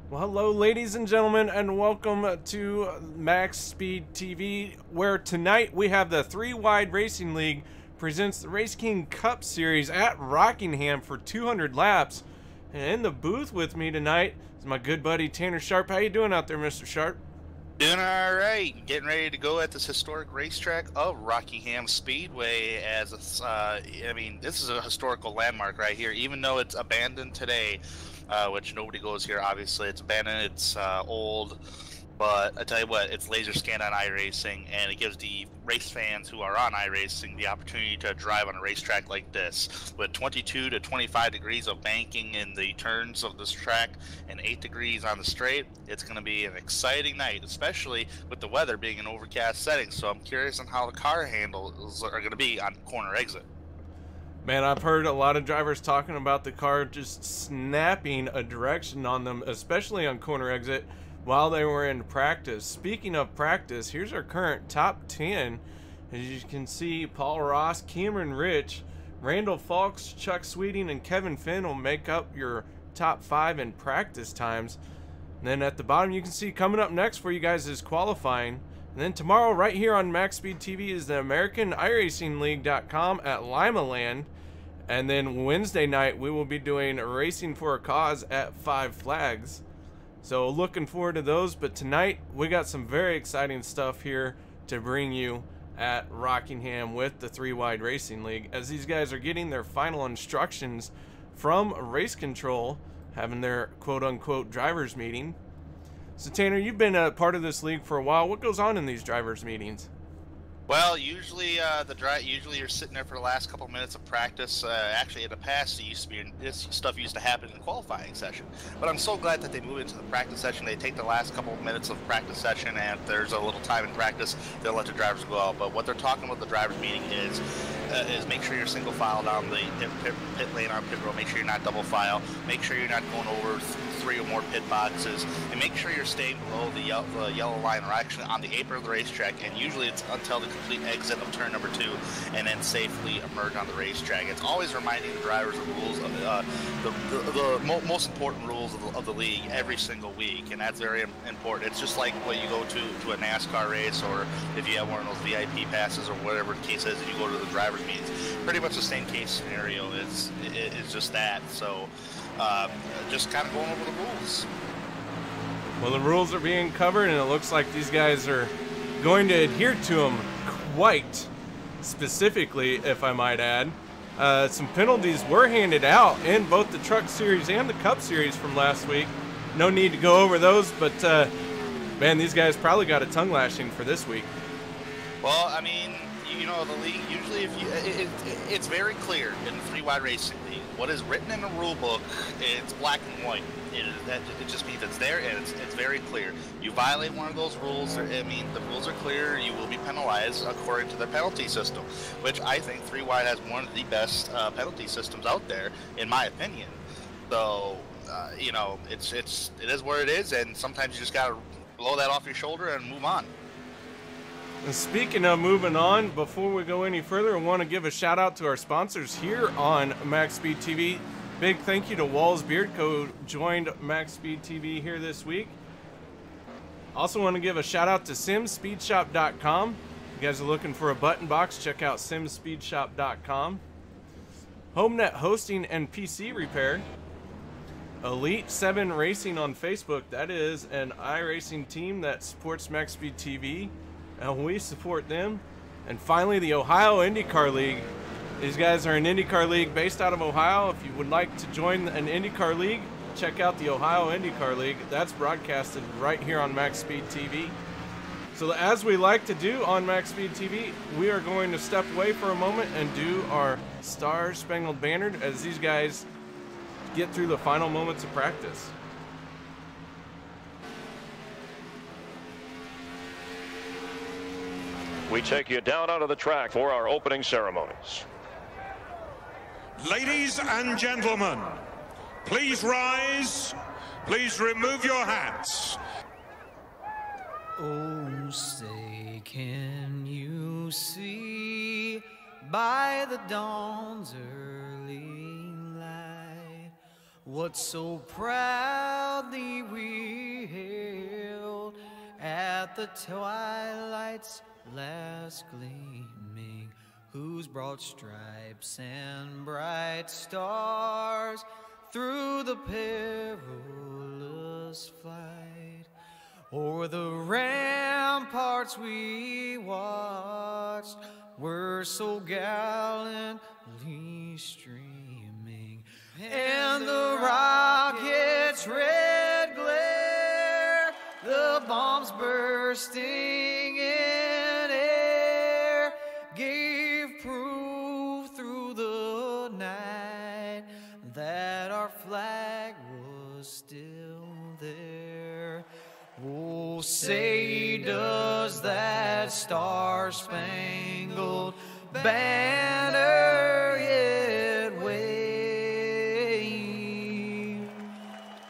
Well, hello, ladies and gentlemen, and welcome to MaxSpeedTV, where tonight we have the 3-Wide Racing League presents the RaceKings Cup Series at Rockingham for 200 laps. And in the booth with me tonight is my good buddy Tanner Sharpe. How you doing out there, Mr. Sharpe? Doing all right. Getting ready to go at this historic racetrack of Rockingham Speedway. I mean, this is a historical landmark right here. Even though it's abandoned today, which nobody goes here. Obviously, it's abandoned. It's old. But I tell you what, it's laser scanned on iRacing, and it gives the race fans who are on iRacing the opportunity to drive on a racetrack like this. With 22 to 25 degrees of banking in the turns of this track and 8 degrees on the straight, it's going to be an exciting night, especially with the weather being an overcast setting. So I'm curious on how the car handles are going to be on corner exit. Man, I've heard a lot of drivers talking about the car just snapping a direction on them, especially on corner exit, while they were in practice. Speaking of practice, here's our current top 10. As you can see, Paul Ross, Cameron Rich, Randall Falks, Chuck Sweeting, and Kevin Finn will make up your top 5 in practice times. And then at the bottom, you can see coming up next for you guys is qualifying. And then tomorrow, right here on MaxSpeedTV, is the American iRacingLeague.com at Limaland. And then Wednesday night, we will be doing Racing for a Cause at Five Flags. So looking forward to those, but tonight we got some very exciting stuff here to bring you at Rockingham with the 3-Wide Racing League, as these guys are getting their final instructions from Race Control, having their quote-unquote drivers meeting. So Tanner, you've been a part of this league for a while. What goes on in these drivers meetings? Well, usually usually you're sitting there for the last couple minutes of practice. Actually, in the past, this stuff used to happen in the qualifying session. But I'm so glad that they moved into the practice session. They take the last couple of minutes of practice session, and if there's a little time in practice, they'll let the drivers go out. But what they're talking about the drivers meeting is make sure you're single file down the pit lane on pit road. Make sure you're not double file. Make sure you're not going over 3 or more pit boxes, and make sure you're staying below the yellow line, or actually on the apron of the racetrack. And usually it's until the complete exit of turn number 2, and then safely emerge on the racetrack. It's always reminding the drivers of the rules of the most important rules of the league every single week, and that's very important. It's just like when you go to a NASCAR race, or if you have one of those VIP passes, or whatever the case is, and you go to the drivers meetings. Pretty much the same case scenario. Is just that. So just kind of going over the rules. Well, the rules are being covered, and it looks like these guys are going to adhere to them quite specifically, if I might add. Some penalties were handed out in both the Truck Series and the Cup Series from last week. No need to go over those, but man, these guys probably got a tongue lashing for this week. Well, I mean, you know, the league usually, it's very clear in the 3-Wide Racing League. What is written in the rule book, it's black and white. It just means it's there, and it's very clear. You violate one of those rules, I mean, the rules are clear. You will be penalized according to the penalty system, which I think 3-Wide has one of the best penalty systems out there, in my opinion. So, you know, it is what it is, and sometimes you just gotta blow that off your shoulder and move on. And speaking of moving on, before we go any further, I want to give a shout out to our sponsors here on MaxSpeedTV. Big thank you to Walls Beard Co. joined MaxSpeedTV here this week. Also want to give a shout out to SimSpeedShop.com. If you guys are looking for a button box, check out SimSpeedShop.com. HomeNet Hosting and PC Repair. Elite 7 Racing on Facebook. That is an iRacing team that supports MaxSpeedTV, and we support them. And finally, the Ohio IndyCar League. These guys are an IndyCar league based out of Ohio. If you would like to join an IndyCar league, check out the Ohio IndyCar League. That's broadcasted right here on MaxSpeedTV. So as we like to do on MaxSpeedTV, we are going to step away for a moment and do our Star Spangled Banner as these guys get through the final moments of practice. We take you down onto the track for our opening ceremonies. Ladies and gentlemen, please rise. Please remove your hats. Oh, say, can you see by the dawn's early light what so proudly we hailed at the twilight's last gleaming, whose broad stripes and bright stars through the perilous flight o'er the ramparts we watched were so gallantly streaming, and the rocket's red glare, the bombs bursting in air, gave proof through the night that our flag was still there. Oh, say does that star-spangled banner yet wave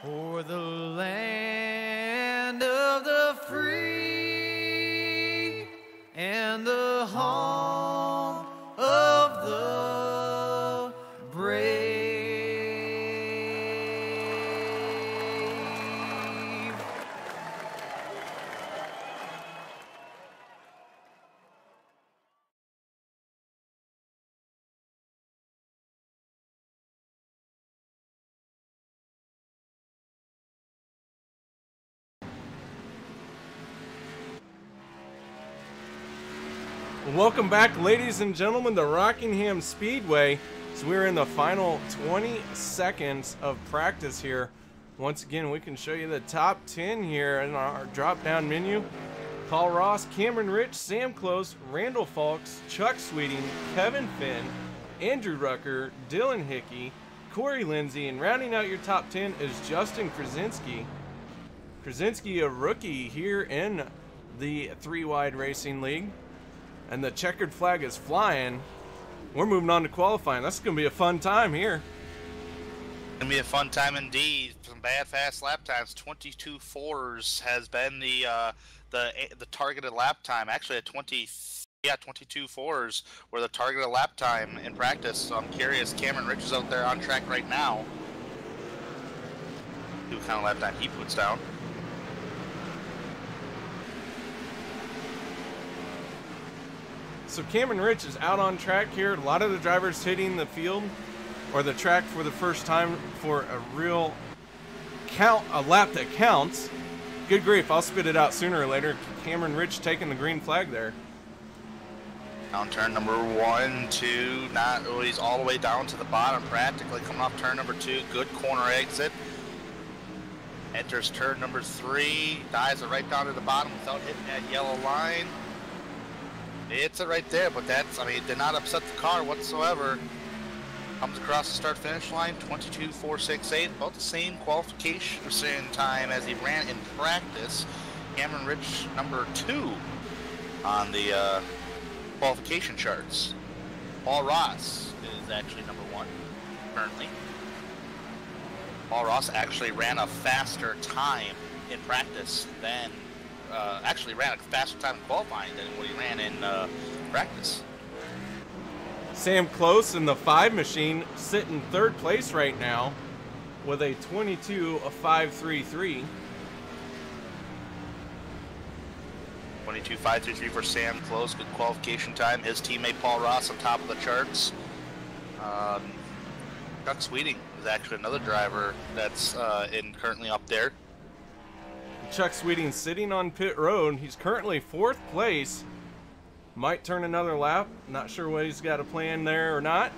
o'er the land of the free and the home of the brave? Welcome back, ladies and gentlemen, to Rockingham Speedway. So we're in the final 20 seconds of practice here. Once again, we can show you the top 10 here in our drop-down menu. Paul Ross, Cameron Rich, Sam Close, Randall Falks, Chuck Sweeting, Kevin Finn, Andrew Rucker, Dylan Hickey, Corey Lindsay, and rounding out your top 10 is Justin Krasinski. Krasinski, a rookie here in the 3-wide racing league. And the checkered flag is flying. We're moving on to qualifying. That's going to be a fun time here. Gonna be a fun time indeed. Some bad fast lap times. 22.4s has been the targeted lap time. Actually, 22.4s were the targeted lap time in practice. So I'm curious. Cameron Rich is out there on track right now. See what kind of lap time he puts down. So Cameron Rich is out on track here. A lot of the drivers hitting the field or the track for the first time for a real a lap that counts. Good grief, I'll spit it out sooner or later. Cameron Rich taking the green flag there. Down turn number 1, 2, he's all the way down to the bottom, practically coming off turn number 2. Good corner exit. Enters turn number 3, dives it right down to the bottom without hitting that yellow line. It's it right there, but that's, I mean, did not upset the car whatsoever. Comes across the start-finish line, 22.468, about the same qualification time as he ran in practice. Cameron Rich, number 2 on the qualification charts. Paul Ross is actually number 1 currently. Paul Ross actually ran a faster time in practice than actually ran a faster time in qualifying than what he ran in practice. Sam Close in the 5 machine sitting 3rd place right now with a 22.533. 22.533 for Sam Close, good qualification time. His teammate Paul Ross on top of the charts. Chuck Sweeting is actually another driver that's currently up there. Chuck Sweeting sitting on pit road. He's currently 4th place. Might turn another lap. Not sure what he's got a plan there or not.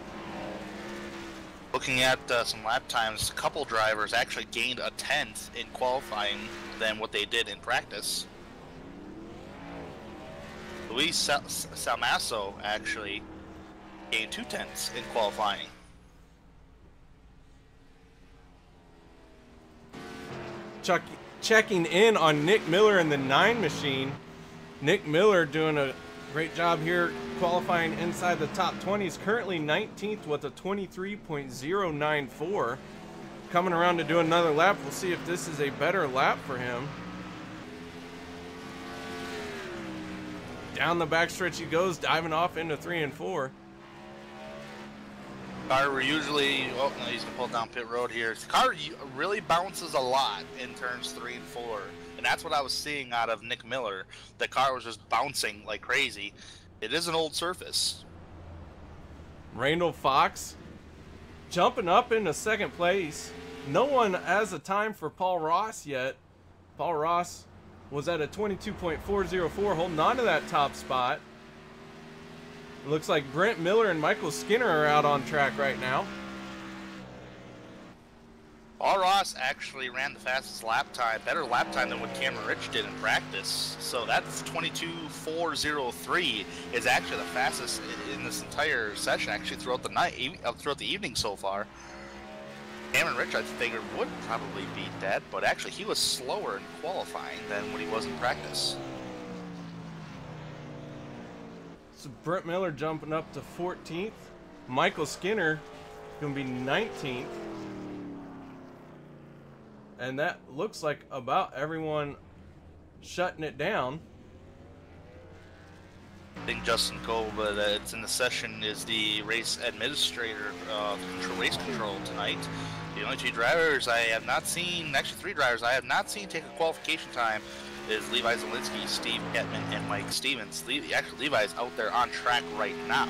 Looking at some lap times, a couple drivers actually gained a 10th in qualifying than what they did in practice. Luis Salmaso actually gained 2 tenths in qualifying. Checking in on Nick Miller in the 9 machine. Nick Miller doing a great job here qualifying inside the top 20. He's currently 19th with a 23.094. Coming around to do another lap. We'll see if this is a better lap for him. Down the backstretch he goes, diving off into 3 and 4. Car were usually, oh no, he's gonna pull down pit road here. The car really bounces a lot in turns 3 and 4, and that's what I was seeing out of Nick Miller. The car was just bouncing like crazy. It is an old surface. Randall Fox jumping up into second place. No one has a time for Paul Ross yet. Paul Ross was at a 22.404, holding on to that top spot. It looks like Brent Miller and Michael Skinner are out on track right now. Paul Ross actually ran the fastest lap time, better lap time than what Cameron Rich did in practice. So that's 22.403 is actually the fastest in this entire session, actually throughout the night, throughout the evening so far. Cameron Rich, I figured, would probably beat that, but actually he was slower in qualifying than what he was in practice. So Brent Miller jumping up to 14th. Michael Skinner going to be 19th. And that looks like about everyone shutting it down. I think Justin Cole, it's in the session, is the race administrator, race control tonight. The only 2 drivers I have not seen, actually 3 drivers I have not seen take a qualification time is Levi Zielinski, Steve Ketman, and Mike Stevens. Actually, Levi's out there on track right now.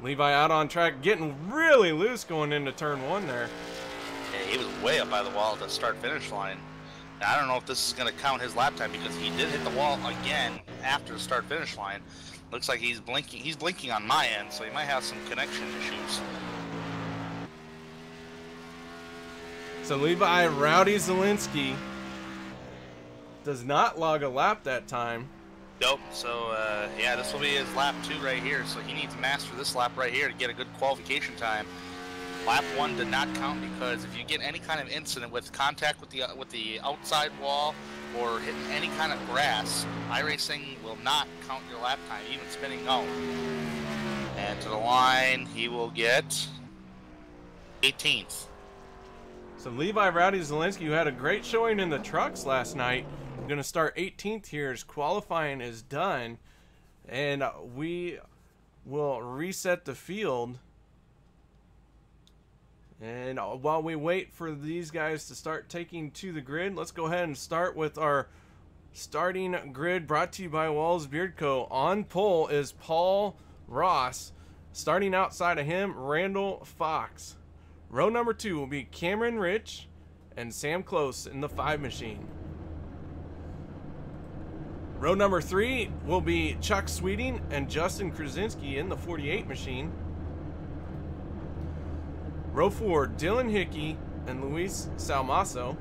Levi out on track, getting really loose going into turn 1 there. Yeah, he was way up by the wall at the start-finish line. Now, I don't know if this is going to count his lap time because he did hit the wall again after the start-finish line. Looks like he's blinking. He's blinking on my end, so he might have some connection issues. So Levi Rowdy Zielinski does not log a lap that time. Nope. So, yeah, this will be his lap 2 right here. So he needs to master this lap right here to get a good qualification time. Lap 1 did not count because if you get any kind of incident with contact with the outside wall or hitting any kind of grass, iRacing will not count your lap time, even spinning out. And to the line, he will get 18th. So Levi Rowdy Zielinski, who had a great showing in the trucks last night, going to start 18th here as qualifying is done. And we will reset the field. And while we wait for these guys to start taking to the grid, let's go ahead and start with our starting grid brought to you by Walls Beard Co. On pole is Paul Ross. Starting outside of him, Randall Fox. Row number 2 will be Cameron Rich and Sam Close in the 5 machine. Row number 3 will be Chuck Sweeting and Justin Krasinski in the 48 machine. Row 4, Dylan Hickey and Luis Salmaso.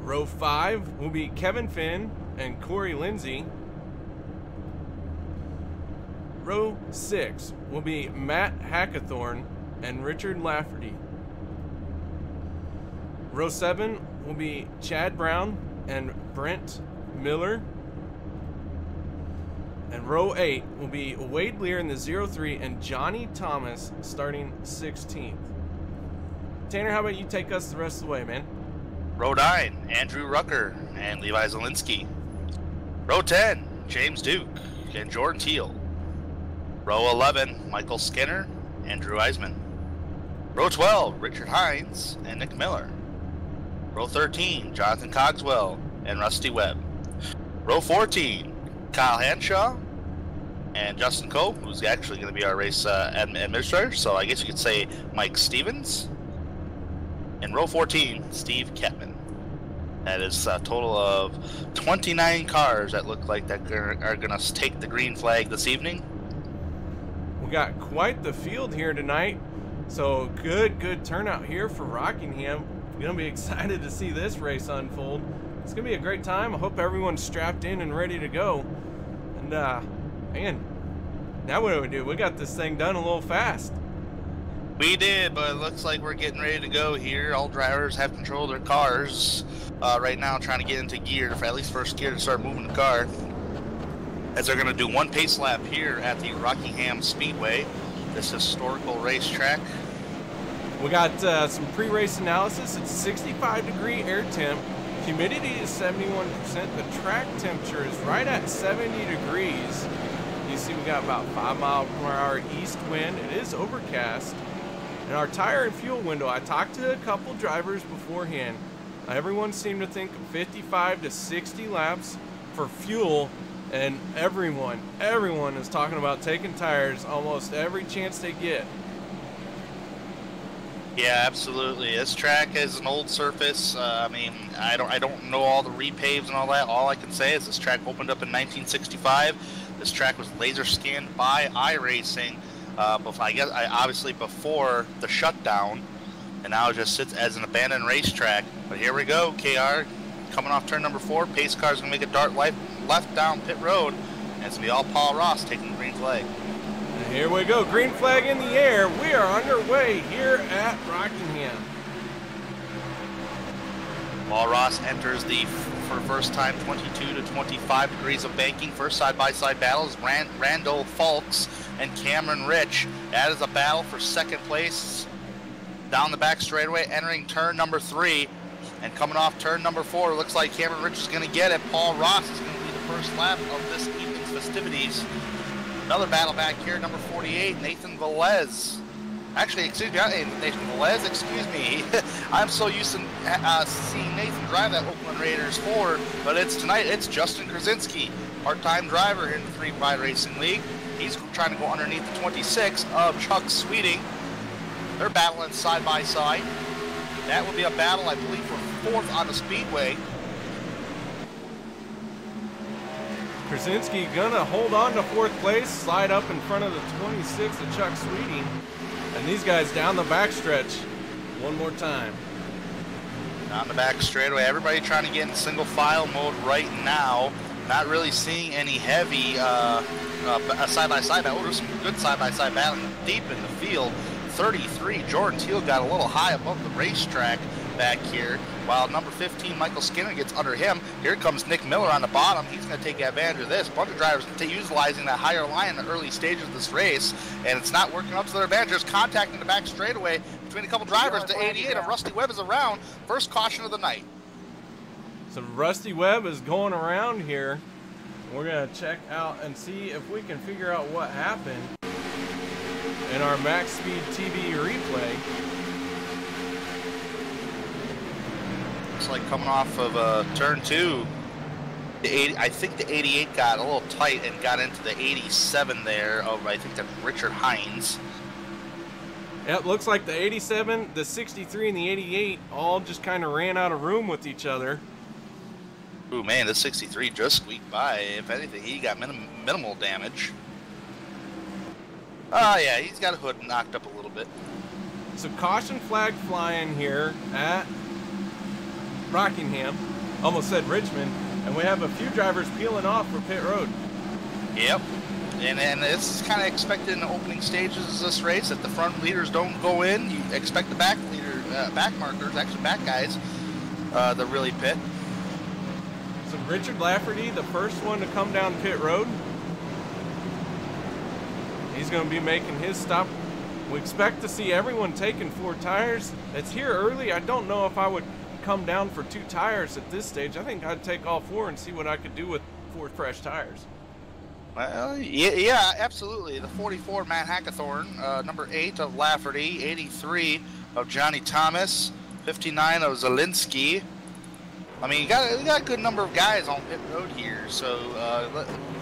Row 5 will be Kevin Finn and Corey Lindsay. Row 6 will be Matt Hackathorn and Richard Lafferty. Row 7 will be Chad Brown and Brent Miller. And row 8 will be Wade Lear in the 03 and Johnny Thomas starting 16th. Tanner, how about you take us the rest of the way, man? Row 9, Andrew Rucker and Levi Zielinski. Row 10, James Duke and Jordan Teal. Row 11, Michael Skinner and Drew Eisman. Row 12, Richard Hines and Nick Miller. Row 13, Jonathan Cogswell and Rusty Webb. Row 14, Kyle Hanshaw and Justin Cope, who's actually going to be our race administrator, so I guess you could say Mike Stevens. And row 14, Steve Ketman. That is a total of 29 cars that look like that are going to take the green flag this evening. We got quite the field here tonight, so good turnout here for Rockingham. We're going to be excited to see this race unfold. It's going to be a great time. I hope everyone's strapped in and ready to go. And, man, now what do we do? We got this thing done a little fast. We did, but it looks like we're getting ready to go here. All drivers have control of their cars right now, trying to get into gear, for at least first gear, to start moving the car. As they're going to do one pace lap here at the Rockingham Speedway, this historical racetrack. We got some pre-race analysis. It's 65-degree air temp. Humidity is 71%. The track temperature is right at 70 degrees. You see we got about 5 mile/hour east wind. It is overcast. And our tire and fuel window, I talked to a couple drivers beforehand. Everyone seemed to think 55 to 60 laps for fuel, and everyone is talking about taking tires almost every chance they get. Yeah, absolutely. This track is an old surface. I mean, I don't know all the repaves and all that. All I can say is this track opened up in 1965. This track was laser scanned by iRacing. Obviously before the shutdown, and now it just sits as an abandoned racetrack. But here we go, KR, coming off turn number 4. Pace car's gonna make a dart left down pit road, and it's gonna be all Paul Ross taking the green flag. And here we go, green flag in the air. We are underway here at Rockingham. Paul Ross enters for first time 22 to 25 degrees of banking. First side-by-side battles, Randall Falks and Cameron Rich. That is a battle for second place down the back straightaway, entering turn number 3. And coming off turn number 4, looks like Cameron Rich is going to get it. Paul Ross is going to be the first lap of this evening's festivities. Another battle back here, number 48, Nathan Velez. Actually, excuse me, Nathan Velez, excuse me. I'm so used to seeing Nathan drive that Oakland Raiders Ford, but tonight it's Justin Krasinski, part-time driver in the 3-5 Racing League. He's trying to go underneath the 26 of Chuck Sweeting. They're battling side by side. That will be a battle, I believe, for 4th on the speedway. Krasinski gonna hold on to 4th place, slide up in front of the 26 of Chuck Sweeting. And these guys down the backstretch one more time. Down the back straightaway, everybody trying to get in single file mode right now. Not really seeing any heavy side-by-side battle. There's some good side-by-side battling deep in the field. 33, Jordan Teal got a little high above the racetrack back here, while number 15, Michael Skinner, gets under him. Here comes Nick Miller on the bottom. He's going to take advantage of this. A bunch of drivers utilizing that higher line in the early stages of this race, and it's not working up to their advantage. There's contact in the back straightaway between a couple drivers. The 88 of Rusty Webb is around. First caution of the night. So Rusty Webb is going around here. We're going to check out and see if we can figure out what happened in our MaxSpeedTV replay. Looks like coming off of turn 2, I think the 88 got a little tight and got into the 87 there of, I think, that's Richard Hines. Yeah, it looks like the 87, the 63, and the 88 all just kind of ran out of room with each other. Ooh, man, this 63 just squeaked by. If anything, he got minimal damage. Oh, yeah, he's got a hood knocked up a little bit. So caution flag flying here at Rockingham. Almost said Richmond. And we have a few drivers peeling off for pit road. Yep. And this is kind of expected in the opening stages of this race, that the front leaders don't go in. You expect the back markers, actually back guys, to really pit. So Richard Lafferty, the first one to come down pit road. He's going to be making his stop. We expect to see everyone taking 4 tires. It's here early. I don't know if I would come down for 2 tires at this stage. I think I'd take all 4 and see what I could do with 4 fresh tires. Well, yeah, absolutely. The 44, Matt Hackathorn, number 8 of Lafferty, 83 of Johnny Thomas, 59 of Zielinski. I mean, you got a good number of guys on pit road here. So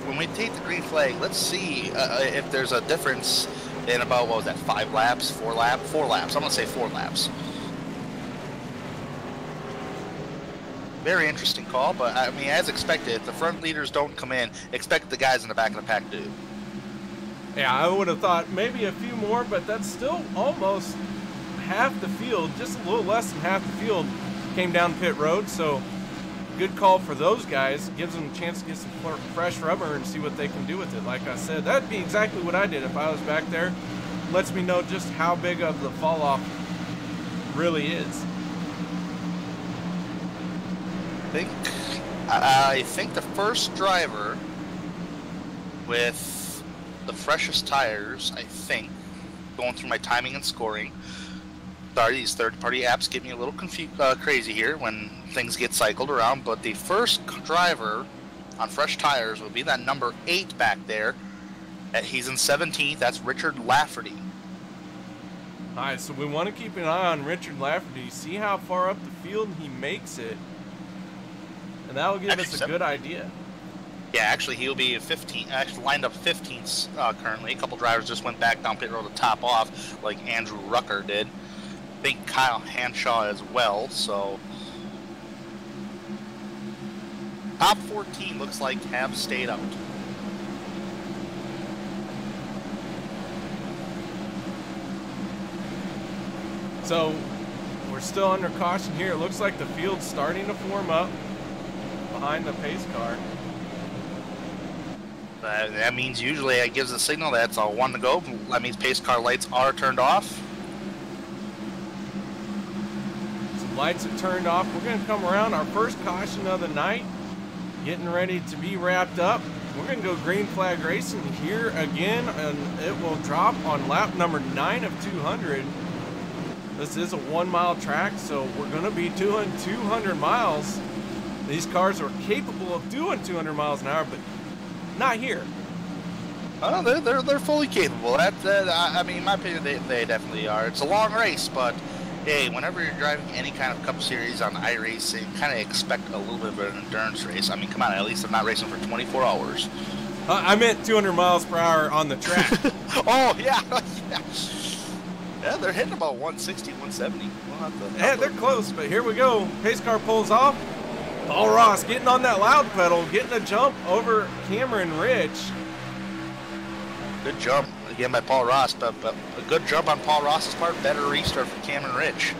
when we take the green flag, let's see if there's a difference in about, what was that, 5 laps, 4 laps? 4 laps. I'm going to say 4 laps. Very interesting call, but I mean, as expected, if the front leaders don't come in, expect the guys in the back of the pack to. Yeah, I would have thought maybe a few more, but that's still almost half the field, just a little less than half the field came down pit road, so good call for those guys. Gives them a chance to get some fresh rubber and see what they can do with it. Like I said, that'd be exactly what I did if I was back there. Lets me know just how big of the fall off really is. I think the first driver with the freshest tires, I think, going through my timing and scoring. Sorry, these third-party apps get me a little crazy here when things get cycled around, but the first driver on fresh tires will be that number 8 back there, He's in 17th. That's Richard Lafferty. All right, so we want to keep an eye on Richard Lafferty, see how far up the field he makes it, and that will give us a good idea. Yeah, actually, he'll be 15. Actually, lined up 15th currently. A couple drivers just went back down pit road to top off, like Andrew Rucker did. I think Kyle Hanshaw as well. So, top 14 looks like have stayed out. So, we're still under caution here. It looks like the field's starting to form up behind the pace car. That means usually it gives a signal that it's all one to go. That means pace car lights are turned off. Some lights are turned off. We're going to come around our first caution of the night, getting ready to be wrapped up. We're going to go green flag racing here again, and it will drop on lap number 9 of 200. This is a 1 mile track, so we're going to be doing 200 miles. These cars are capable of doing 200 miles an hour, but not here. Oh, they're fully capable. I mean, in my opinion, they definitely are. It's a long race, but hey, whenever you're driving any kind of Cup Series on iRacing, kind of expect a little bit of an endurance race. I mean, come on, at least they're not racing for 24 hours. I meant 200 miles per hour on the track. Oh, yeah. Yeah, they're hitting about 160, 170. Yeah, they're close, but here we go. Pace car pulls off. Paul Ross getting on that loud pedal, getting a jump over Cameron Rich. Good jump again by Paul Ross, but a good jump on Paul Ross's part. Better restart for Cameron Rich.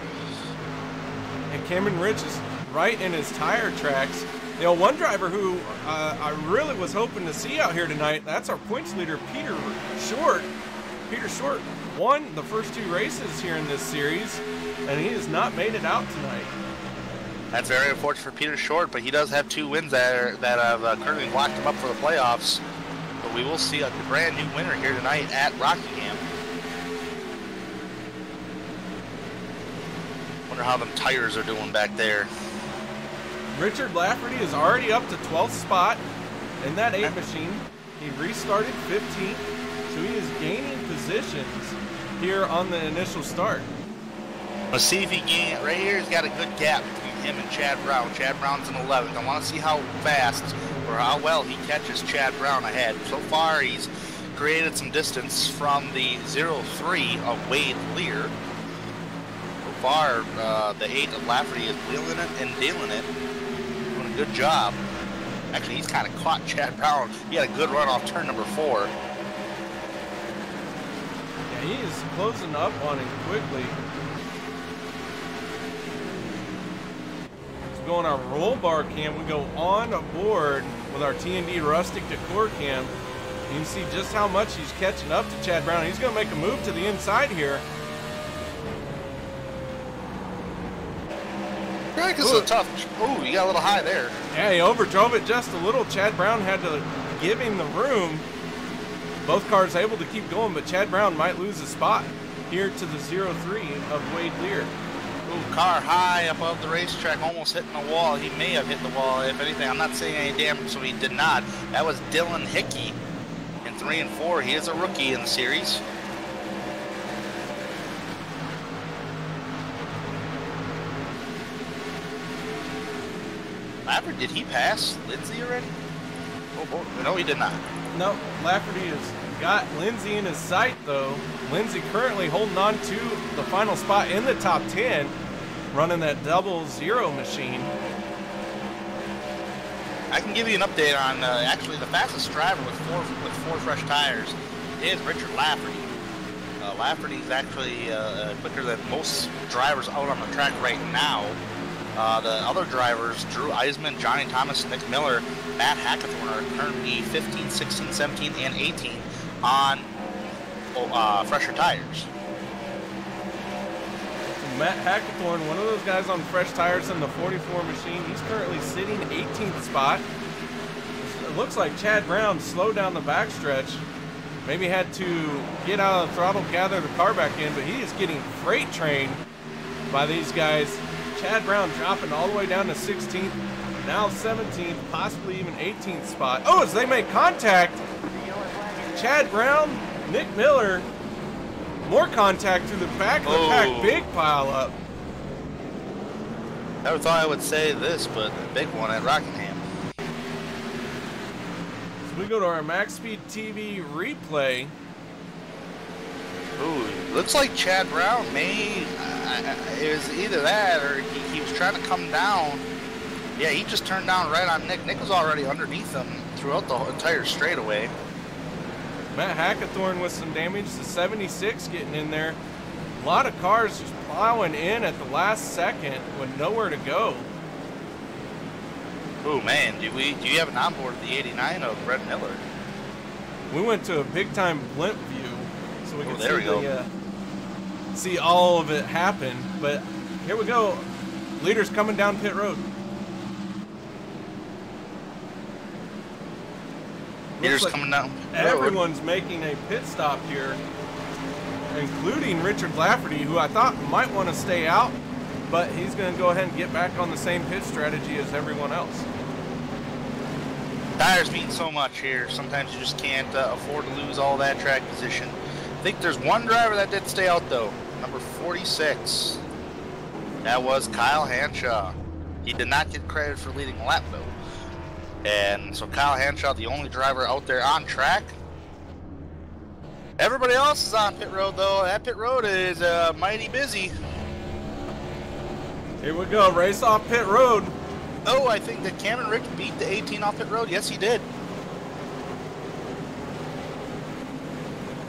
And Cameron Rich is right in his tire tracks. You know, one driver who I really was hoping to see out here tonight, that's our points leader, Peter Short. Peter Short won the first 2 races here in this series, and he has not made it out tonight. That's very unfortunate for Peter Short, but he does have 2 wins that have currently locked him up for the playoffs. But we will see a brand new winner here tonight at Rockingham. Wonder how them tires are doing back there. Richard Lafferty is already up to 12th spot in that 8 machine. He restarted 15th, so he is gaining positions here on the initial start. Let's see if he can. Right here, he's got a good gap between him and Chad Brown. Chad Brown's in 11th. I want to see how fast or how well he catches Chad Brown ahead. So far, he's created some distance from the 0-3 of Wade Lear. So far, the 8 of Lafferty is wheeling it and dealing it. Doing a good job. Actually, he's kind of caught Chad Brown. He had a good run off turn number 4. Yeah, he is closing up on him quickly. So go on our roll bar cam. We go on board with our T&D Rustic Decor cam. You can see just how much he's catching up to Chad Brown. He's going to make a move to the inside here. Right, this is a tough. Oh, you got a little high there. Yeah, he overdrove it just a little. Chad Brown had to give him the room. Both cars able to keep going, but Chad Brown might lose a spot here to the 0-3 of Wade Lear. Ooh, car high above the racetrack, almost hitting the wall. He may have hit the wall, if anything. I'm not saying any damage, so he did not. That was Dylan Hickey in 3 and 4. He is a rookie in the series. Lafferty, did he pass Lindsay already? Oh, boy. No, he did not. No, Lafferty has got Lindsay in his sight, though. Lindsay currently holding on to the final spot in the top 10, running that 00 machine. I can give you an update on actually the fastest driver with four fresh tires is Richard Lafferty. Lafferty's actually quicker than most drivers out on the track right now. The other drivers, Drew Eisman, Johnny Thomas, Nick Miller, Matt Hackathorn, are currently 15, 16, 17, and 18 on fresher tires. Matt Hackathorn, one of those guys on fresh tires in the 44 machine, he's currently sitting 18th spot. It looks like Chad Brown slowed down the backstretch. Maybe had to get out of the throttle, gather the car back in, but he is getting freight trained by these guys. Chad Brown dropping all the way down to 16th, now 17th, possibly even 18th spot. Oh, as they make contact, Chad Brown, Nick Miller, more contact through the back of the pack, big pile up. Never thought I would say this, but a big one at Rockingham. So we go to our MaxSpeedTV replay. Ooh, looks like Chad Brown may, it was either that or he was trying to come down. Yeah, he just turned down right on Nick. Nick was already underneath him throughout the entire straightaway. Matt Hackathorn with some damage to 76 getting in there. A lot of cars just plowing in at the last second with nowhere to go. Oh man, do you have an onboard of the 89 of Brett Miller? We went to a big time blimp view so we could see all of it happen. But here we go. Leaders coming down pit road. Leaders coming down. Everyone's making a pit stop here, including Richard Lafferty, who I thought might want to stay out, but he's going to go ahead and get back on the same pit strategy as everyone else. Tires mean so much here. Sometimes you just can't afford to lose all that track position. I think there's one driver that did stay out though, number 46. That was Kyle Hanshaw. He did not get credit for leading the lap though. And so Kyle Hanshaw, the only driver out there on track. Everybody else is on pit road though. That pit road is mighty busy. Here we go, race off pit road. Oh, I think that Cameron Rich beat the 18 off pit road. Yes, he did.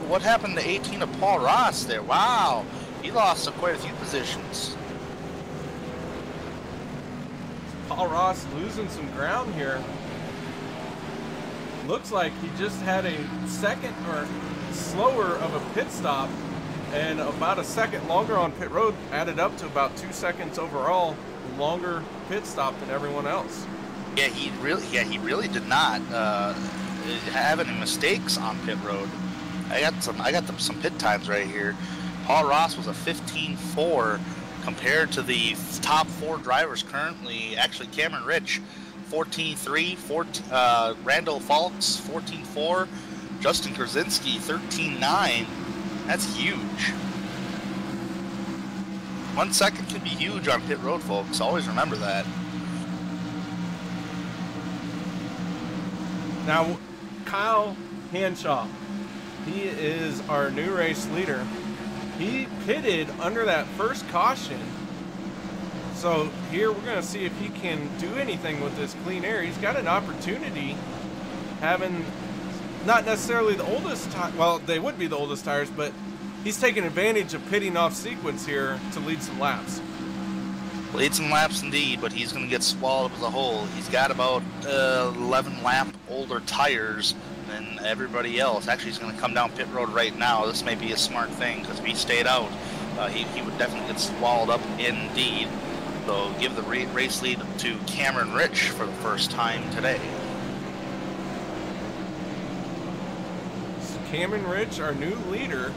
What happened to 18 of Paul Ross there? Wow, he lost quite a few positions. Paul Ross losing some ground here. Looks like he just had a second or slower of a pit stop and about a second longer on pit road, added up to about 2 seconds overall longer pit stop than everyone else. Yeah, he really did not have any mistakes on pit road. I got some pit times right here. Paul Ross was a 15.4 compared to the top 4 drivers currently. Actually, Cameron Rich 14.3, Randall Falks 14.4, Justin Krasinski 13.9. That's huge. 1 second can be huge on pit road, folks. Always remember that. Now, Kyle Hanshaw, he is our new race leader. He pitted under that first caution. So here we're going to see if he can do anything with this clean air. He's got an opportunity, having not necessarily the oldest well, they would be the oldest tires, but he's taking advantage of pitting off sequence here to lead some laps. Lead some laps indeed, but he's going to get swallowed up as a whole. He's got about 11 lap older tires than everybody else. Actually, he's going to come down pit road right now. This may be a smart thing, because if he stayed out, he would definitely get swallowed up indeed. So give the race lead to Cameron Rich for the first time today. So Cameron Rich, our new leader.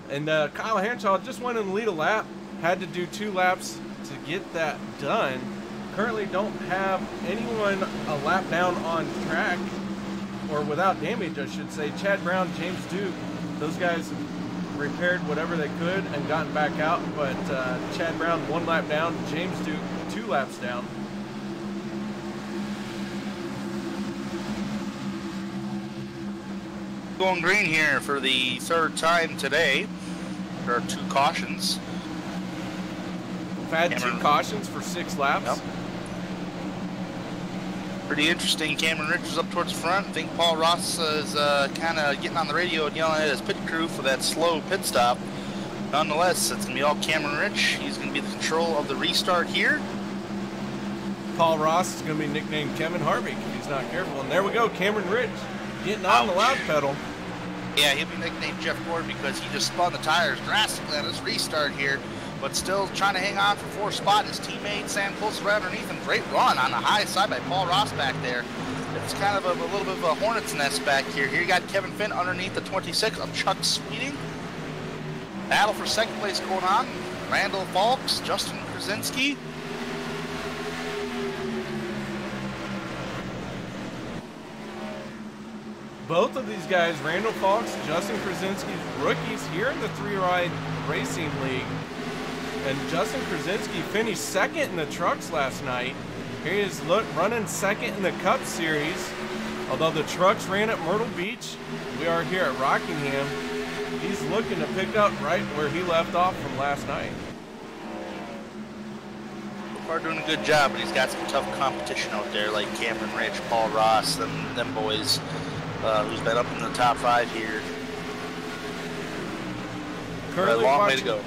And Kyle Hanshaw just went in the lead a lap. Had to do 2 laps to get that done. Currently don't have anyone a lap down on track, or without damage, I should say. Chad Brown, James Duke, those guys repaired whatever they could and gotten back out, but Chad Brown 1 lap down, James Duke 2 laps down. Going green here for the 3rd time today. There are 2 cautions. We've had 2 cautions for 6 laps. Yep. Pretty interesting. Cameron Rich is up towards the front. I think Paul Ross is kind of getting on the radio and yelling at his pit crew for that slow pit stop. Nonetheless, it's going to be all Cameron Rich. He's going to be the control of the restart here. Paul Ross is going to be nicknamed Kevin Harvick if he's not careful. And there we go, Cameron Rich getting on the loud pedal. Yeah, he'll be nicknamed Jeff Gordon because he just spun the tires drastically on his restart here, but still trying to hang on for 4th spot. His teammate Sam close right underneath him. Great run on the high side by Paul Ross back there. It's kind of a little bit of a hornet's nest back here. Here you got Kevin Finn underneath the 26 of Chuck Sweeting. Battle for 2nd place going on. Randall Falks, Justin Krasinski. both of these guys, Randall Falks, Justin Krasinski's rookies here in the 3-ride racing league. And Justin Krasinski finished second in the trucks last night. Here he is running second in the Cup Series. Although the trucks ran at Myrtle Beach, we are here at Rockingham. He's looking to pick up right where he left off from last night. Are doing a good job, but he's got some tough competition out there, like Cameron Rich, Paul Ross, them boys, who's been up in the top 5 here. Currently a long way to go.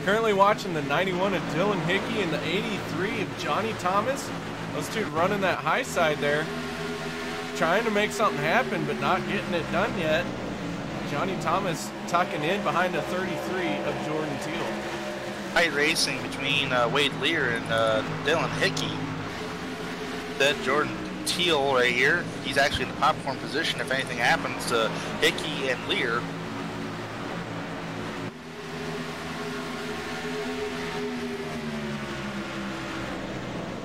Currently watching the 91 of Dylan Hickey and the 83 of Johnny Thomas. Those two running that high side there, trying to make something happen, but not getting it done yet. Johnny Thomas tucking in behind the 33 of Jordan Teal. Tight racing between Wade Lear and Dylan Hickey. Then Jordan Teal right here, he's actually in the popcorn position if anything happens to Hickey and Lear.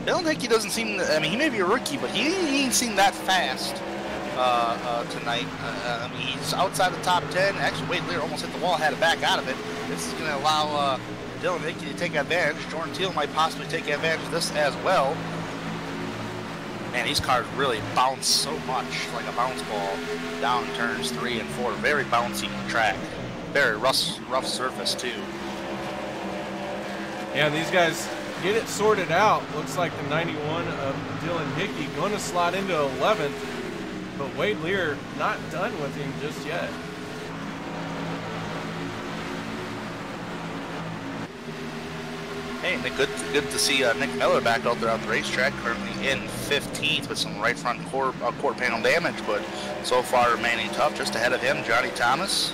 Dylan Hickey doesn't seem, I mean, he may be a rookie, but he ain't seen that fast tonight. I mean, he's outside the top 10. Actually, Wade Lear almost hit the wall, had to back out of it. This is going to allow Dylan Hickey to take advantage. Jordan Teal might possibly take advantage of this as well. Man, these cars really bounce so much, like a bounce ball, down turns 3 and 4. Very bouncy track. Very rough surface, too. Yeah, these guys get it sorted out. Looks like the 91 of Dylan Hickey going to slot into 11th, but Wade Lear not done with him just yet. Hey, good to see Nick Miller back out there on the racetrack, currently in 15th with some right front quarter panel damage, but so far remaining tough. Just ahead of him, Johnny Thomas.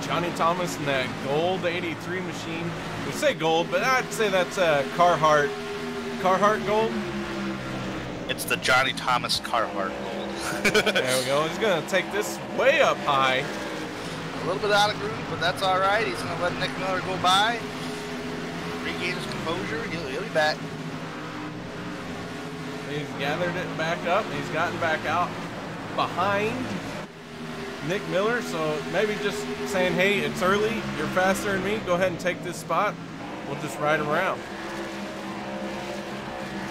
Johnny Thomas in that gold 83 machine. We say gold, but I'd say that's Carhartt gold. It's the Johnny Thomas Carhartt gold. There we go. He's going to take this way up high. A little bit out of groove, but that's all right. He's going to let Nick Miller go by. Regain his composure. He'll be back. He's gathered it back up. He's gotten back out behind Nick Miller, so maybe just saying, hey, it's early, you're faster than me, go ahead and take this spot. We'll just ride around.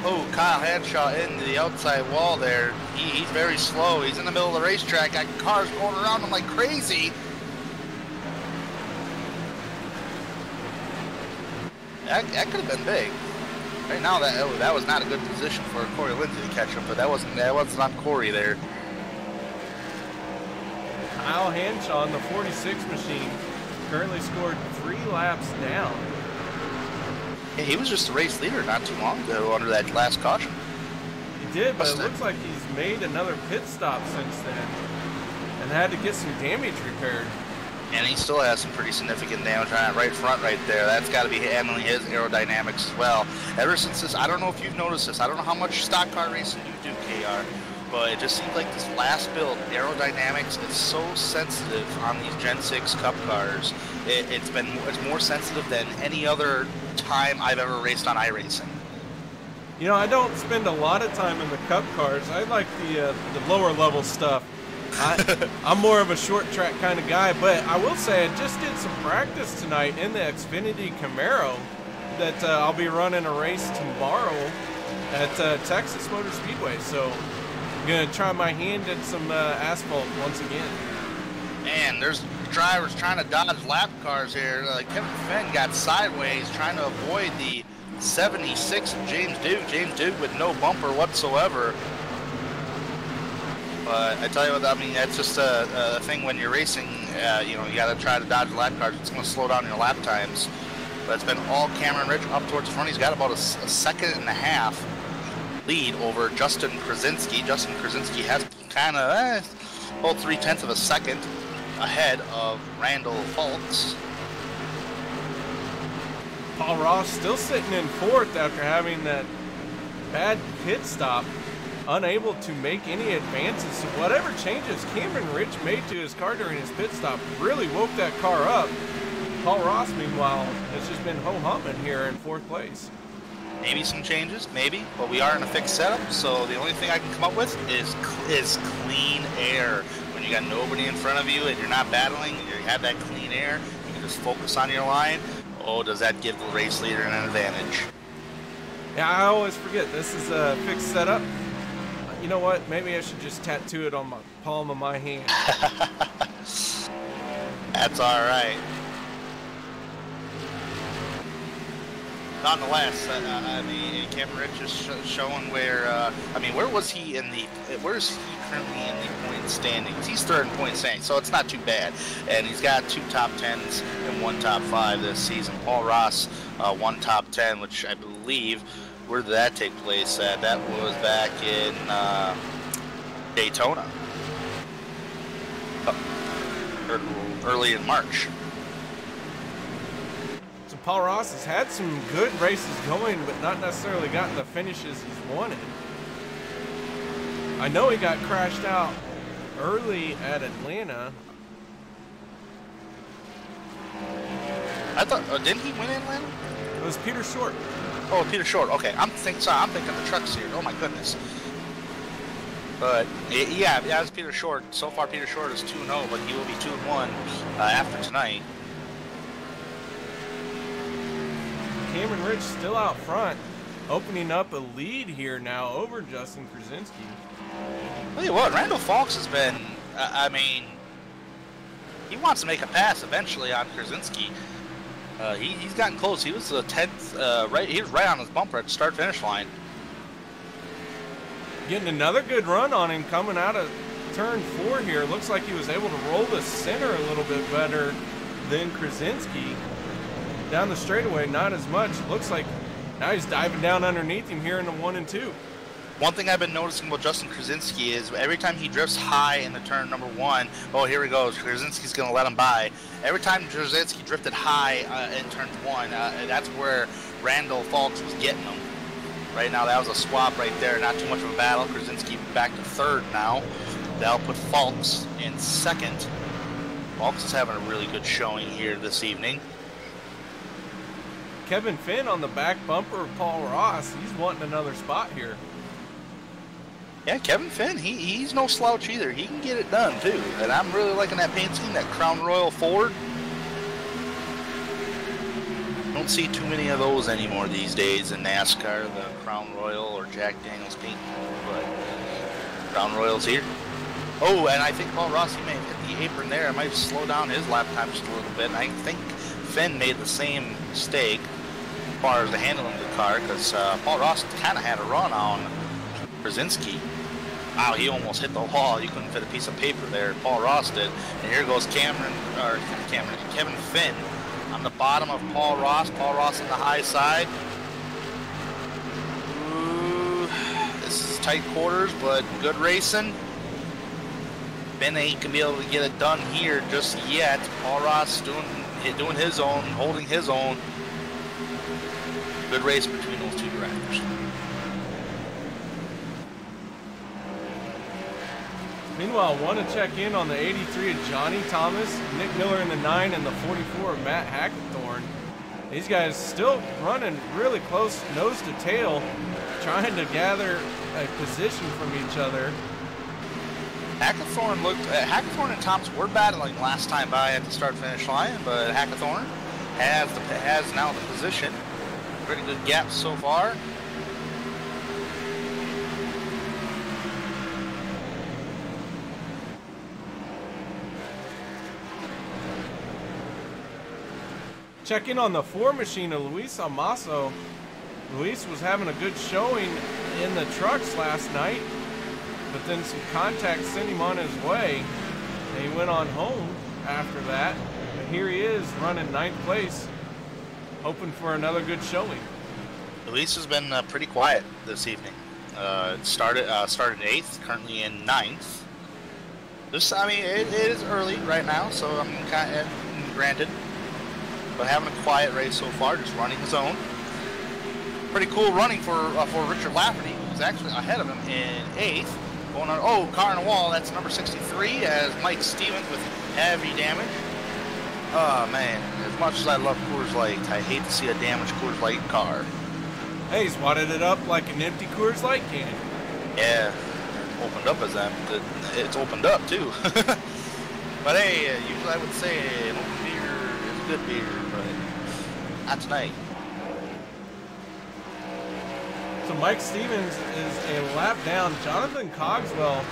Oh, Kyle Hanshaw into the outside wall there. He's very slow. He's in the middle of the racetrack. Got cars going around him like crazy. That could have been big. Right now, that was not a good position for Corey Lindsay to catch him, but that wasn't on Corey there. Kyle Hanshaw in the 46 machine currently scored 3 laps down. Yeah, he was just a race leader not too long ago under that last caution. He did, but it looks like he's made another pit stop since then and had to get some damage repaired. And he still has some pretty significant damage on that right front right there. That's got to be handling his aerodynamics as well. Ever since this, I don't know if you've noticed this. I don't know how much stock car racing you do, KR. But it just seems like this last build, aerodynamics is so sensitive on these Gen 6 Cup cars. It's more sensitive than any other time I've ever raced on iRacing. You know, I don't spend a lot of time in the Cup cars. I like the lower level stuff. I'm more of a short track kind of guy, but I will say I just did some practice tonight in the Xfinity Camaro that I'll be running a race tomorrow at Texas Motor Speedway. So I'm going to try my hand at some asphalt once again. Man, there's drivers trying to dodge lap cars here. Kevin Fenn got sideways trying to avoid the 76 of James Duke. James Duke with no bumper whatsoever. But I tell you what, I mean, that's just a thing when you're racing. You know, you got to try to dodge lap cars. It's going to slow down your lap times. But it's been all Cameron Rich up towards the front. He's got about a second and a half lead over Justin Krasinski. Justin Krasinski has kind of about 0.3 of a second ahead of Randall Falks. Paul Ross still sitting in 4th after having that bad pit stop, unable to make any advances. So whatever changes Cameron Rich made to his car during his pit stop really woke that car up. Paul Ross, meanwhile, has just been ho-humming here in 4th place. Maybe some changes, maybe, but we are in a fixed setup, so the only thing I can come up with is clean air. When you got nobody in front of you and you're not battling, and you have that clean air, you can just focus on your line. Oh, does that give the race leader an advantage? Yeah, I always forget this is a fixed setup. You know what? Maybe I should just tattoo it on my palm of my hand. That's all right. Nonetheless, I mean, Cameron Rich is showing where. I mean, where was he in the? Where's he currently in the point standings? He's 3rd in point standings, so it's not too bad. And he's got 2 top 10s and 1 top 5 this season. Paul Ross, 1 top 10, which I believe. Where did that take place at? That was back in Daytona. Early in March. So Paul Ross has had some good races going, but not necessarily gotten the finishes he's wanted. I know he got crashed out early at Atlanta. I thought, didn't he win in Atlanta? It was Peter Short. Oh, Peter Short. Okay, I'm thinking the truck series. Oh my goodness. But yeah, it was Peter Short. So far, Peter Short is 2-0, but he will be 2-1 after tonight. Cameron Rich still out front, opening up a lead here now over Justin Krasinski. Tell you what, Randall Fawkes has been. I mean, he wants to make a pass eventually on Krasinski. He's gotten close. He was the 10th. Right, he was right on his bumper at the start-finish line. Getting another good run on him coming out of turn 4 here. Looks like he was able to roll the center a little bit better than Krasinski. Down the straightaway, not as much. Looks like now he's diving down underneath him here in the 1 and 2. One thing I've been noticing about Justin Krasinski is every time he drifts high in the turn number 1, oh, here he goes. Krasinski's going to let him by. Every time Krasinski drifted high in turn 1, that's where Randall Fawkes was getting him. Right now, that was a swap right there. Not too much of a battle. Krasinski back to 3rd now. That'll put Fawkes in 2nd. Fawkes is having a really good showing here this evening. Kevin Finn on the back bumper of Paul Ross. He's wanting another spot here. Yeah, Kevin Finn, he's no slouch either. He can get it done, too. And I'm really liking that paint scheme, that Crown Royal Ford. Don't see too many of those anymore these days in NASCAR, the Crown Royal or Jack Daniels paint, but Crown Royal's here. Oh, and I think Paul Ross, he may have hit the apron there. I might slow down his lap time just a little bit. And I think Finn made the same mistake as far as the handling of the car, because Paul Ross kind of had a run on Krasinski. Wow, he almost hit the wall. You couldn't fit a piece of paper there. Paul Ross did. And here goes Kevin Finn on the bottom of Paul Ross. Paul Ross on the high side. Ooh, this is tight quarters, but good racing. Finn ain't gonna be able to get it done here just yet. Paul Ross doing his own, holding his own. Good race between those two drivers. Meanwhile, want to check in on the 83 of Johnny Thomas, Nick Miller in the 9, and the 44 of Matt Hackathorn. These guys still running really close nose to tail, trying to gather a position from each other. Hackathorn and Thomas were battling last time by at the start-finish line, but Hackathorn has now the position. Pretty good gap so far. Check in on the 4 machine of Luis Amaso. Luis was having a good showing in the trucks last night, but then some contact sent him on his way, and he went on home after that. But here he is running 9th place, hoping for another good showing. Luis has been pretty quiet this evening. Started 8th, currently in 9th. It is early right now, so I'm kind of granted. But having a quiet race so far, just running his own. Pretty cool running for Richard Lafferty, who's actually ahead of him in 8th. Going on, car on the wall, that's number 63, as Mike Stevens with heavy damage. Oh man, as much as I love Coors Light, I hate to see a damaged Coors Light car. Hey, he's wadded it up like an empty Coors Light can. Yeah, opened up as that. It's opened up too. But hey, usually I would say an open beer is a good beer, but not tonight. So Mike Stevens is a lap down. Jonathan Cogswell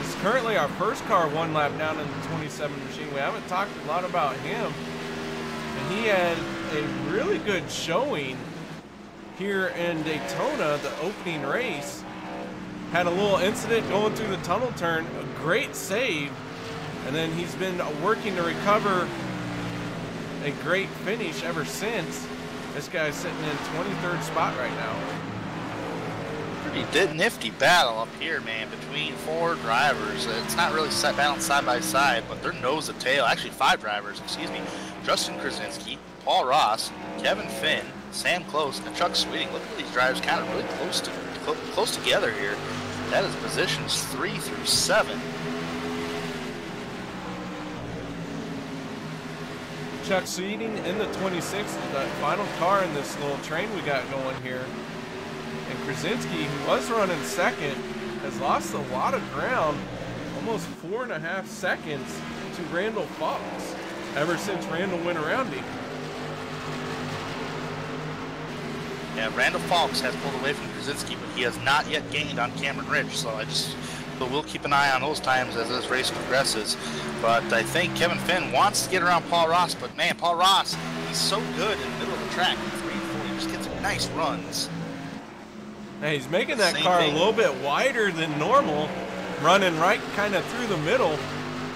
is currently our first car 1 lap down in the 27 machine. We haven't talked a lot about him. And he had a really good showing here in Daytona, the opening race. Had a little incident going through the tunnel turn, a great save. And then he's been working to recover a great finish ever since. This guy's sitting in 23rd spot right now. Pretty nifty battle up here, man, between 4 drivers. It's not really balanced side by side, but they're nose to tail. Actually, 5 drivers, excuse me. Justin Krasinski, Paul Ross, Kevin Finn, Sam Close, and Chuck Sweeting. Look at these drivers kind of really close together here. That is positions 3 through 7. Chuck Sweeting in the 26th, the final car in this little train we got going here. And Krasinski, who was running second, has lost a lot of ground, almost 4.5 seconds to Randall Fox, ever since Randall went around him. Yeah, Randall Fox has pulled away from Krasinski, but he has not yet gained on Cameron Ridge, so we'll keep an eye on those times as this race progresses. But I think Kevin Finn wants to get around Paul Ross, but man, Paul Ross, he's so good in the middle of the track. 3 and 4, he just gets nice runs. Hey, he's making that car a little bit wider than normal, running right kind of through the middle,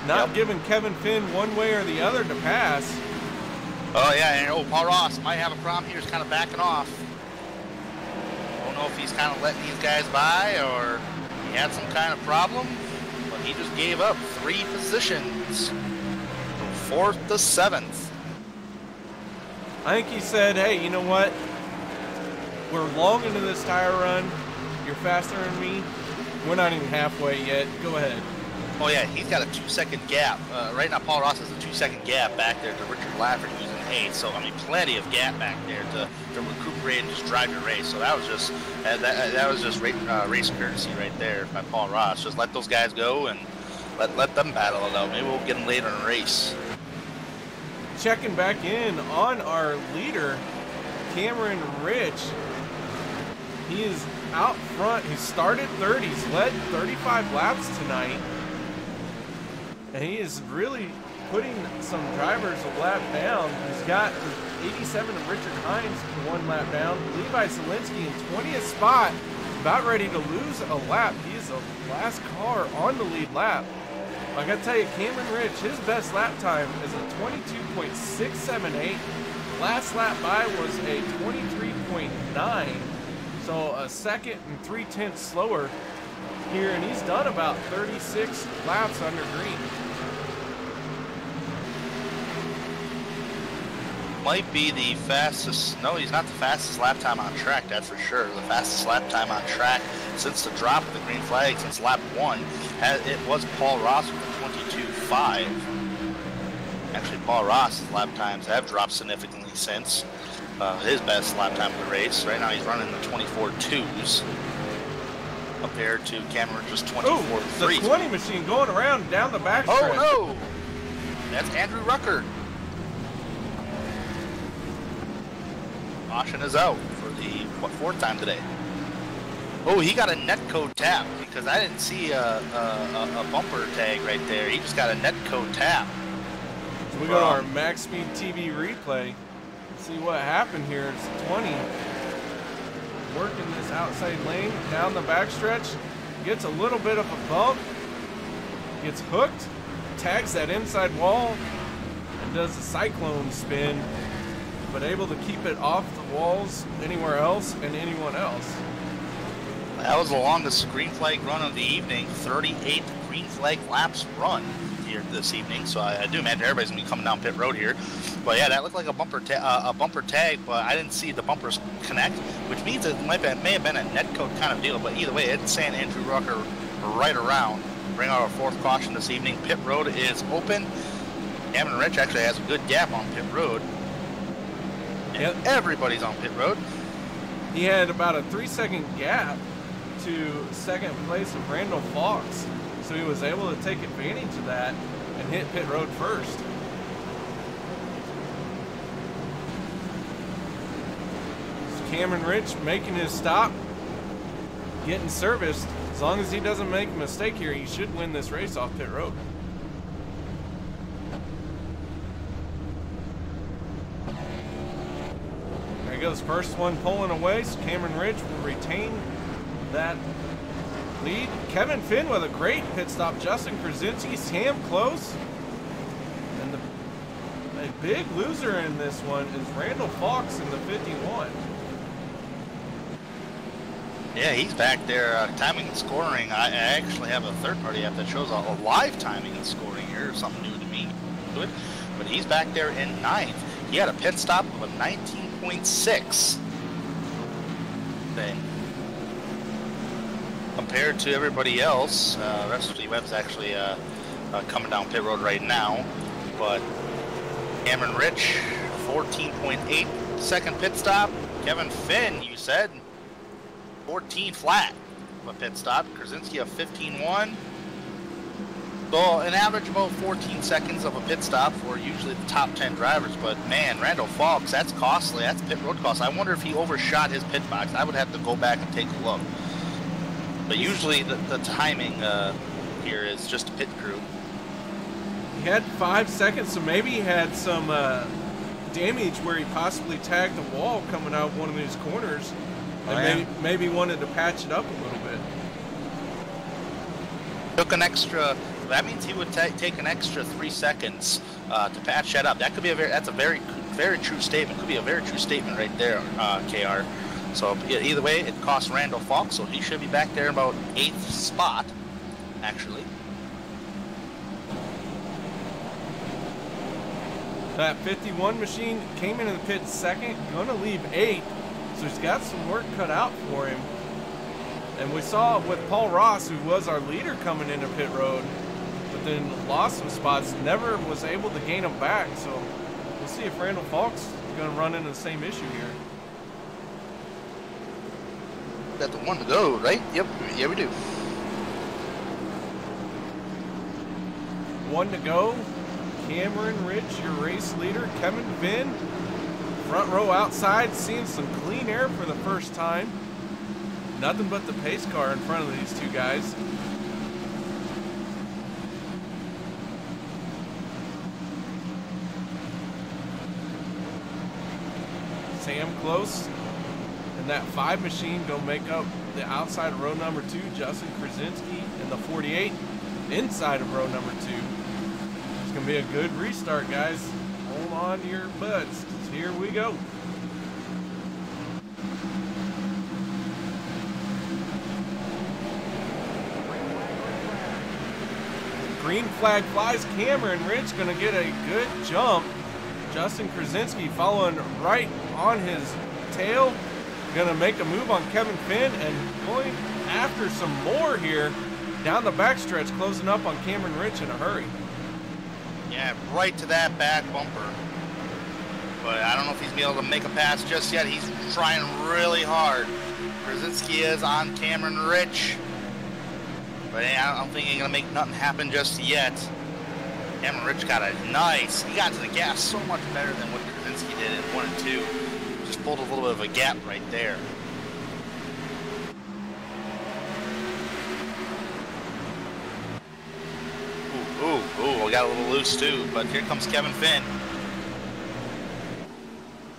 not giving Kevin Finn one way or the other to pass. Oh yeah, and Paul Ross might have a problem here. He's kind of backing off. Don't know if he's kind of letting these guys by or he had some kind of problem, but he just gave up 3 positions from 4th to 7th. I think he said, hey, you know what? We're long into this tire run. You're faster than me. We're not even halfway yet. Go ahead. Oh yeah, he's got a 2-second gap. Right now, Paul Ross has a 2-second gap back there to Richard Lafferty, who's in 8th. So I mean, plenty of gap back there to recuperate and just drive your race. So that was just race courtesy right there by Paul Ross. Just let those guys go and let them battle it out. Maybe we'll get them later in the race. Checking back in on our leader, Cameron Rich. He is out front. He started 30s, he's led 35 laps tonight. And he is really putting some drivers a lap down. He's got 87 of Richard Hines 1 lap down. Levi Zielinski in 20th spot, about ready to lose a lap. He is the last car on the lead lap. Like I tell you, Cameron Rich, his best lap time is a 22.678. Last lap by was a 23.9. So a 2nd and 3/10 slower here, and he's done about 36 laps under green. Might be the fastest, no, he's not the fastest lap time on track, that's for sure. The fastest lap time on track since the drop of the green flag, since lap 1, it was Paul Ross with a 22.5. Actually, Paul Ross's lap times have dropped significantly since. His best lap time of the race. Right now he's running the 24.2s compared to Cameron just 24.3. The 20 machine going around down the back stretch. Oh no! That's Andrew Rucker. Caution is out for the 4th time today. Oh, he got a netcode tap because I didn't see a bumper tag right there. He just got a netcode tap. So we go to our MaxSpeedTV replay. See what happened here. It's 20 working this outside lane down the backstretch, gets a little bit of a bump, gets hooked, tags that inside wall, and does a cyclone spin, but able to keep it off the walls anywhere else and anyone else. That was the longest green flag run of the evening, 38 green flag laps run here this evening. So I do imagine everybody's gonna be coming down pit road here. But yeah, that looked like a bumper tag, but I didn't see the bumpers connect, which means it may have been a netcode kind of deal. But either way, it's saying Andrew Rucker right around. Bring out our 4th caution this evening. Pit road is open, Cameron Rich actually has a good gap on pit road. Yep. Everybody's on pit road. He had about a 3-second gap to second place of Randall Fox, so he was able to take advantage of that and hit pit road first. So Cameron Rich making his stop, getting serviced. As long as he doesn't make a mistake here, he should win this race off pit road. There he goes, first one pulling away, so Cameron Rich will retain that lead. Kevin Finn with a great pit stop. Justin Krasinski, Sam close. And a big loser in this one is Randall Fox in the 51. Yeah, he's back there timing and scoring. I actually have a third-party app that shows a live timing and scoring here, something new to me. But he's back there in 9th. He had a pit stop of a 19.6 thing. Compared to everybody else, rest of the web's actually coming down pit road right now. But Cameron Rich, 14.8 second pit stop. Kevin Finn, you said, 14 flat of a pit stop. Krasinski of 15.1. So an average about 14 seconds of a pit stop for usually the top 10 drivers. But man, Randall Fox, that's costly. That's pit road cost. I wonder if he overshot his pit box. I would have to go back and take a look. But usually the timing here is just a pit crew. He had 5 seconds, so maybe he had some damage where he possibly tagged the wall coming out one of these corners. And maybe wanted to patch it up a little bit. Took an extra. That means he would take an extra 3 seconds to patch that up. That could be that's a very true statement. Could be a very true statement right there, KR. So either way, it costs Randall Fox, so he should be back there about 8th spot, actually. That 51 machine came into the pit second, gonna leave 8th. So he's got some work cut out for him. And we saw with Paul Ross, who was our leader coming into pit road, but then lost some spots, never was able to gain them back. So we'll see if Randall Fox is going to run into the same issue here. Got the one to go, right? Yep, yeah we do. 1 to go. Cameron Rich, your race leader. Kevin Finn, front row outside, seeing some clean air for the first time. Nothing but the pace car in front of these two guys. Sam close. And that 5 machine gonna make up the outside of row number 2. Justin Krasinski in the 48 inside of row number 2. It's gonna be a good restart, guys. Hold on to your butts. Here we go. Green flag flies. Cameron Rich gonna get a good jump. Justin Krasinski following right on his tail. Gonna make a move on Kevin Finn and going after some more here down the backstretch, closing up on Cameron Rich in a hurry. Yeah, right to that back bumper. But I don't know if he's going to be able to make a pass just yet. He's trying really hard. Krasinski is on Cameron Rich. But I don't think he's going to make nothing happen just yet. Cameron Rich got a nice. He got to the gas so much better than what Krasinski did in 1 and 2. Just pulled a little bit of a gap right there. Ooh, we got a little loose too, but here comes Kevin Finn.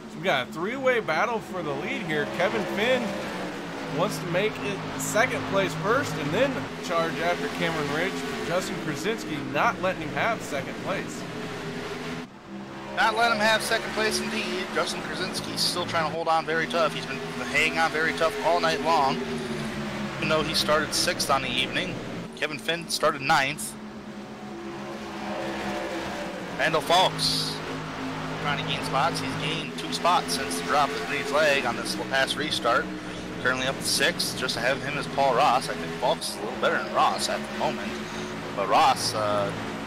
So we got a 3-way battle for the lead here. Kevin Finn wants to make it second place first and then charge after Cameron Ridge. Justin Krasinski not letting him have second place. Not letting him have second place indeed. Justin Krasinski's still trying to hold on very tough. He's been hanging on very tough all night long. Even though he started 6th on the evening, Kevin Finn started 9th. Randall Fox trying to gain spots. He's gained 2 spots since the drop of the green flag on this past restart. Currently up to 6th, just ahead of him is Paul Ross. I think Fox is a little better than Ross at the moment. But Ross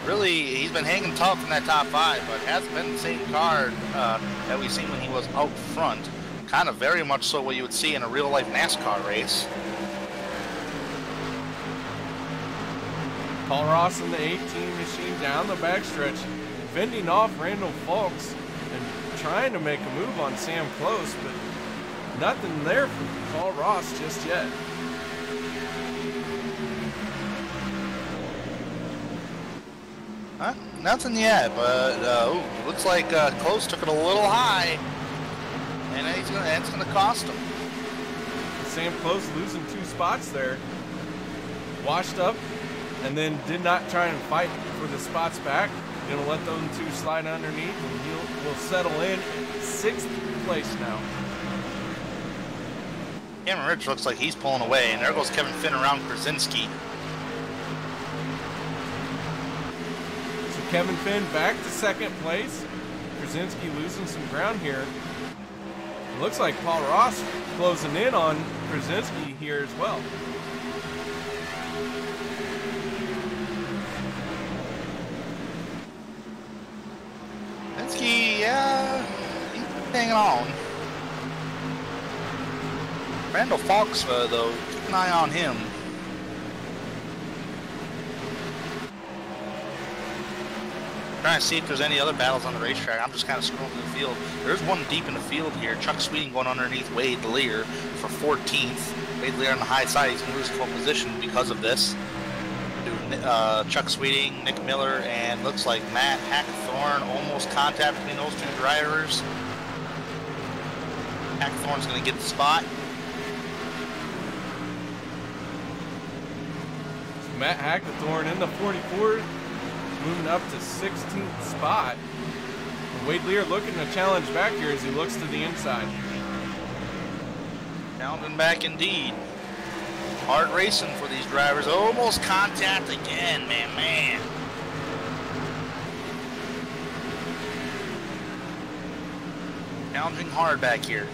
really, he's been hanging tough in that top 5, but hasn't been the same car that we've seen when he was out front. Kind of very much so what you would see in a real-life NASCAR race. Paul Ross in the 18 machine down the backstretch, fending off Randall Fulks and trying to make a move on Sam Close, but nothing there from Paul Ross just yet. Nothing yet, but looks like Close took it a little high, and it's gonna cost him. Sam Close losing 2 spots there, washed up, and then did not try and fight for the spots back. Gonna let those 2 slide underneath, and will settle in 6th place now. Cameron Rich looks like he's pulling away, and there goes Kevin Finn around Krasinski. Kevin Finn back to 2nd place. Krasinski losing some ground here. It looks like Paul Ross closing in on Krasinski here as well. Krasinski, yeah, he's hanging on. Randall Fulks, though, keep an eye on him. Trying to see if there's any other battles on the racetrack. I'm just kind of scrolling through the field. There's one deep in the field here. Chuck Sweeting going underneath Wade Lear for 14th. Wade Lear on the high side. He's going to lose pole position because of this. Chuck Sweeting, Nick Miller, and looks like Matt Hackthorne. Almost contact between those 2 drivers. Hackthorne's going to get the spot. Matt Hackthorne in the 44. Moving up to 16th spot. Wade Lear looking to challenge back here as he looks to the inside. Challenging back indeed. Hard racing for these drivers. Almost contact again, man. Challenging hard back here.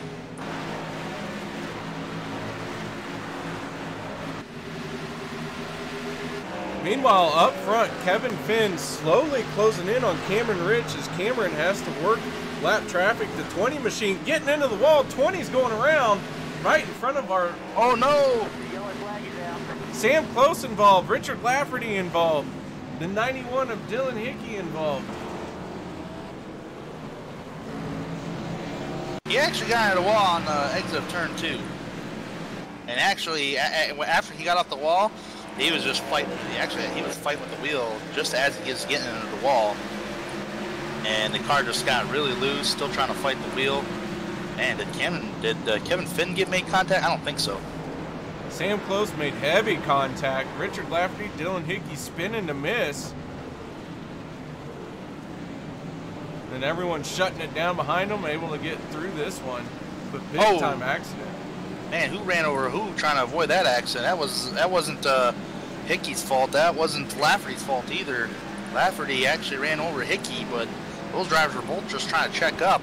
Meanwhile, up front, Kevin Finn slowly closing in on Cameron Rich as Cameron has to work lap traffic. The 20 machine getting into the wall. 20's going around right in front of our... Oh, no! Sam Close involved. Richard Lafferty involved. The 91 of Dylan Hickey involved. He actually got out of the wall on the exit of turn 2. And actually, after he got off the wall, he was just fighting. He was fighting with the wheel just as he was getting into the wall, and the car just got really loose, still trying to fight the wheel. And did Kevin Finn make contact? I don't think so. Sam Close made heavy contact. Richard Lafferty, Dylan Hickey spinning to miss. And everyone shutting it down behind them, able to get through this one. But big time accident. Man, who ran over who trying to avoid that accident? That wasn't Hickey's fault. That wasn't Lafferty's fault either. Lafferty actually ran over Hickey, but those drivers were both just trying to check up.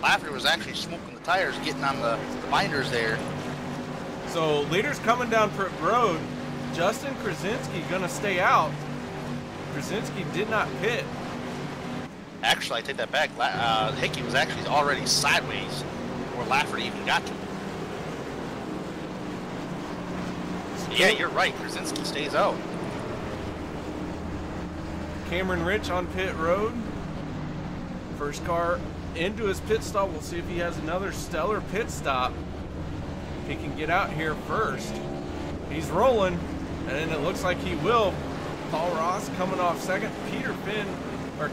Lafferty was actually smoking the tires, getting on the binders there. So leaders coming down pit road. Justin Krasinski gonna stay out. Krasinski did not pit. Actually, I take that back. Hickey was actually already sideways before Lafferty even got to him. Yeah, you're right. Krasinski stays out. Cameron Rich on pit road. First car into his pit stop. We'll see if he has another stellar pit stop. If he can get out here first. He's rolling, and it looks like he will. Paul Ross coming off 2nd.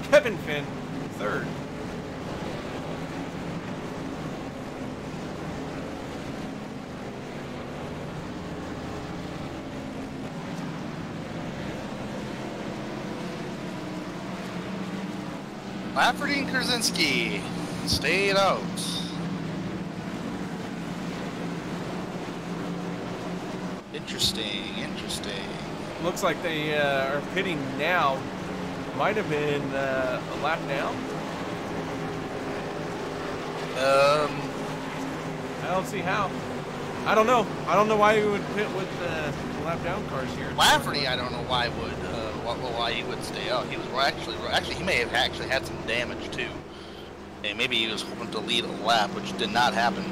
Kevin Finn 3rd. Lafferty and Krasinski stayed out. Interesting. Looks like they are pitting now. Might have been a lap down. I don't see how. I don't know. I don't know why you would pit with the lap down cars here. Lafferty, I don't know why he would stay out. He was actually he may have actually had some damage too. And maybe he was hoping to lead a lap, which did not happen.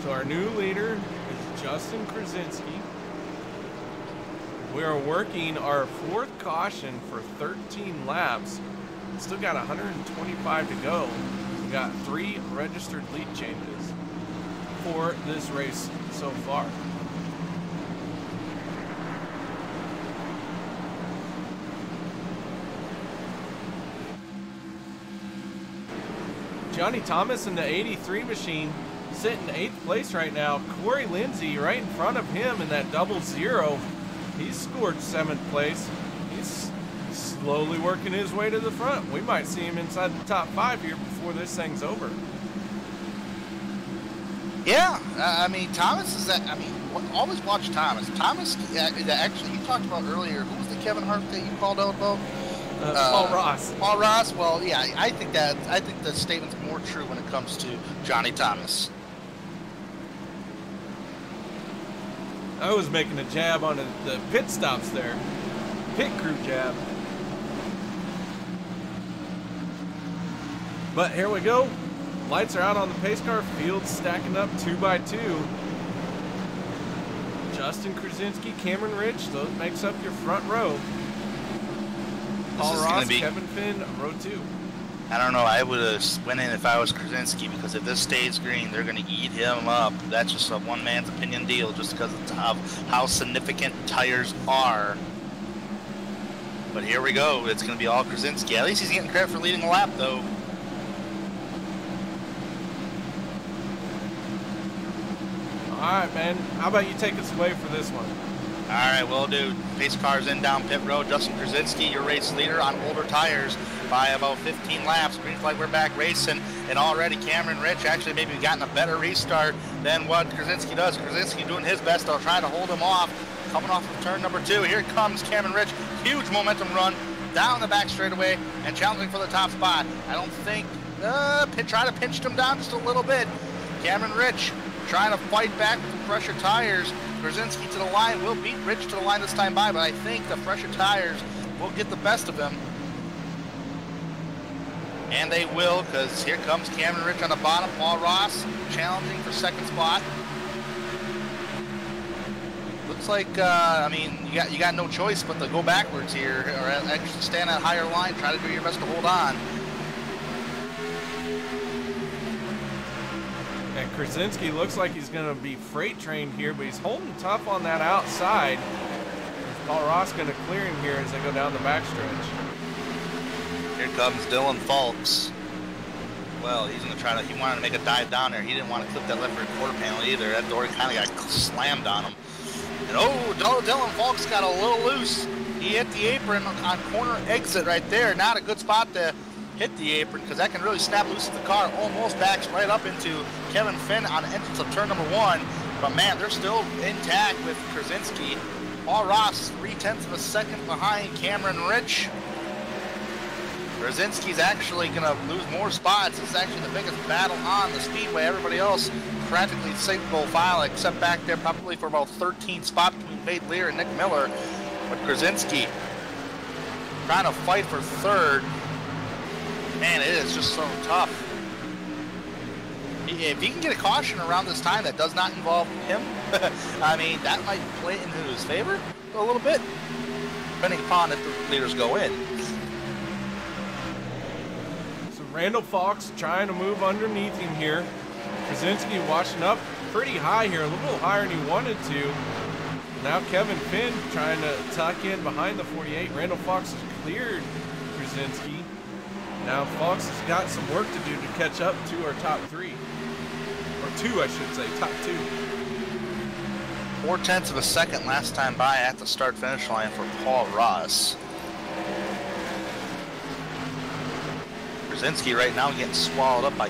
So our new leader is Justin Krasinski. We are working our 4th caution for 13 laps. Still got 125 to go. We got 3 registered lead changes for this race so far. Johnny Thomas in the 83 machine sitting 8th place right now. Corey Lindsay right in front of him in that 00. He's scored 7th place. He's slowly working his way to the front. We might see him inside the top 5 here before this thing's over. Yeah, I mean, Thomas is that. I mean, always watch Thomas. Thomas, actually, you talked about earlier. Who was the Kevin Hart that you called out about? Paul Ross. Paul Ross. Well, yeah, I think the statement's more true when it comes to Johnny Thomas. I was making a jab on the pit stops there. Pit crew jab. But here we go. Lights are out on the pace car. Field stacking up 2 by 2. Justin Krasinski, Cameron Rich. Those makes up your front row. Paul Ross, Kevin Finn, row 2. I don't know. I would have went in if I was Krasinski, because if this stays green, they're going to eat him up. That's just a one man's opinion deal, just because of how significant tires are. But here we go. It's going to be all Krasinski. At least he's getting credit for leading a lap, though. All right, man. How about you take us away for this one? All right, will do. Pace cars in down pit road. Justin Krasinski, your race leader on older tires by about 15 laps. Green flag, we're back racing. And already Cameron Rich actually maybe gotten a better restart than what Krasinski does. Krasinski doing his best. They'll try to hold him off. Coming off of turn number 2. Here comes Cameron Rich. Huge momentum run down the back straightaway and challenging for the top spot. I don't think, try to pinch him down just a little bit. Cameron Rich trying to fight back with the fresher tires. Krasinski to the line, will beat Rich to the line this time by, but I think the fresher tires will get the best of him. And they will, because here comes Cameron Rich on the bottom. Paul Ross challenging for 2nd spot. Looks like, I mean, you got no choice but to go backwards here, or actually stand at higher line, try to do your best to hold on. And Krasinski looks like he's going to be freight trained here, but he's holding tough on that outside. Is Paul Ross going to clear him here as they go down the backstretch? Here comes Dylan Falks. Well, he's going to try to, he wanted to make a dive down there. He didn't want to clip that left rear quarter panel either. That door kind of got slammed on him. And Dylan Falks got a little loose. He hit the apron on corner exit right there. Not a good spot to hit the apron, because that can really snap loose the car. Almost backs right up into Kevin Finn on the entrance of turn number 1. But man, they're still intact with Krasinski. Paul Ross 0.3 of a second behind Cameron Rich. Krasinski's actually going to lose more spots. This is actually the biggest battle on the speedway. Everybody else practically single file, except back there probably for about 13 spots between Wade Lear and Nick Miller. But Krasinski trying to fight for 3rd. Man, it is just so tough. If he can get a caution around this time that does not involve him, I mean, that might play into his favor a little bit, depending upon if the leaders go in. So Randall Fox trying to move underneath him here. Krasinski washing up pretty high here, a little higher than he wanted to. Now Kevin Finn trying to tuck in behind the 48. Randall Fox has cleared Krasinski. Now Fox has got some work to do to catch up to our top 3. Or 2, I should say, top 2. 0.4 of a second last time by at the start-finish line for Paul Ross. Krasinski right now getting swallowed up by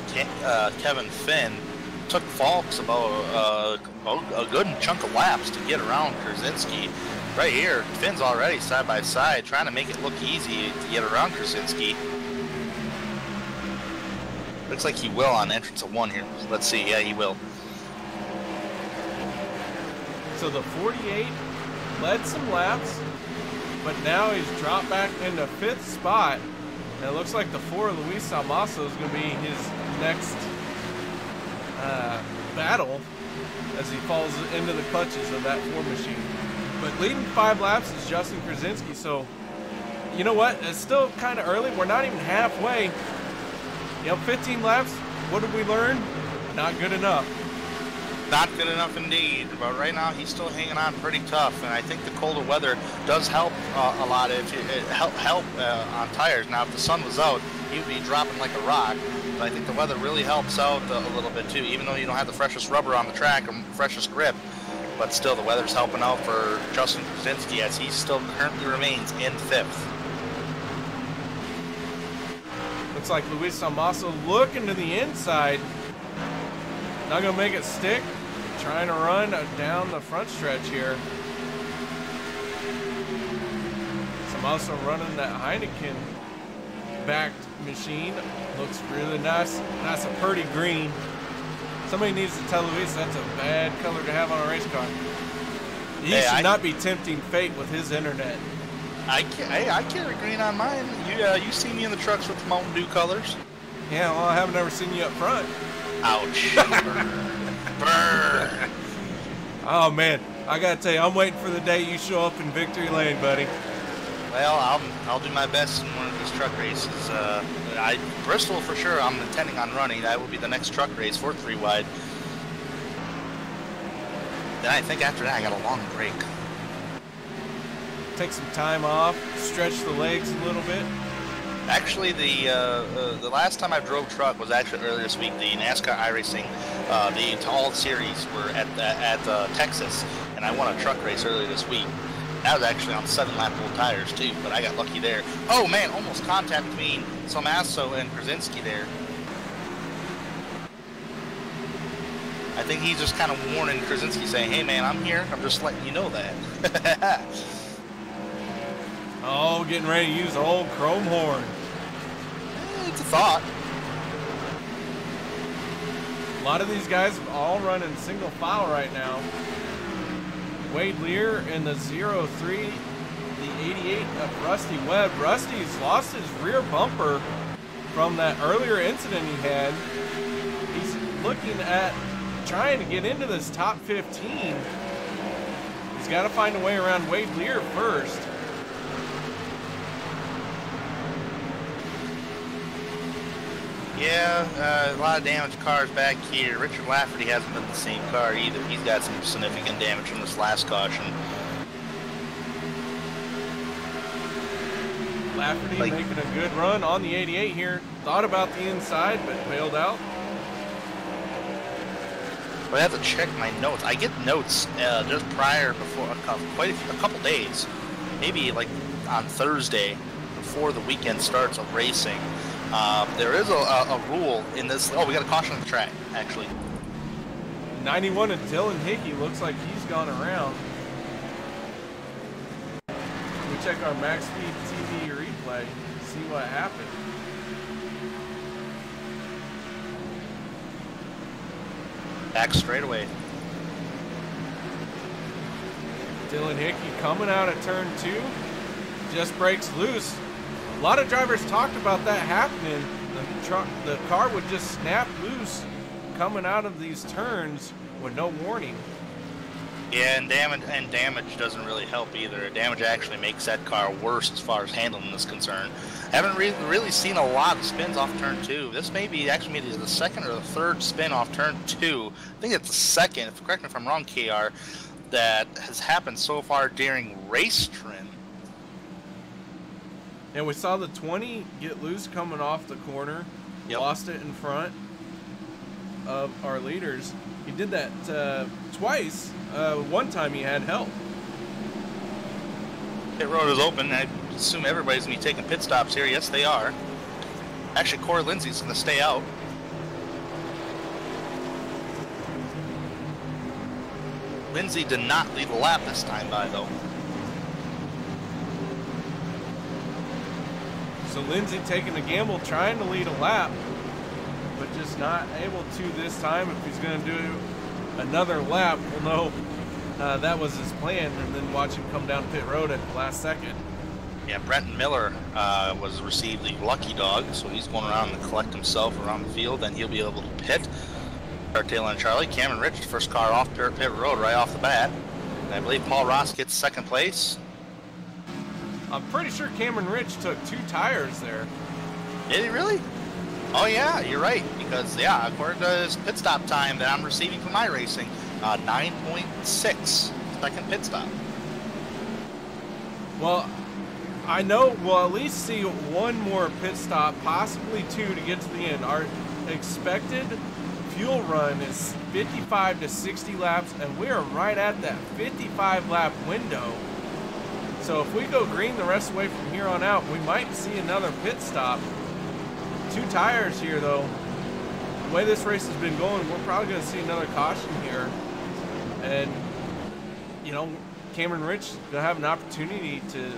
Kevin Finn. Took Falks about a good chunk of laps to get around Krasinski. Right here, Finn's already side by side, trying to make it look easy to get around Krasinski. Looks like he will on entrance of 1 here. Let's see. Yeah, he will. So the 48 led some laps, but now he's dropped back into 5th spot. And it looks like the 4 Luis Salmaso is going to be his next battle as he falls into the clutches of that 4 machine. But leading 5 laps is Justin Krasinski, so you know what? It's still kind of early. We're not even halfway. You know, 15 laps, what did we learn? Not good enough. Not good enough indeed, but right now he's still hanging on pretty tough, and I think the colder weather does help a lot. If it help on tires. Now, if the sun was out, he would be dropping like a rock, but I think the weather really helps out a little bit too, even though you don't have the freshest rubber on the track or freshest grip, but still the weather's helping out for Justin Krasinski as he still currently remains in 5th. Looks like Luis Salmaso looking to the inside. Not going to make it stick. Trying to run down the front stretch here. Salmaso running that Heineken backed machine. Looks really nice. That's a pretty green. Somebody needs to tell Luis that's a bad color to have on a race car. He should not be tempting fate with his internet. I carry green on mine. You see me in the trucks with the Mountain Dew colors. Yeah, well, I haven't ever seen you up front. Ouch. Burn. Oh, man. I got to tell you, I'm waiting for the day you show up in victory lane, buddy. Well, I'll do my best in one of these truck races. Bristol, for sure, I'm intending on running. That will be the next truck race for 3 wide. Then I think after that, I got a long break. Take some time off, stretch the legs a little bit. Actually, the last time I drove truck was actually earlier this week. The NASCAR iRacing, the all series were at Texas, and I won a truck race earlier this week. That was actually on 7-lap full tires too, but I got lucky there. Oh man, almost contact between Salmaso and Krasinski there. I think he's just kind of warning Krasinski, saying, "Hey man, I'm here. I'm just letting you know that." Oh, getting ready to use the old chrome horn. It's a thought. A lot of these guys are all running single file right now. Wade Lear in the 03, the 88 of Rusty Webb. Rusty's lost his rear bumper from that earlier incident he had. He's looking at trying to get into this top 15. He's got to find a way around Wade Lear first. Yeah, a lot of damaged cars back here. Richard Lafferty hasn't been the same car either. He's got some significant damage from this last caution. Lafferty making a good run on the 88 here. Thought about the inside, but bailed out. But I have to check my notes. I get notes just prior, before a couple days, maybe like on Thursday before the weekend starts of racing. There is a rule in this. Oh, we got a caution on the track, actually. 91 and Dylan Hickey looks like he's gone around. We check our MaxSpeedTV replay, see what happened. Back straight away. Dylan Hickey coming out of turn 2, just breaks loose. A lot of drivers talked about that happening. The car would just snap loose coming out of these turns with no warning. Yeah, and damage doesn't really help either. Damage actually makes that car worse as far as handling is concerned. Haven't really seen a lot of spins off turn 2. This may be actually maybe the second or the third spin off turn 2. I think it's the second, correct me if I'm wrong, KR, that has happened so far during race trim. And we saw the 20 get loose coming off the corner. Yep. Lost it in front of our leaders. He did that twice. One time he had help. Pit road is open. I assume everybody's going to be taking pit stops here. Yes, they are. Actually, Corey Lindsey's going to stay out. Lindsey did not leave a lap this time by, though. So Lindsey taking a gamble, trying to lead a lap, but just not able to this time. If he's going to do another lap, we'll know that was his plan, and then watch him come down pit road at the last second. Yeah, Brenton Miller was received the lucky dog, so he's going around to collect himself around the field, and he'll be able to pit. Start Taylor and Charlie. Cameron Rich, first car off pit road right off the bat. And I believe Paul Ross gets second place. I'm pretty sure Cameron Rich took 2 tires there. Did he really? Oh yeah, you're right. Because yeah, according to his pit stop time that I'm receiving from iRacing, 9.6 second pit stop. Well, I know we'll at least see 1 more pit stop, possibly 2 to get to the end. Our expected fuel run is 55 to 60 laps, and we are right at that 55 lap window. So if we go green the rest of the way from here on out, we might see another pit stop. 2 tires here though. The way this race has been going, we're probably going to see another caution here. And, you know, Cameron Rich will have an opportunity to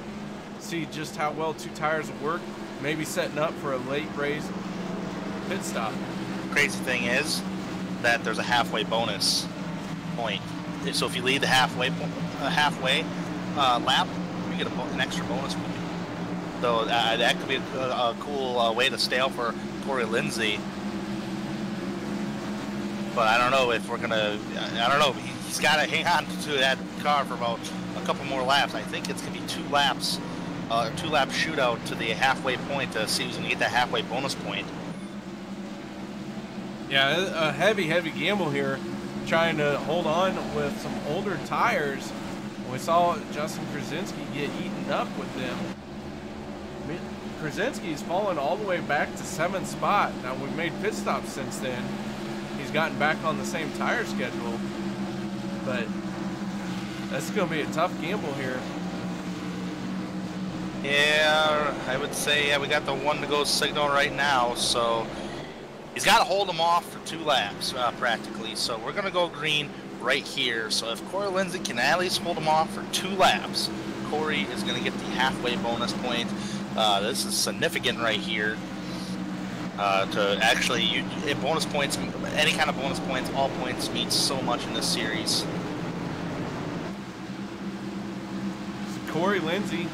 see just how well 2 tires will work, maybe setting up for a late race pit stop. Crazy thing is that there's a halfway bonus point. So if you lead the halfway lap, you get an extra bonus point. So that could be a cool way to stay out for Corey Lindsay. But I don't know if we're gonna. I don't know. He's got to hang on to that car for about a couple more laps. I think it's gonna be 2 laps, 2-lap shootout to the halfway point to see who's gonna get that halfway bonus point. Yeah, a heavy gamble here, trying to hold on with some older tires. We saw Justin Krasinski get eaten up with them. Krasinski's fallen all the way back to 7th spot. Now, we've made pit stops since then. He's gotten back on the same tire schedule. But that's going to be a tough gamble here. Yeah, I would say, yeah, we got the 1 to go signal right now, so he's got to hold him off for 2 laps, practically. So we're going to go green right here. So if Corey Lindsay can at least hold him off for 2 laps, Corey is going to get the halfway bonus point. This is significant right here. To actually, bonus points, any kind of bonus points, all points mean so much in this series. Corey Lindsay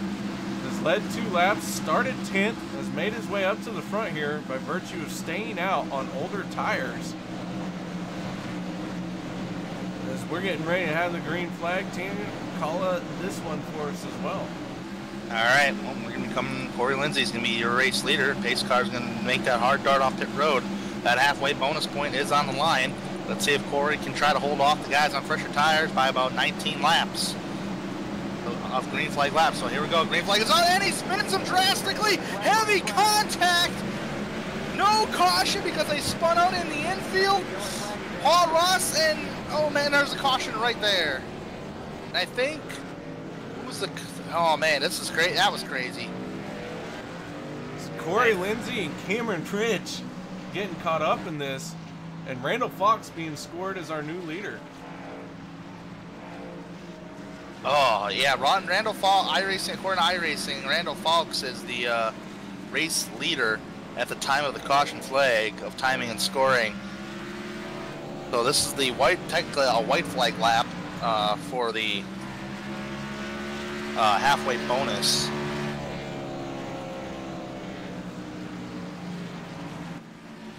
has led 2 laps, started 10th, has made his way up to the front here by virtue of staying out on older tires. As we're getting ready to have the green flag, Tanya, call this one for us as well. All right, well, we're going to come. Corey Lindsay's going to be your race leader. Pace car's going to make that hard dart off pit road. That halfway bonus point is on the line. Let's see if Corey can try to hold off the guys on fresher tires by about 19 laps of green flag laps. So here we go. Green flag is on, and he spins them drastically. Heavy contact. No caution because they spun out in the infield. Paul Ross, and oh man, there's a caution right there. And I think, who was the? Oh man, this is great. That was crazy. It's Corey Lindsay and Cameron Rich getting caught up in this, and Randall Fox being scored as our new leader. Oh yeah, Randall Fox, iRacing. According to iRacing, Randall Fox is the race leader at the time of the caution flag of timing and scoring. So this is the technically a white flag lap for the halfway bonus.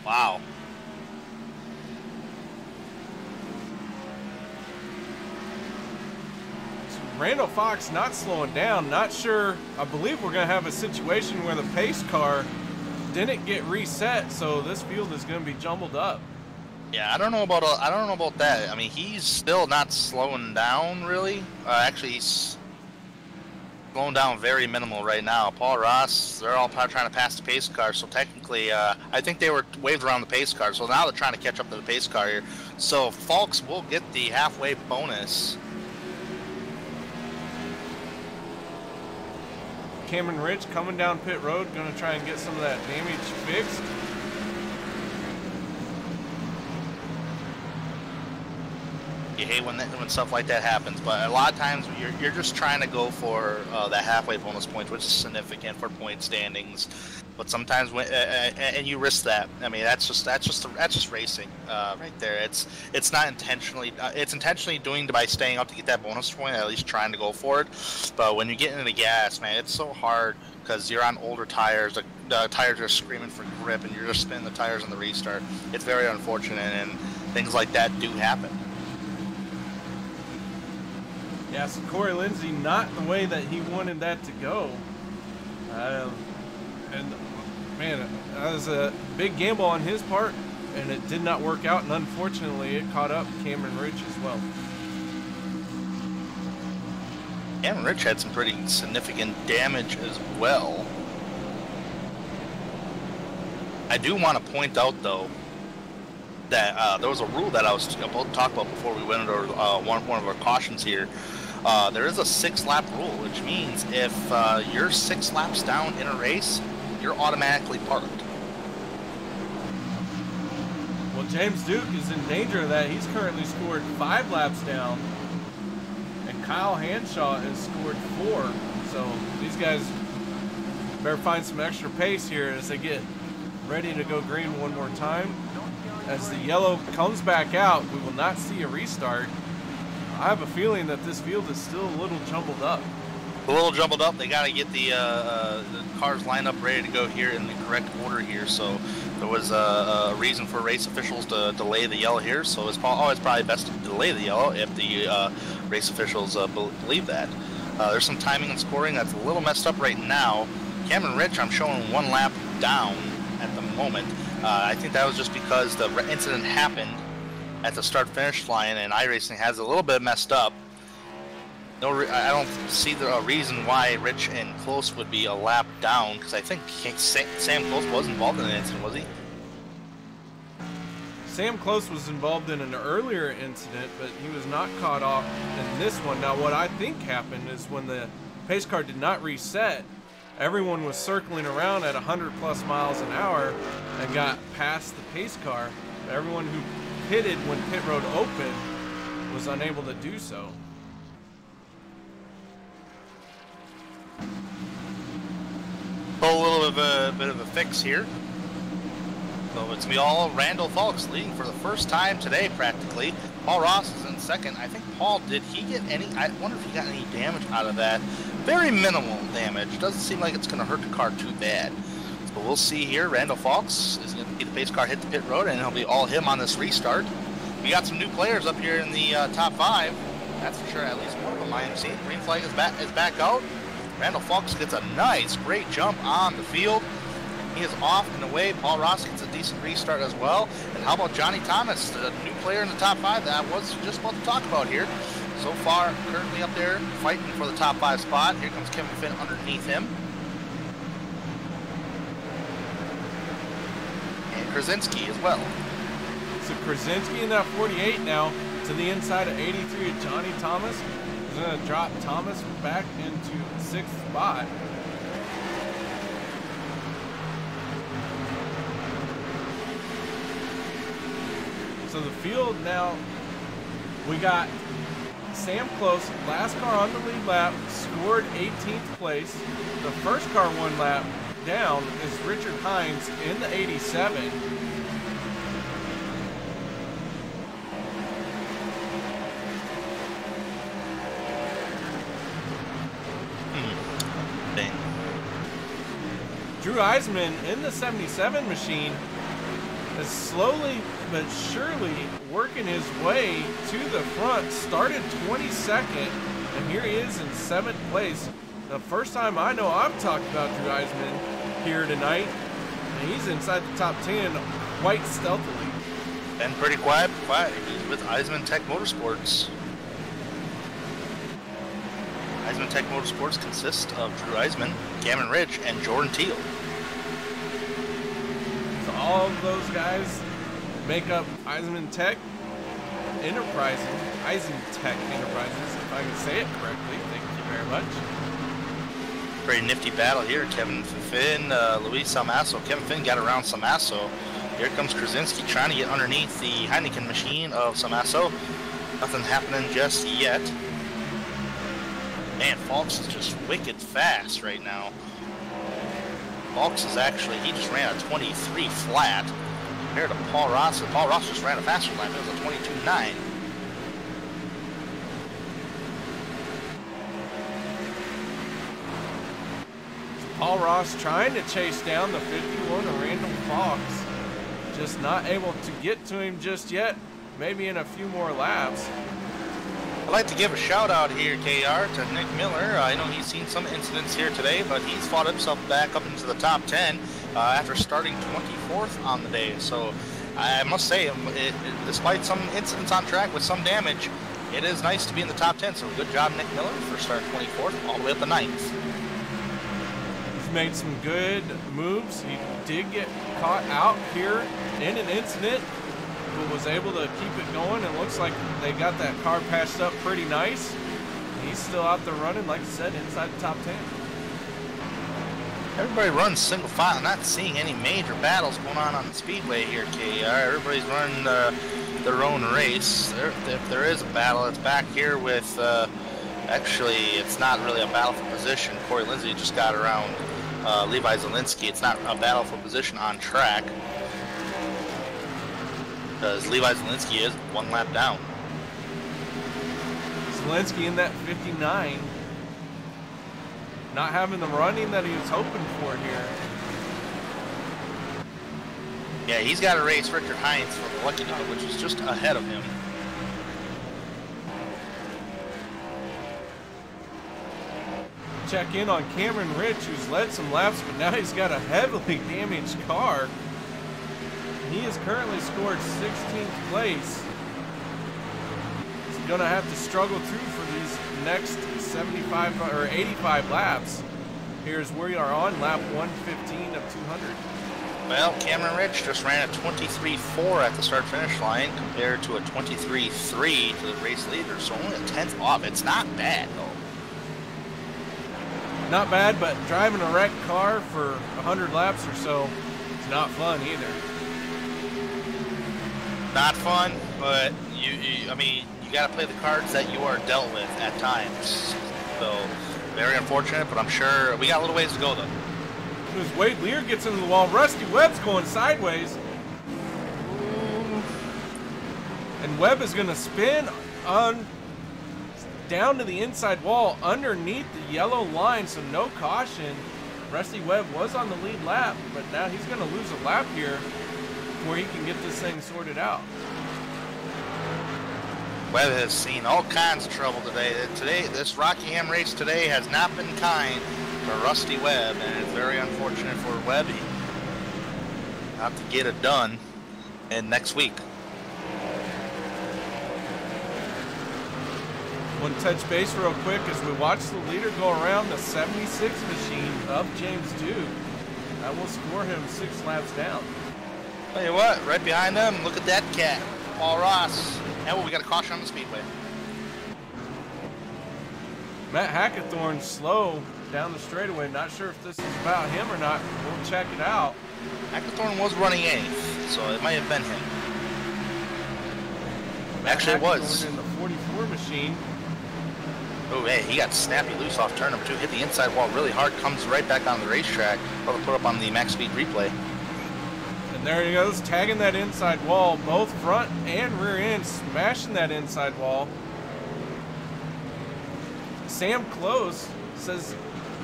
Wow. So Randall Fox not slowing down, not sure. I believe we're going to have a situation where the pace car didn't get reset, so this field is going to be jumbled up. Yeah, I don't know about that. I mean, he's still not slowing down really. Actually, he's slowing down very minimal right now. Paul Ross, they're all trying to pass the pace car, so technically, I think they were waved around the pace car, so now they're trying to catch up to the pace car here. So Fox will get the halfway bonus. Cameron Rich coming down pit road, going to try and get some of that damage fixed. hate when stuff like that happens. But a lot of times you're just trying to go for that halfway bonus points, which is significant for point standings. But sometimes and you risk that. I mean, that's just racing right there. It's not intentionally. It's intentionally doing by staying up to get that bonus point, at least trying to go for it. But when you get into the gas, man, it's so hard because you're on older tires. The tires are screaming for grip, and you're just spinning the tires on the restart. It's very unfortunate, and things like that do happen. Yeah, so Corey Lindsey, not the way that he wanted that to go. And man, that was a big gamble on his part, and it did not work out, and unfortunately it caught up Cameron Rich as well. Cameron Rich had some pretty significant damage as well. I do want to point out, though, that there was a rule that I was about to talk about before we went over one of our cautions here. There is a 6-lap rule, which means if you're 6 laps down in a race, you're automatically parked. Well, James Duke is in danger of that. He's currently scored 5 laps down, and Kyle Hanshaw has scored 4. So these guys better find some extra pace here as they get ready to go green one more time. As the yellow comes back out, we will not see a restart. I have a feeling that this field is still a little jumbled up. A little jumbled up. They got to get the cars lined up ready to go here in the correct order here. So there was a reason for race officials to delay the yellow here. So it's always probably best to delay the yellow if the race officials believe that. There's some timing and scoring that's a little messed up right now. Cameron Rich, I'm showing 1 lap down at the moment. I think that was just because the incident happened at the start-finish line, and iRacing has a little bit messed up. I don't see a reason why Rich and Close would be a lap down, because I think Sam Close was involved in the incident, was he? Sam Close was involved in an earlier incident, but he was not caught off in this one. Now, what I think happened is when the pace car did not reset, everyone was circling around at 100+ miles an hour and got past the pace car. Everyone who pitted when pit road opened was unable to do so. A little bit of a fix here. So it's me all Randall Falks leading for the first time today, practically. Paul Ross is in second. I think Paul, did he get any? I wonder if he got any damage out of that. Very minimal damage. Doesn't seem like it's going to hurt the car too bad. So we'll see here. Randall Falks is going to see the pace car hit the pit road, and it'll be all him on this restart. We got some new players up here in the top 5. That's for sure. At least one of them I am seeing. Green flag is back out. Randall Falks gets a nice, great jump on the field. He is off and away. Paul Ross gets a decent restart as well. And how about Johnny Thomas, the new player in the top 5 that I was just about to talk about here. So far, currently up there fighting for the top 5 spot. Here comes Kevin Finn underneath him. And Krasinski as well. So Krasinski in that 48 now to the inside of 83 of Johnny Thomas. He's going to drop Thomas back into 6th spot. So the field now, we got Sam Close, last car on the lead lap, scored 18th place. The first car 1 lap down is Richard Hines in the 87. Drew Eisman in the 77 machine is slowly but surely working his way to the front. Started 22nd, and here he is in 7th place. The first time I know I've talked about Drew Eisman here tonight, and he's inside the top 10 quite stealthily. Been pretty quiet. He's with Eisman Tech Motorsports. Eisman Tech Motorsports consists of Drew Eisman, Cameron Ridge, and Jordan Teal. So all of those guys make up Eisman Tech Enterprises, if I can say it correctly. Thank you very much. Very nifty battle here. Kevin Finn, Luis Salmasso. Kevin Finn got around Salmasso. Here comes Krasinski trying to get underneath the Heineken machine of Salmasso. Nothing happening just yet. Man, Falks is just wicked fast right now. Falks is actually, he just ran a 23 flat compared to Paul Ross. And Paul Ross just ran a faster lap. It was a 22.9. Paul Ross trying to chase down the 51 of Randall Fox. Just not able to get to him just yet. Maybe in a few more laps. I'd like to give a shout out here, KR, to Nick Miller. I know he's seen some incidents here today, but he's fought himself back up into the top 10 after starting 24th on the day. So I must say, despite some incidents on track with some damage, it is nice to be in the top 10. So good job, Nick Miller, for starting 24th all the way up to 9th. Made some good moves. He did get caught out here in an incident, but was able to keep it going. It looks like they got that car patched up pretty nice. He's still out there running, like I said, inside the top 10. Everybody runs single file, not seeing any major battles going on the speedway here, KR. Everybody's running their own race. If there is a battle, it's back here with, actually, it's not really a battle for position. Corey Lindsay just got around Levi Zielinski. It's not a battle for position on track because Levi Zielinski is one lap down. Zielinski in that 59, not having the running that he was hoping for here. Yeah, he's got to race Richard Hines for the lucky number, which is just ahead of him. Check in on Cameron Rich, who's led some laps, but now he's got a heavily damaged car. He has currently scored 16th place. He's gonna have to struggle through for these next 75 or 85 laps. Here's where we are on lap 115 of 200. Well, Cameron Rich just ran a 23.4 at the start-finish line compared to a 23.3 to the race leader, so only a 10th off. It's not bad, though. Not bad, but driving a wrecked car for 100 laps or so, it's not fun either. Not fun, but I mean, you got to play the cards that you are dealt with at times. So, very unfortunate, but I'm sure we got a little ways to go, though. As Wade Lear gets into the wall, Rusty Webb's going sideways. And Webb is going to spin on down to the inside wall underneath the yellow line, so no caution. Rusty Webb was on the lead lap, but now he's going to lose a lap here before he can get this thing sorted out. Webb has seen all kinds of trouble today. This Rockingham race today has not been kind to Rusty Webb, and it's very unfortunate for Webb. He'll have to get it done in next week. One touch base real quick as we watch the leader go around the 76 machine of James Duke. That will score him 6 laps down. Tell you what, right behind them, look at that cat, Paul Ross. And we got a caution on the speedway. Matt Hackathorn slow down the straightaway. Not sure if this is about him or not. We'll check it out. Hackathorn was running 8th, so it might have been him. Actually, it was. In the 44 machine. Oh, hey, he got snappy loose off turn number 2. Hit the inside wall really hard. Comes right back on the racetrack. I'll put up on the Max Speed replay. And there he goes, tagging that inside wall. Both front and rear end smashing that inside wall. Sam Close says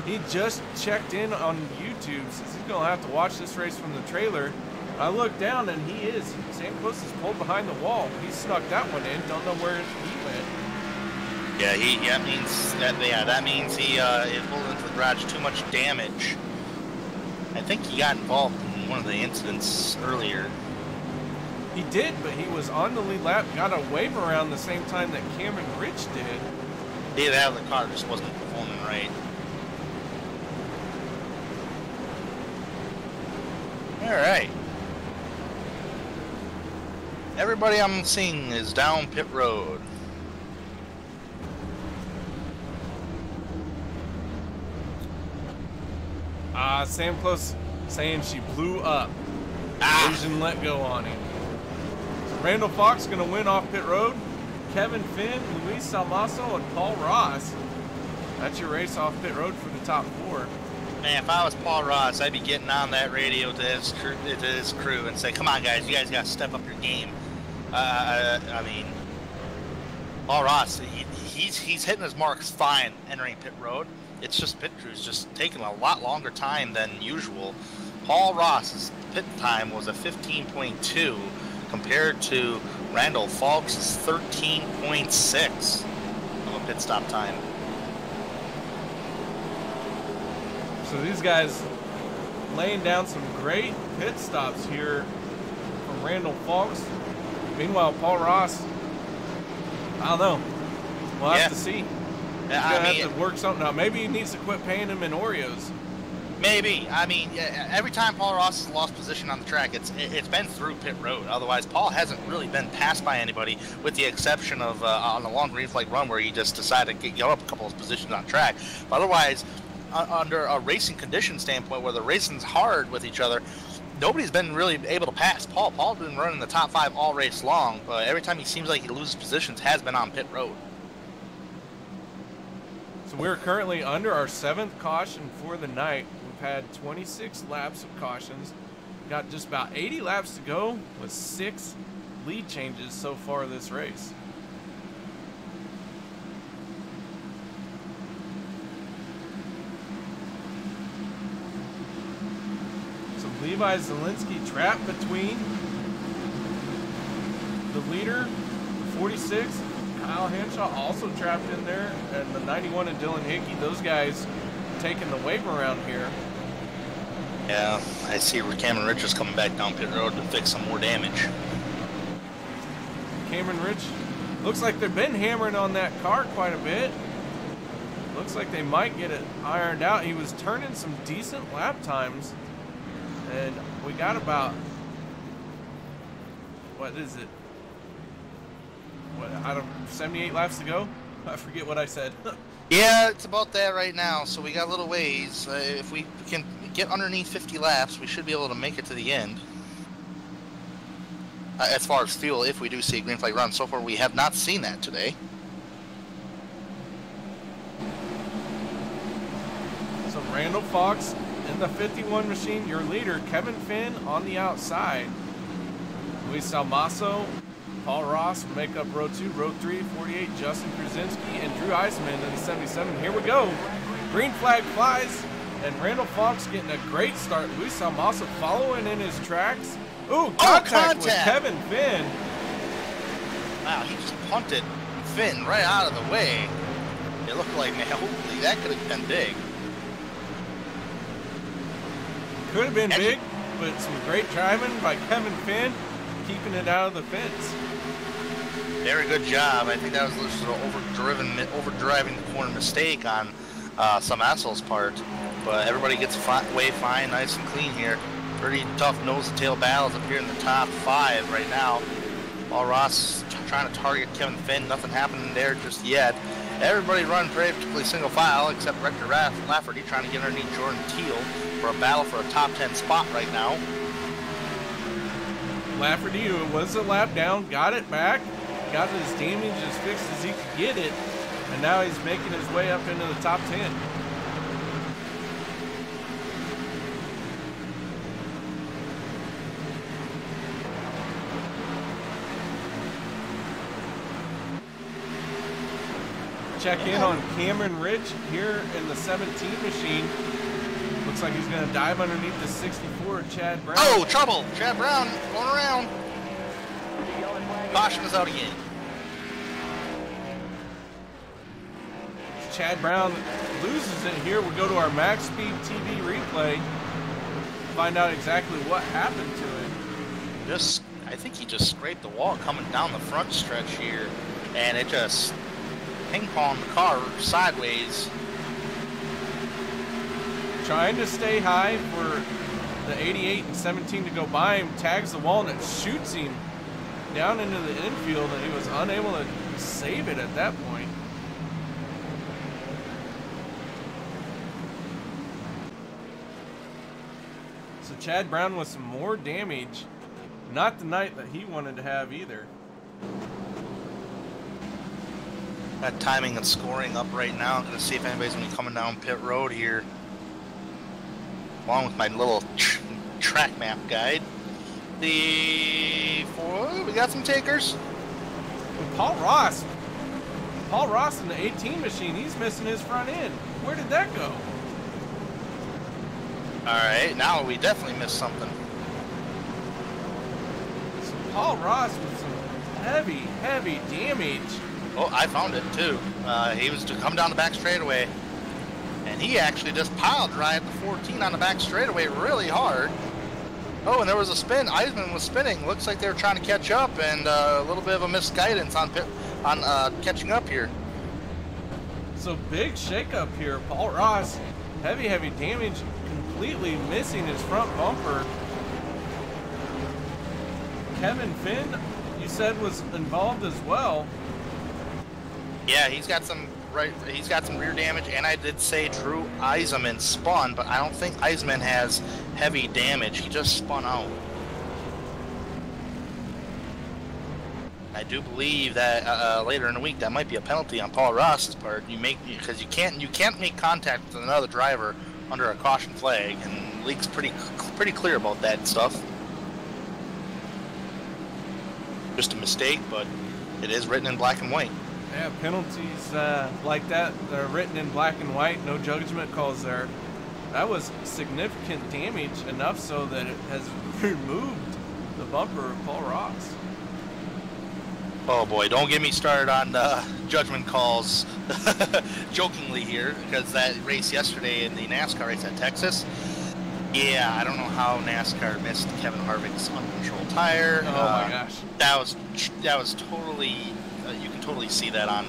he just checked in on YouTube. Says he's going to have to watch this race from the trailer. I look down and he is. Sam Close is pulled behind the wall. He snuck that one in. Don't know where he went. Yeah, that means he pulled into the garage. Too much damage. I think he got involved in one of the incidents earlier. He did, but he was on the lead lap. Got a wave around the same time that Cameron Rich did. Yeah, that the car just wasn't performing right. All right. Everybody I'm seeing is down pit road. Sam Close saying she blew up. Asian let go on him. So Randall Fox going to win off pit road. Kevin Finn, Luis Salmaso, and Paul Ross. That's your race off pit road for the top 4. Man, if I was Paul Ross, I'd be getting on that radio to his crew and say, come on, guys, you guys got to step up your game. I mean, Paul Ross, he's hitting his marks fine entering pit road. It's just pit crew's just taking a lot longer time than usual. Paul Ross's pit time was a 15.2 compared to Randall Falk's 13.6 of a pit stop time. So these guys laying down some great pit stops here from Randall Falks. Meanwhile, Paul Ross, I don't know. We'll have to see. He's gonna have to work something out. Maybe he needs to quit paying him in Oreos. Maybe. I mean, every time Paul Ross has lost position on the track, it's been through pit road. Otherwise, Paul hasn't really been passed by anybody, with the exception of on a long green flag run where he just decided to get up a couple of positions on track. But otherwise, under a racing condition standpoint, where the racing's hard with each other, nobody's been really able to pass Paul. Paul's been running the top 5 all race long, but every time he seems like he loses positions, has been on pit road. So we're currently under our 7th caution for the night. We've had 26 laps of cautions. Got just about 80 laps to go with 6 lead changes so far this race. So Levi Zielinski trapped between the leader, the 46, Kyle Henshaw also trapped in there, and the 91 and Dylan Hickey. Those guys taking the wave around here. Yeah, I see Cameron Richards coming back down pit road to fix some more damage. Cameron Rich, looks like they've been hammering on that car quite a bit. Looks like they might get it ironed out. He was turning some decent lap times, and we got about, what is it? Out of 78 laps to go? I forget what I said. Yeah, it's about that right now, so we got a little ways. If we can get underneath 50 laps, we should be able to make it to the end. As far as fuel, if we do see a green flag run. So far, we have not seen that today. So Randall Fox in the 51 machine, your leader. Kevin Finn on the outside. Luis Salmaso, Paul Ross will make up row 2, row 3, 48, Justin Krasinski, and Drew Eisman in the 77. Here we go. Green flag flies, and Randall Fox getting a great start. Luis Salmaso following in his tracks. Ooh, contact with Kevin Finn. Wow, he just punted Finn right out of the way. It looked like, man, hopefully that could have been big. Could have been big, but some great driving by Kevin Finn, keeping it out of the fence. Very good job. I think that was just an overdriving the corner mistake on some asshole's part. But everybody gets away fine, nice and clean here. Pretty tough nose-to-tail battles up here in the top 5 right now. Paul Ross trying to target Kevin Finn. Nothing happening there just yet. Everybody run practically single file except Rector Lafferty trying to get underneath Jordan Teal for a battle for a top 10 spot right now. Lafferty, who was a lap down, got it back, got his damage as fixed as he could get it, and now he's making his way up into the top 10. Check in on Cameron Rich here in the 17 machine. Looks like he's going to dive underneath the 64, Chad Brown. Oh, trouble! Chad Brown going around. Caution is out again. Chad Brown loses it here. We'll go to our MaxSpeedTV replay. Find out exactly what happened to it. I think he just scraped the wall coming down the front stretch here, and it just ping-ponged the car sideways. Trying to stay high for the 88 and 17 to go by him, tags the wall, and it shoots him down into the infield, and he was unable to save it at that point. So Chad Brown with some more damage. Not the night that he wanted to have either. Got timing and scoring up right now. I'm going to see if anybody's going to be coming down pit road here. Along with my little track map guide. We got some takers. Paul Ross in the 18 machine, he's missing his front end. Where did that go? Alright, now we definitely missed something. So Paul Ross with some heavy damage. Oh, I found it too. He was to come down the back straightaway, and he actually just pile drive the 14 on the back straightaway really hard. Oh, and there was a spin. Eisman was spinning. Looks like they were trying to catch up, and a little bit of a misguidance on catching up here. So big shakeup here. Paul Ross, heavy damage, completely missing his front bumper. Kevin Finn, you said, was involved as well. Yeah, he's got some rear damage, and I did say Drew Eisman spun, but I don't think Eisman has heavy damage. He just spun out. I do believe that later in the week that might be a penalty on Paul Ross's part. Because you can't make contact with another driver under a caution flag, and League's pretty clear about that stuff. Just a mistake, but it is written in black and white. Yeah, penalties like that are written in black and white, no judgment calls there. That was significant damage, enough so that it has removed the bumper of Paul Ross. Oh boy, don't get me started on judgment calls jokingly here, because that race yesterday in the NASCAR race at Texas, yeah, I don't know how NASCAR missed Kevin Harvick's uncontrolled tire. Oh my gosh. That was totally, you can totally see that on.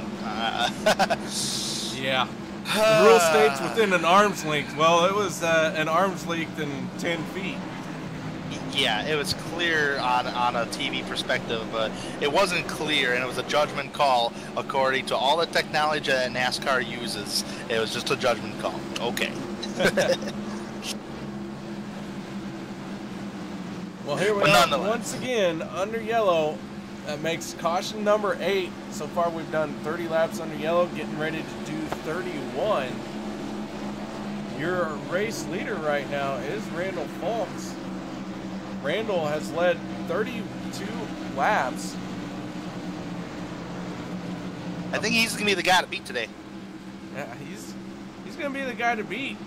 Yeah. The rule states within an arm's length. Well, it was an arm's length and 10 feet. Yeah, it was clear on a TV perspective, but it wasn't clear, and it was a judgment call according to all the technology that NASCAR uses. It was just a judgment call. Okay. Well, here we are once again under yellow. That makes caution number 8. So far we've done 30 laps under yellow, getting ready to do 31. Your race leader right now is Randall Fulks. Randall has led 32 laps. I think he's going to be the guy to beat today. Yeah, he's going to be the guy to beat.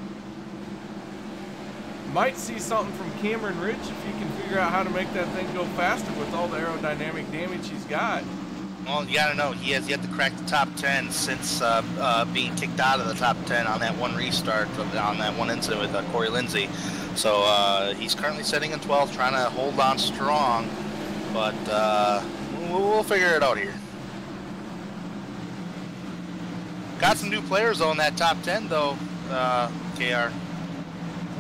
Might see something from Cameron Rich if he can figure out how to make that thing go faster with all the aerodynamic damage he's got. Well, you got to know, he has yet to crack the top 10 since being kicked out of the top 10 on that one restart, on that one incident with Corey Lindsey. So he's currently sitting in 12th, trying to hold on strong, but we'll figure it out here. Got some new players on that top 10 though, KR.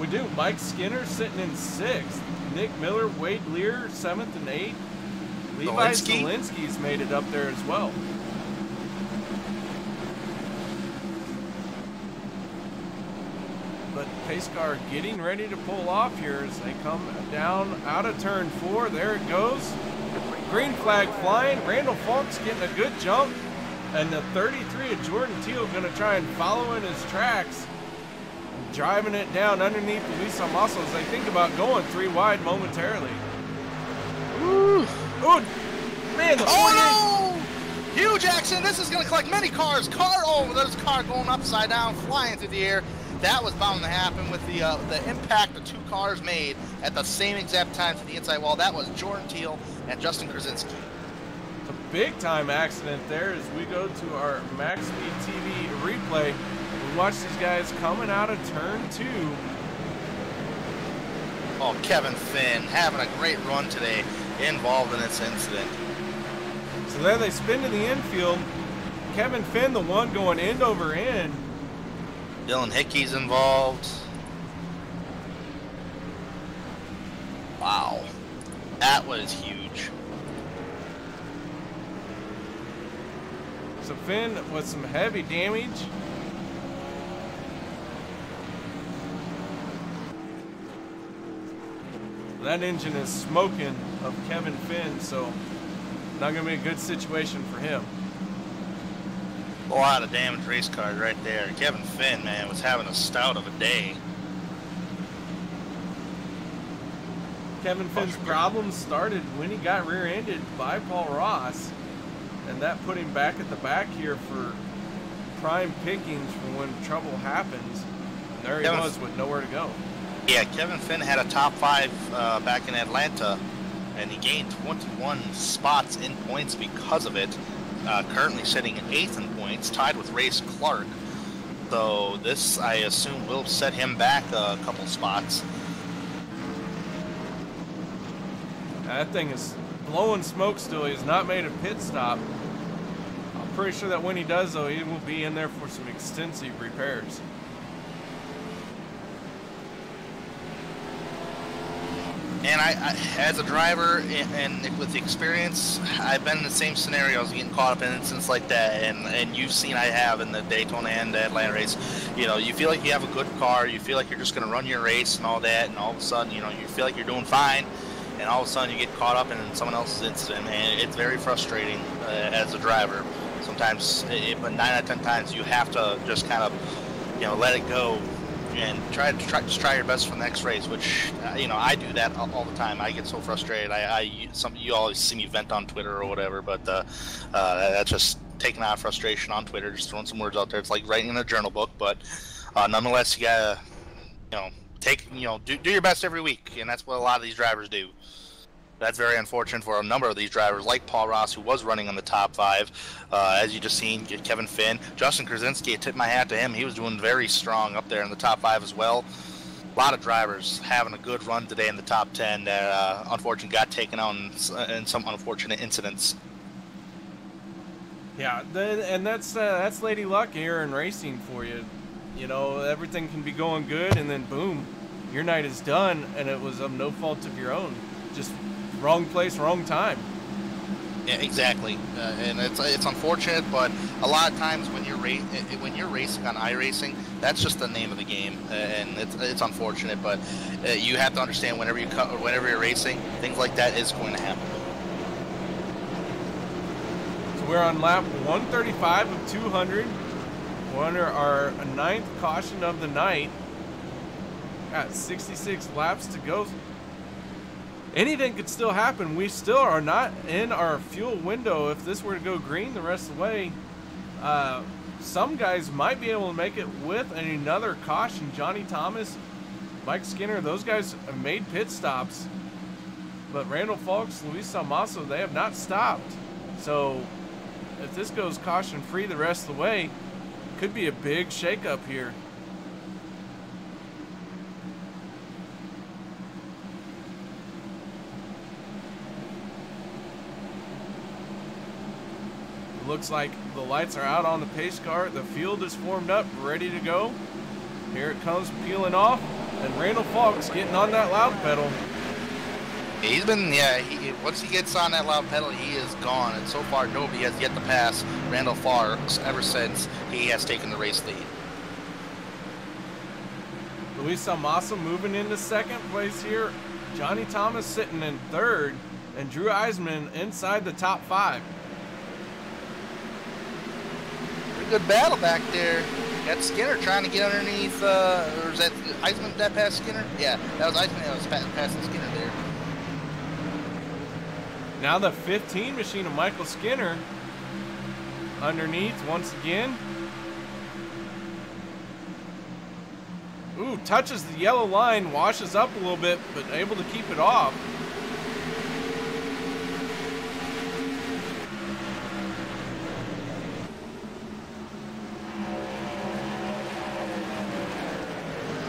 We do. Mike Skinner sitting in 6th. Nick Miller, Wade Lear, 7th and 8th. Levi Zielinski's made it up there as well. But pace car getting ready to pull off here as they come down out of turn 4. There it goes. Green flag flying. Randall Fulks getting a good jump. And the 33 of Jordan Teal going to try and follow in his tracks. Driving it down underneath Luis Amaso as they think about going 3 wide momentarily. Ooh. Ooh. Man, the oh no! Huge accident. This is going to collect many cars. There's a car going upside down, flying through the air. That was bound to happen with the impact the 2 cars made at the same exact time to the inside wall. That was Jordan Teal and Justin Krasinski. It's a big time accident there as we go to our MaxSpeedTV replay. We watch these guys coming out of turn 2. Oh, Kevin Finn having a great run today, involved in this incident. So there they spin to the infield. Kevin Finn, the one going end over end. Dylan Hickey's involved. Wow, that was huge. So Finn with some heavy damage. That engine is smoking of Kevin Finn, so not going to be a good situation for him. A lot of damaged race cars right there. Kevin Finn, man, was having a stout of a day. Kevin Finn's problem started when he got rear-ended by Paul Ross, and that put him back at the back here for prime pickings for when trouble happens. And there he was with nowhere to go. Yeah, Kevin Finn had a top 5 back in Atlanta, and he gained 21 spots in points because of it. Currently sitting 8th in points, tied with Race Clark. So this, I assume, will set him back a couple spots. That thing is blowing smoke still. He has not made a pit stop. I'm pretty sure that when he does, though, he will be in there for some extensive repairs. And I as a driver and with the experience, I've been in the same scenarios, getting caught up in incidents like that. And you've seen I have in the Daytona and the Atlanta race. You know, you feel like you have a good car, you feel like you're just going to run your race and all that, and all of a sudden, you know, you feel like you're doing fine, and all of a sudden you get caught up in someone else's incident, and it's very frustrating as a driver. Sometimes, but 9 out of 10 times, you have to just kind of, you know, let it go. And try your best for the next race, which you know, I do that all the time. I get so frustrated. You always see me vent on Twitter or whatever, but that's just taking out frustration on Twitter, just throwing some words out there. It's like writing in a journal book, but nonetheless, you gotta, you know, do your best every week, and that's what a lot of these drivers do. That's very unfortunate for a number of these drivers, like Paul Ross, who was running on the top 5. As you just seen, Kevin Finn. Justin Krasinski, I tip my hat to him. He was doing very strong up there in the top 5 as well. A lot of drivers having a good run today in the top 10 that, unfortunately, got taken out in some unfortunate incidents. Yeah, and that's Lady Luck here in racing for you. You know, everything can be going good, and then boom, your night is done, and it was of no fault of your own. Just wrong place, wrong time. Yeah, exactly, and it's unfortunate, but a lot of times when you're racing on iRacing, that's just the name of the game, and it's unfortunate, but you have to understand whenever you're racing, things like that is going to happen. So we're on lap 135 of 200. We're under our 9th caution of the night. Got 66 laps to go. Anything could still happen. We still are not in our fuel window. If this were to go green the rest of the way, some guys might be able to make it with another caution. Johnny Thomas, Mike Skinner, those guys have made pit stops. But Randall Falks, Luis Salmaso, they have not stopped. So if this goes caution free the rest of the way, could be a big shakeup here. Looks like the lights are out on the pace car. The field is formed up, ready to go. Here it comes peeling off, and Randall Falks getting on that loud pedal. He's been, yeah, once he gets on that loud pedal, he is gone. And so far, nobody has yet to pass Randall Falks ever since he has taken the race lead. Luis Salmaso moving into 2nd place here. Johnny Thomas sitting in 3rd, and Drew Eisman inside the top 5. Good battle back there. Got Skinner trying to get underneath, or is that Eisman that passed Skinner? Yeah, that was Eisman that was passing Skinner there. Now the 15 machine of Michael Skinner underneath once again. Ooh, touches the yellow line, washes up a little bit, but able to keep it off.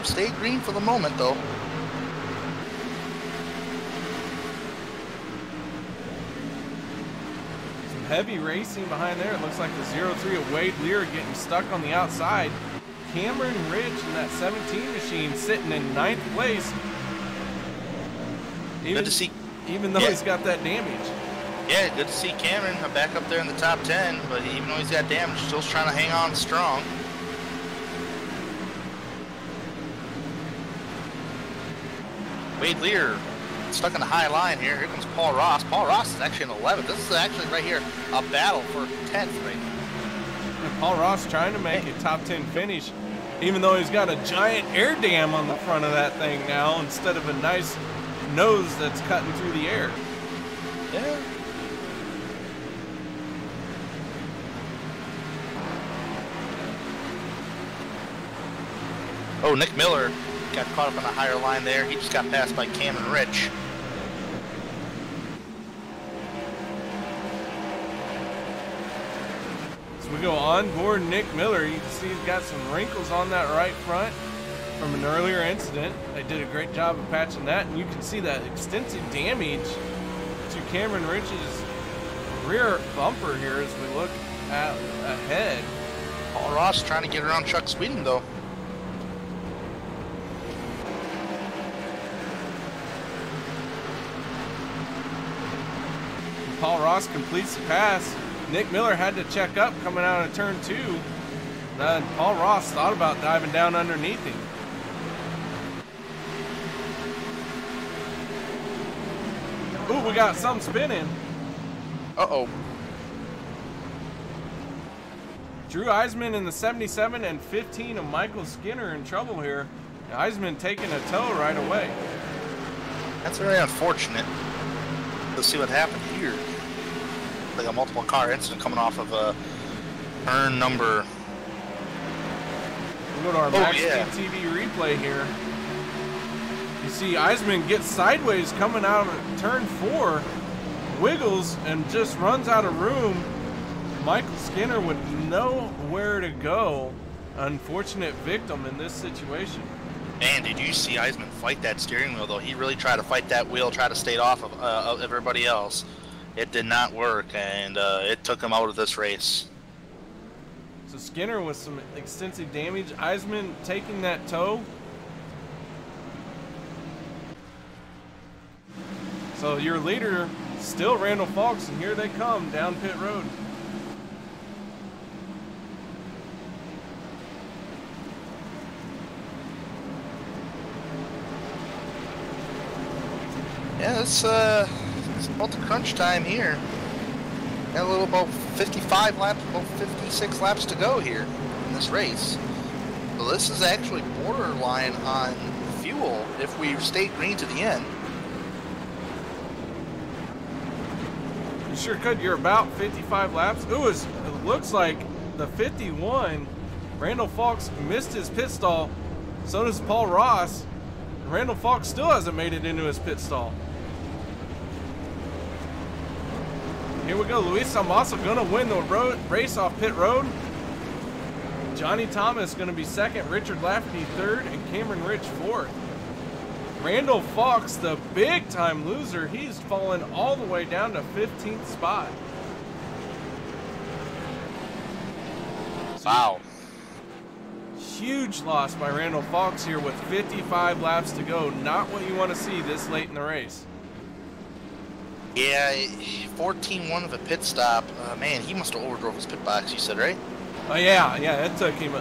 Stayed green for the moment, though. Some heavy racing behind there. It looks like the 03 of Wade Lear getting stuck on the outside. Cameron Rich in that 17 machine sitting in 9th place. Good to see. Even though he's got that damage. Yeah, good to see Cameron back up there in the top 10, but even though he's got damage, still trying to hang on strong. Wade Lear stuck in the high line here. Here comes Paul Ross. Paul Ross is actually in 11th. This is actually right here a battle for 10th right now. Paul Ross trying to make a top 10 finish, even though he's got a giant air dam on the front of that thing now instead of a nice nose that's cutting through the air. Yeah. Oh, Nick Miller got caught up on a higher line there. He just got passed by Cameron Rich. As we go on board Nick Miller, you can see he's got some wrinkles on that right front from an earlier incident. They did a great job of patching that, and you can see that extensive damage to Cameron Rich's rear bumper here as we look ahead. Paul Ross trying to get around Chuck Sweden, though. Paul Ross completes the pass. Nick Miller had to check up coming out of turn 2. And Paul Ross thought about diving down underneath him. Ooh, we got some spinning. Uh-oh. Drew Eisman in the 77 and 15 of Michael Skinner in trouble here. Eisman taking a tow right away. That's very unfortunate. Let's see what happened here. Like a multiple car incident coming off of turn number. We'll go to our MaxSpeedTV replay here. You see Eisman gets sideways coming out of turn 4, wiggles, and just runs out of room. Michael Skinner would know where to go. Unfortunate victim in this situation. Man, did you see Eisman fight that steering wheel, though? He really tried to fight that wheel, try to stay off of everybody else. It did not work, and it took him out of this race. So Skinner with some extensive damage. Eisman taking that tow. So your leader, still Randall Falks, and here they come down pit road. Yeah, it's about the crunch time here. Got a little about 55 laps, about 56 laps to go here in this race. So this is actually borderline on fuel if we stay green to the end. You sure could. You're about 55 laps. Ooh, it looks like the 51. Randall Falks missed his pit stall. So does Paul Ross. Randall Falks still hasn't made it into his pit stall. Here we go. Luis Almaso gonna win the race off pit road. Johnny Thomas gonna be second. Richard Lafferty third, and Cameron Rich fourth. Randall Falks, the big time loser, he's fallen all the way down to 15th spot. Wow. Huge loss by Randall Falks here with 55 laps to go. Not what you want to see this late in the race. Yeah, 14-1 of a pit stop. Man, he must have overdrove his pit box, you said, right? Oh yeah, it took him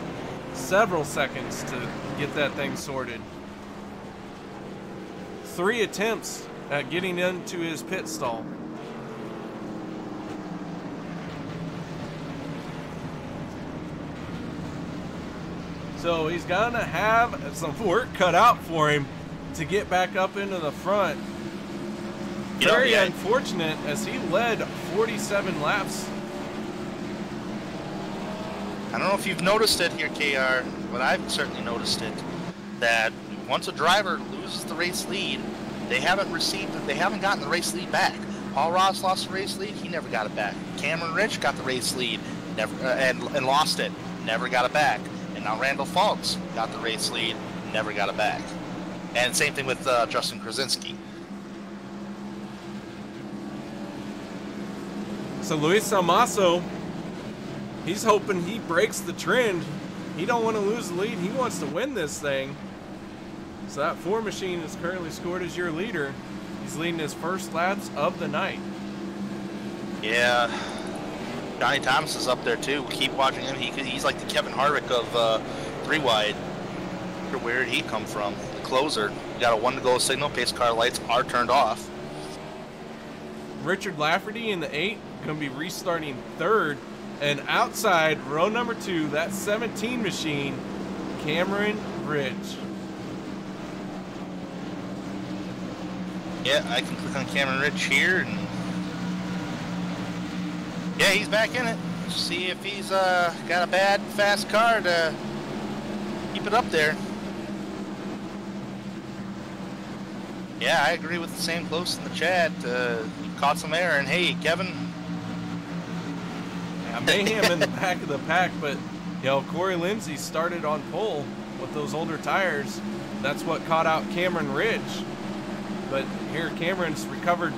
several seconds to get that thing sorted. 3 attempts at getting into his pit stall. So he's gonna have some work cut out for him to get back up into the front. Very unfortunate, as he led 47 laps. I don't know if you've noticed it here, KR, but I've certainly noticed it, that once a driver loses the race lead, they haven't gotten the race lead back. Paul Ross lost the race lead, he never got it back. Cameron Rich got the race lead, and lost it, never got it back. And now Randall Falks got the race lead, never got it back. And same thing with Justin Krasinski. So Luis Almaso, he's hoping he breaks the trend. He don't want to lose the lead. He wants to win this thing. So that 4 machine is currently scored as your leader. He's leading his first laps of the night. Yeah. Johnny Thomas is up there too. Keep watching him. He's like the Kevin Harvick of 3 wide. Where did he come from? The closer. You got a 1 to go signal. Pace car lights are turned off. Richard Lafferty in the 8 going to be restarting 3rd. And outside row number 2, that 17 machine, Cameron Rich. Yeah, I can click on Cameron Rich here, and yeah, he's back in it. See if he's got a bad, fast car to keep it up there. Yeah, I agree with the same close in the chat. Caught some air, and hey, Kevin. Yeah, Mayhem in the back of the pack, but you know, Corey Lindsey started on pole with those older tires. That's what caught out Cameron Ridge. But here, Cameron's recovered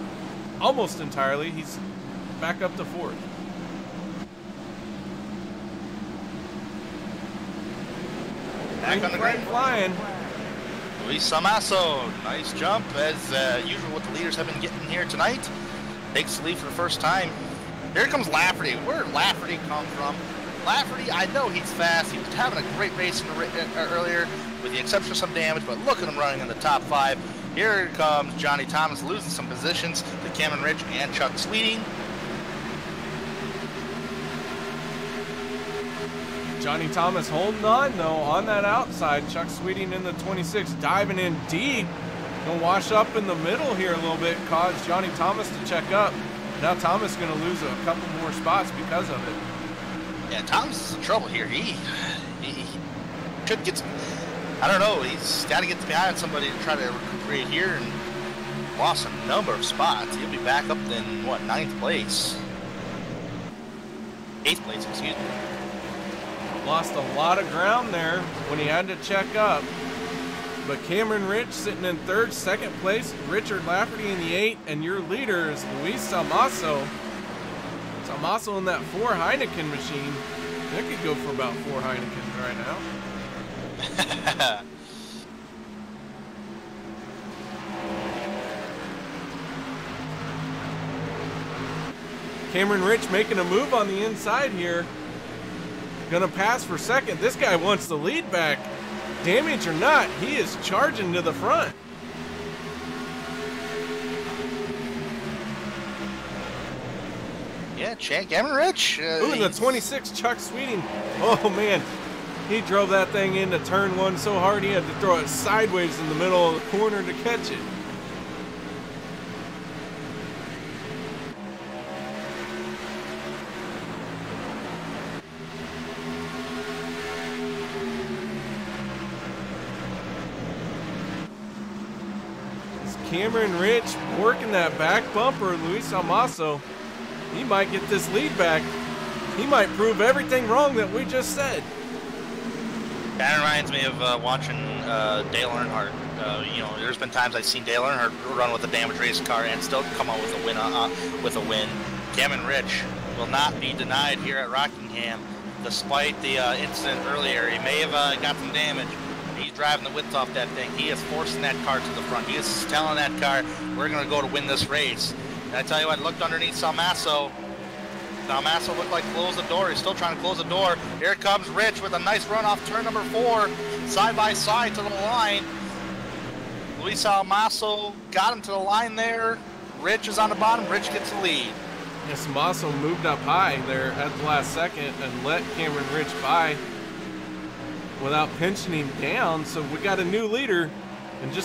almost entirely. He's back up to 4th. Back on the green flying. Luis Samasso, nice jump, as usual what the leaders have been getting here tonight. Takes the lead for the first time. Here comes Lafferty. Where did Lafferty come from? Lafferty, I know he's fast. He was having a great race earlier, with the exception of some damage, but look at him running in the top 5. Here comes Johnny Thomas losing some positions to Cameron Rich and Chuck Sweeting. Johnny Thomas holding on though on that outside. Chuck Sweeting in the 26 diving in deep. Gonna wash up in the middle here a little bit, cause Johnny Thomas to check up. Now Thomas gonna lose a couple more spots because of it. Yeah, Thomas is in trouble here. He should get some, I don't know, he's got to get behind somebody to try to recuperate here, and lost a number of spots. He'll be back up in, what, 9th place? 8th place, excuse me. Lost a lot of ground there when he had to check up. But Cameron Rich sitting in 3rd, 2nd place. Richard Lafferty in the 8th, and your leader is Luis Samasso. Samasso in that 4 Heineken machine. That could go for about 4 Heinekens right now. Cameron Rich making a move on the inside here. Gonna pass for 2nd. This guy wants the lead back. Damage or not, he is charging to the front. Yeah, Cameron Rich. Ooh, the 26 Chuck Sweeting. Oh man, he drove that thing into turn 1 so hard he had to throw it sideways in the middle of the corner to catch it. Cameron Rich working that back bumper. Luis Samasso, he might get this lead back. He might prove everything wrong that we just said. That reminds me of watching Dale Earnhardt. You know, there's been times I've seen Dale Earnhardt run with a damaged race car and still come out with a win. Cameron Rich will not be denied here at Rockingham, despite the incident earlier. He may have got some damage. He's driving the width off that thing. He is forcing that car to the front. He is telling that car, we're going to go to win this race. And I tell you what, looked underneath Samasso. Samasso looked like close the door. He's still trying to close the door. Here comes Rich with a nice run off turn number 4. Side by side to the line. Luis Samasso got him to the line there. Rich is on the bottom. Rich gets the lead. Yeah, Samasso moved up high there at the last second and let Cameron Rich by without pinching him down. So we got a new leader, and he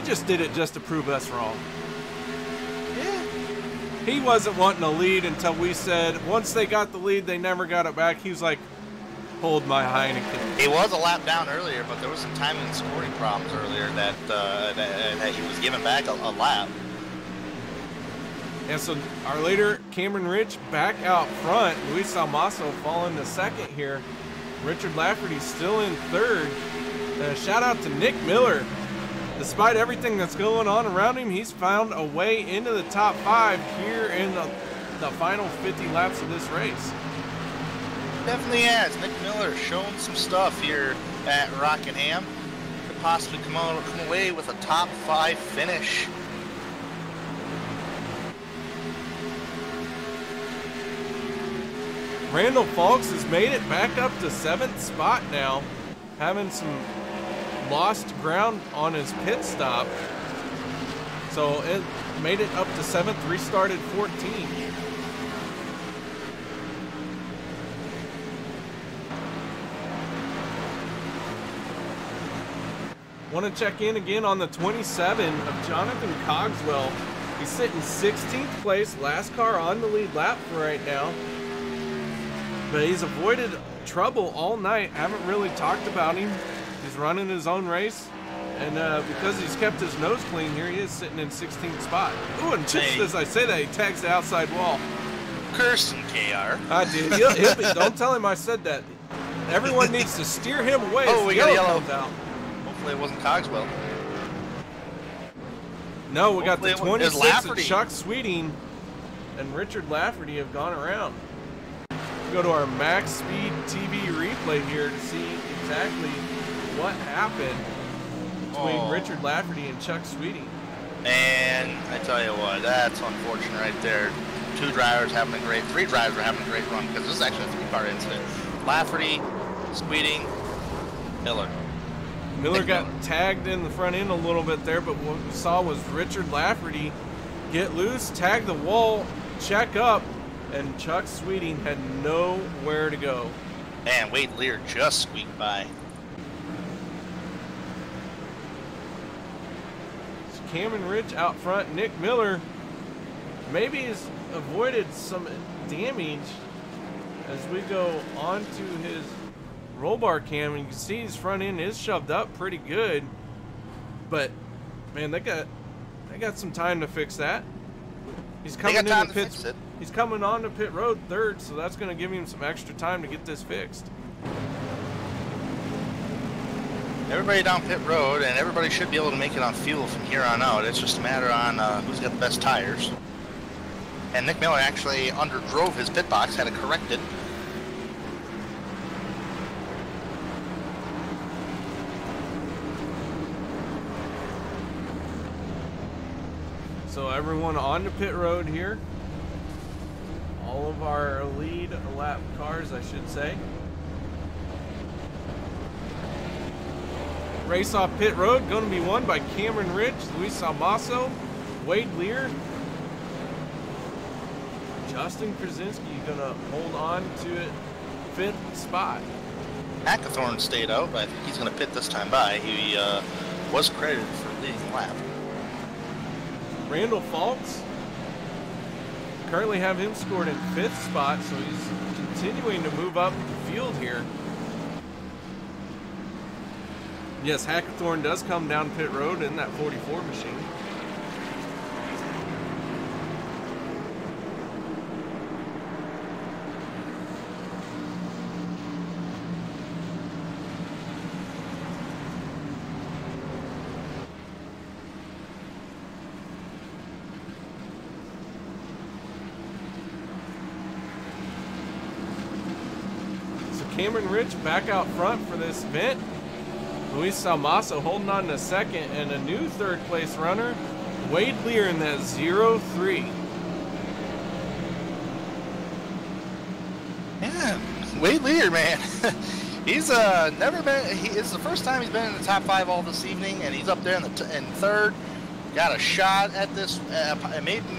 just did it just to prove us wrong. Yeah. He wasn't wanting a lead until we said once they got the lead they never got it back. He was like, hold my Heineken. He was a lap down earlier, but there was some timing and scoring problems earlier that he was giving back a lap. And so our leader, Cameron Rich, back out front. Luis Samasso falling to 2nd here. Richard Lafferty still in 3rd. Shout out to Nick Miller. Despite everything that's going on around him, he's found a way into the top 5 here in the final 50 laps of this race. Definitely has. Nick Miller showing some stuff here at Rockingham. Could possibly come away with a top 5 finish. Randall Falks has made it back up to 7th spot now, having some lost ground on his pit stop. So it made it up to 7th, restarted 14. Want to check in again on the 27 of Jonathan Cogswell. He's sitting 16th place, last car on the lead lap for right now. But he's avoided trouble all night. Haven't really talked about him. He's running his own race. And because he's kept his nose clean, here he is sitting in 16th spot. Ooh, and just as I say that, he tags the outside wall. Cursing KR. I did. He'll be, don't tell him I said that. Everyone needs to steer him away. Oh, we got a yellow. Comes out. Hopefully it wasn't Cogswell. No, we got the Hopefully 26 of Chuck Sweeting and Richard Lafferty have gone around. Go to our MaxSpeedTV replay here to see exactly what happened between Richard Lafferty and Chuck Sweeting. And I tell you what, that's unfortunate right there. Three drivers are having a great run because this is actually a 3-car incident. Lafferty, Sweeting, Miller. Miller got tagged in the front end a little bit there, but what we saw was Richard Lafferty get loose, tag the wall, check up, and Chuck Sweeting had nowhere to go. And Wade Lear just squeaked by. So Cameron Rich out front. Nick Miller maybe has avoided some damage as we go on to his roll bar cam, and you can see his front end is shoved up pretty good, but man, they got some time to fix that. He's coming in the pits. He's coming on to pit road third, so that's going to give him some extra time to get this fixed. Everybody down pit road, and everybody should be able to make it on fuel from here on out. It's just a matter on who's got the best tires. And Nick Miller actually underdrove his pit box, had it corrected. So everyone on to pit road here. All of our lead lap cars, I should say. Race off pit road going to be won by Cameron Rich, Luis Almaso, Wade Lear. Justin Krasinski going to hold on to it, 5th spot. Hackathorn stayed out, but I think he's going to pit this time by. He was credited for leading the lap. Randall Falks, currently have him scored in 5th spot, so he's continuing to move up the field here. Yes, Hackathorn does come down pit road in that 44 machine. Cameron Rich back out front for this event. Luis Salmaso holding on to 2nd, and a new 3rd place runner, Wade Lear, in that 0-3. Yeah, Wade Lear, man. He's never been. It's the first time he's been in the top 5 all this evening, and he's up there in 3rd. Got a shot at this,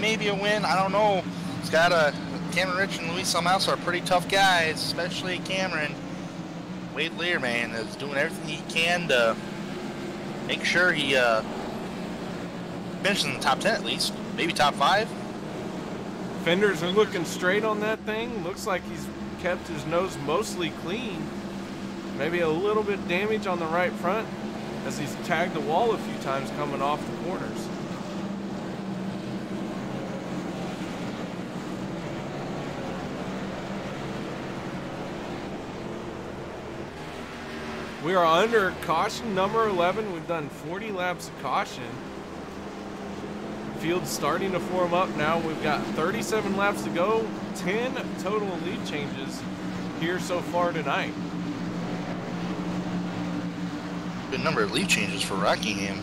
maybe a win. I don't know. He's got a. Cameron Rich and Luis Salmaso are pretty tough guys, especially Cameron. Wade Lear, man, is doing everything he can to make sure he finishes in the top 10 at least, maybe top 5. Fenders are looking straight on that thing. Looks like he's kept his nose mostly clean. Maybe a little bit damage on the right front as he's tagged the wall a few times coming off the corners. We are under caution number 11. We've done 40 laps of caution. Field's starting to form up now. We've got 37 laps to go, 10 total lead changes here so far tonight. Good number of lead changes for Rockingham.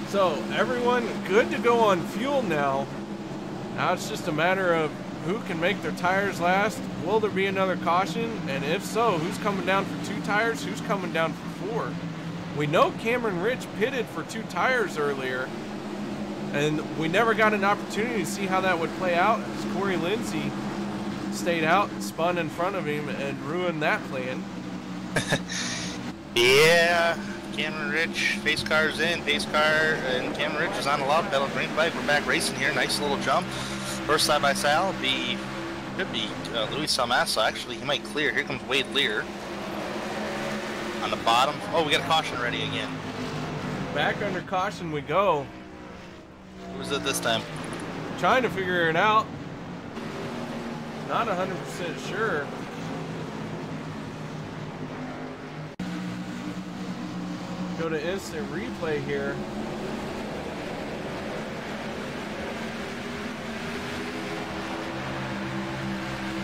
So everyone good to go on fuel now. Now it's just a matter of who can make their tires last. Will there be another caution? And if so, who's coming down for 2 tires? Who's coming down for 4? We know Cameron Rich pitted for 2 tires earlier, and we never got an opportunity to see how that would play out as Corey Lindsey stayed out, spun in front of him, and ruined that plan. Yeah, Cameron Rich, pace car's in, pace car, and Cameron Rich is on the love pedal, green flag. We're back racing here, nice little jump. First side by side could be Luis Salmaso. Actually, he might clear. Here comes Wade Lear on the bottom. Oh, we got a caution ready again. Back under caution we go. Who was it this time? Trying to figure it out. Not 100% sure. Go to instant replay here.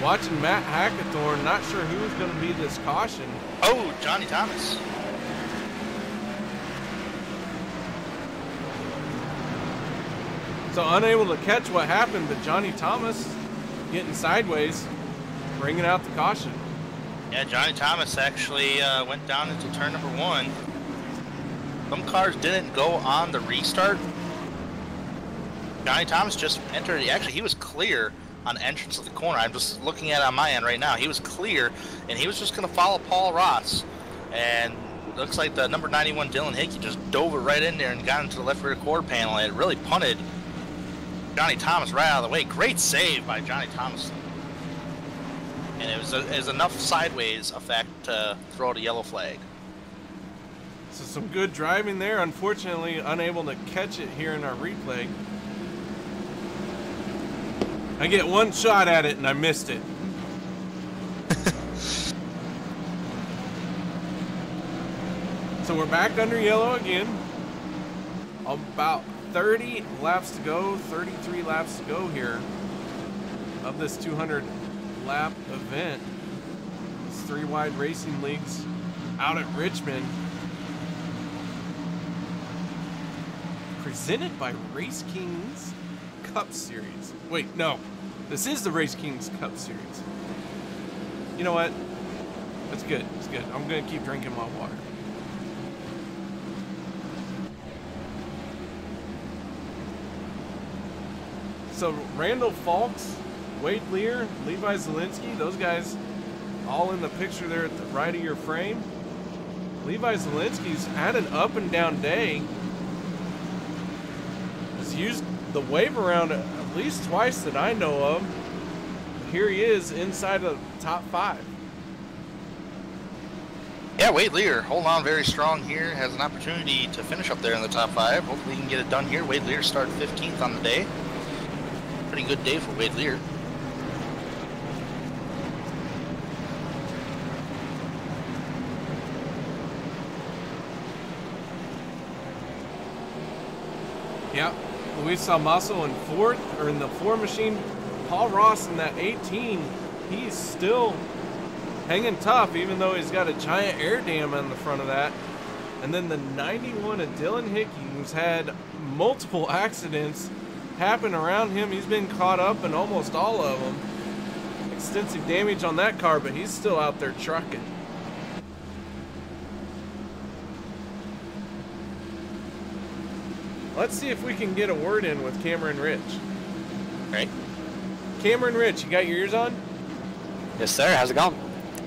Watching Matt Hackathorn, not sure who's going to be this caution. Oh, Johnny Thomas. So unable to catch what happened, but Johnny Thomas getting sideways, bringing out the caution. Yeah, Johnny Thomas actually went down into turn number 1. Some cars didn't go on the restart. Johnny Thomas just entered. Actually, he was clear on entrance of the corner. I'm just looking at it on my end right now. He was clear, and he was just going to follow Paul Ross. And looks like the number 91 Dylan Hickey just dove it right in there and got into the left rear quarter panel, and it really punted Johnny Thomas right out of the way. Great save by Johnny Thomas. And it was enough sideways effect to throw out a yellow flag. So some good driving there. Unfortunately, unable to catch it here in our replay. I get one shot at it and I missed it. So we're back under yellow again. About 30 laps to go, 33 laps to go here of this 200 lap event. It's 3 wide racing leagues out at Richmond. Presented by RaceKings Cup Series. Wait, no. This is the RaceKings Cup Series. You know what? That's good. It's good. I'm going to keep drinking my water. So Randall Falks, Wade Lear, Levi Zielinski, those guys all in the picture there at the right of your frame. Levi Zielinski's had an up and down day. He's used the wave around at least twice that I know of. Here he is inside of the top 5. Yeah, Wade Lear holding on very strong here. Has an opportunity to finish up there in the top 5. Hopefully he can get it done here. Wade Lear started 15th on the day. Pretty good day for Wade Lear. Yeah, Luis Salmaso in 4th, or in the 4 machine. Paul Ross in that 18. He's still hanging tough, even though he's got a giant air dam on the front of that. And then the 91 of Dylan Hickey, who's had multiple accidents happen around him. He's been caught up in almost all of them. Extensive damage on that car, but he's still out there trucking. Let's see if we can get a word in with Cameron Rich. Right. Cameron Rich, you got your ears on? Yes, sir. How's it going?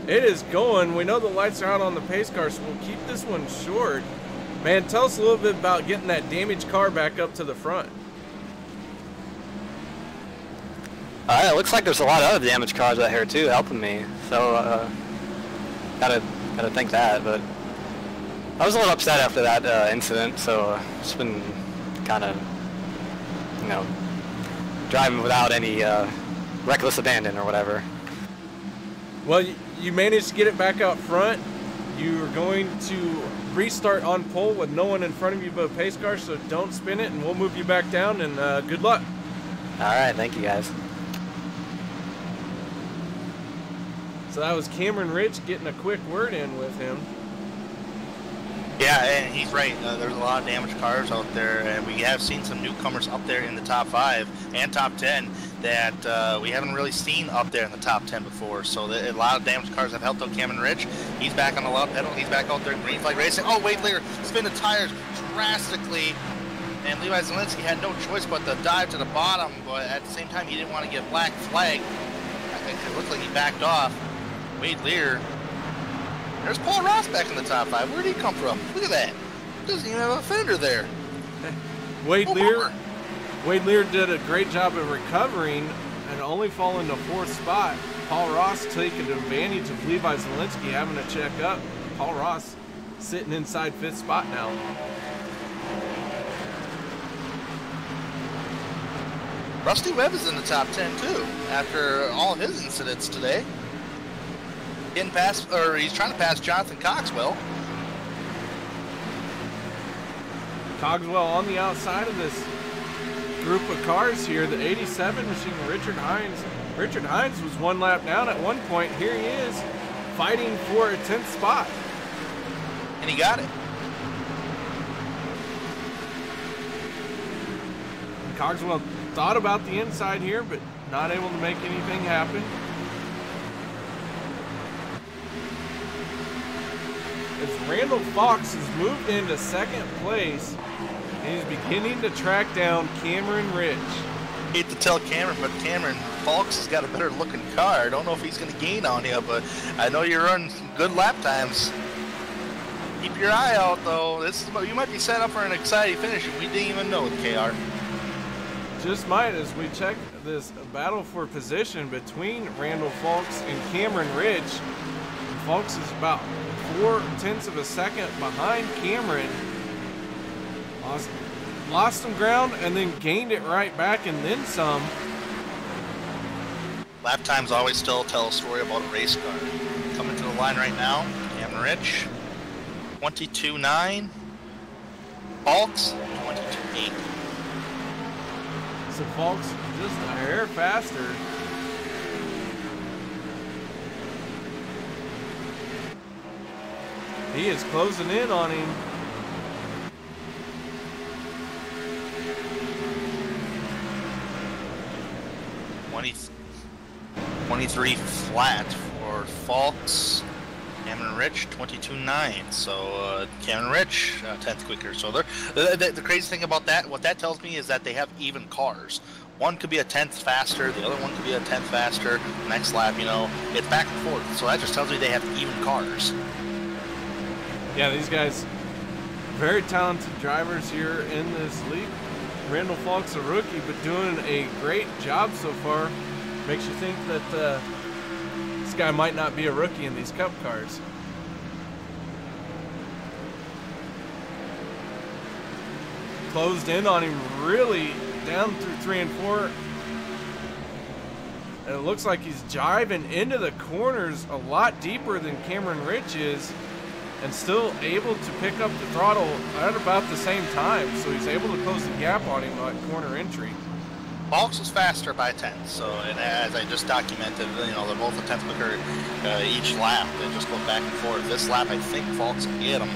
It is going. We know the lights are out on the pace car, so we'll keep this one short. Man, tell us a little bit about getting that damaged car back up to the front. It looks like there's a lot of other damaged cars out here too, helping me. So gotta think that. But I was a little upset after that incident, so it's been kind of, you know, driving without any reckless abandon or whatever. Well, you managed to get it back out front. You're going to restart on pole with no one in front of you but a pace car, so don't spin it, and we'll move you back down, and good luck. All right, thank you guys. So that was Cameron Rich getting a quick word in with him. Yeah, and he's right. There's a lot of damaged cars out there, and we have seen some newcomers up there in the top 5 and top 10 that we haven't really seen up there in the top 10 before. So a lot of damaged cars have helped out Cameron Rich. He's back on the left pedal. He's back out there green flag racing. Oh, Wade Lear spin the tires drastically, and Levi Zielinski had no choice but to dive to the bottom. But at the same time, he didn't want to get black flag. I think it looked like he backed off. Wade Lear There's Paul Ross back in the top 5. Where'd he come from? Look at that. Doesn't even have a fender there. Wade Lear did a great job of recovering and only falling to 4th spot. Paul Ross taking advantage of Levi Zielinski having to check up. Paul Ross sitting inside 5th spot now. Rusty Webb is in the top 10 too, after all his incidents today. Getting past, or he's trying to pass Jonathan Cogswell. Cogswell on the outside of this group of cars here. The 87 machine, Richard Hines. Richard Hines was 1 lap down at one point. Here he is fighting for a 10th spot. And he got it. And Cogswell thought about the inside here, but not able to make anything happen. As Randall Fox has moved into 2nd place, and he's beginning to track down Cameron Rich. Hate to tell Cameron, but Cameron Fox has got a better looking car. I don't know if he's going to gain on you, but I know you're running some good lap times. Keep your eye out, though. You might be set up for an exciting finish, and we didn't even know it, KR. Just might, as we check this battle for position between Randall Fox and Cameron Ridge. Fox is about 0.4 of a second behind Cameron. Lost some ground and then gained it right back and then some. Lap times always still tell a story about a race car. Coming to the line right now, Cameron Rich, 22.9. Fox, 22.8. So Fox just a hair faster. He is closing in on him. .23 flat for Fox. Cameron Rich, 22.9. So Cameron Rich, 10th quicker. So the crazy thing about that, what that tells me is that they have even cars. One could be a 10th faster, the other one could be a 10th faster. Next lap, you know, it's back and forth. So that just tells me they have even cars. Yeah, these guys, very talented drivers here in this league. Randall Fox, a rookie, but doing a great job so far. Makes you think that this guy might not be a rookie in these Cup cars. Closed in on him really down through 3 and 4. And it looks like he's jiving into the corners a lot deeper than Cameron Rich is, and still able to pick up the throttle at about the same time. So he's able to close the gap on him at corner entry. Fox was faster by 10, so, and as I just documented, you know, they're both a 10th quicker each lap. They just go back and forth. This lap, I think Fox will get him.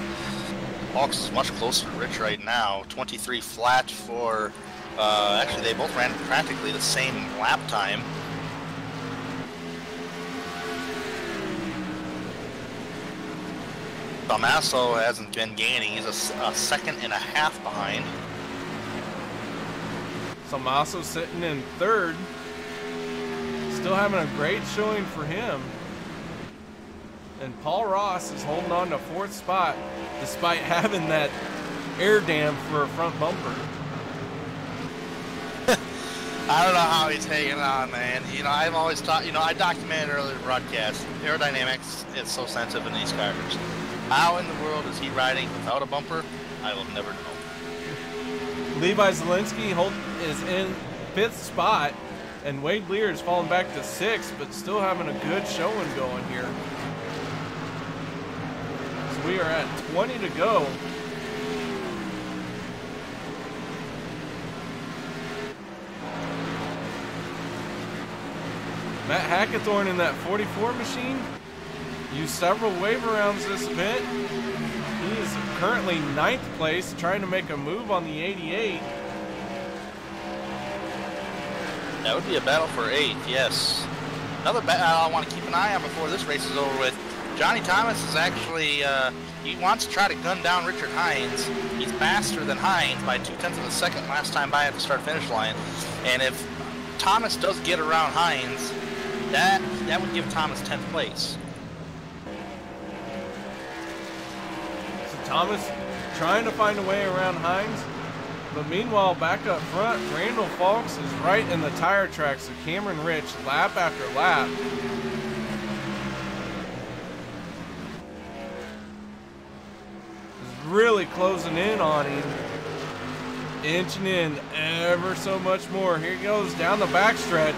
Fox is much closer to Rich right now. 23 flat for, actually they both ran practically the same lap time. Tommaso hasn't been gaining. He's a 1.5 seconds behind. Tommaso sitting in 3rd. Still having a great showing for him. And Paul Ross is holding on to 4th spot despite having that air dam for a front bumper. I don't know how he's hanging on, man. You know, I've always taught, you know, I documented earlier in the broadcast, aerodynamics is so sensitive in these cars. How in the world is he riding without a bumper? I will never know. Levi Zielinski is in 5th spot, and Wade Lear is falling back to 6th, but still having a good showing going here. So we are at 20 to go. Matt Hackathorn in that 44 machine used several wave rounds this event. He is currently 9th place, trying to make a move on the 88. That would be a battle for 8th, yes. Another battle I want to keep an eye on before this race is over with. Johnny Thomas is actually, he wants to try to gun down Richard Hines. He's faster than Hines by 0.2 of a second last time by at the start-finish line. And if Thomas does get around Hines, that would give Thomas 10th place. Thomas trying to find a way around Hines. But meanwhile, back up front, Randall Falks is right in the tire tracks of Cameron Rich lap after lap. Is really closing in on him. Inching in ever so much more. Here he goes down the backstretch.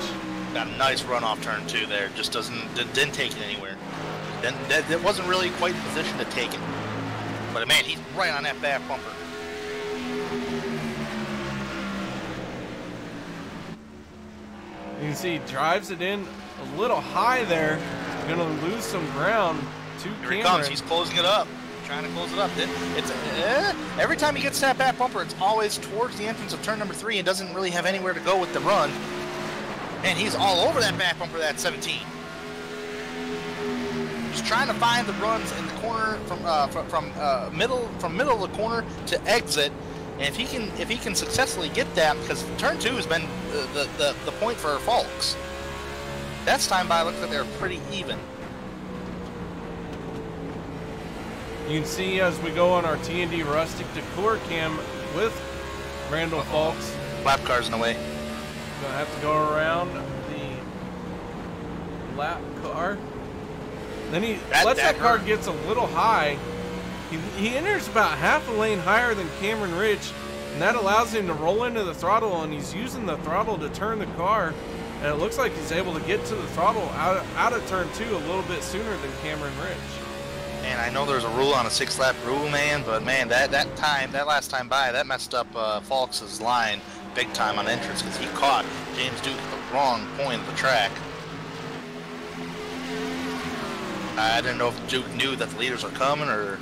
Got a nice run off turn 2 there. Just didn't take it anywhere. It wasn't really quite in position to take it. But man, he's right on that back bumper. You can see he drives it in a little high there. Gonna lose some ground to Cameron. Here he comes. He's closing it up. Trying to close it up. Every time he gets that back bumper, it's always towards the entrance of turn number 3 and doesn't really have anywhere to go with the run. And he's all over that back bumper, that 17. He's trying to find the runs in the corner from middle of the corner to exit. And if he can successfully get that, because turn 2 has been the point for Falks. That's time by looks like they're pretty even. You can see as we go on our T&D Rustic Decor cam with Randall Falks. Lap car's in the way. Gonna have to go around the lap car. Then he lets that car gets a little high. He enters about half a lane higher than Cameron Rich, and that allows him to roll into the throttle, and he's using the throttle to turn the car. And it looks like he's able to get to the throttle out of turn 2 a little bit sooner than Cameron Rich. Man, I know there's a rule on a 6-lap rule, man, but man, that last time by, that messed up Falks' line big time on entrance because he caught James Duke at the wrong point of the track. I didn't know if Duke knew that the leaders are coming or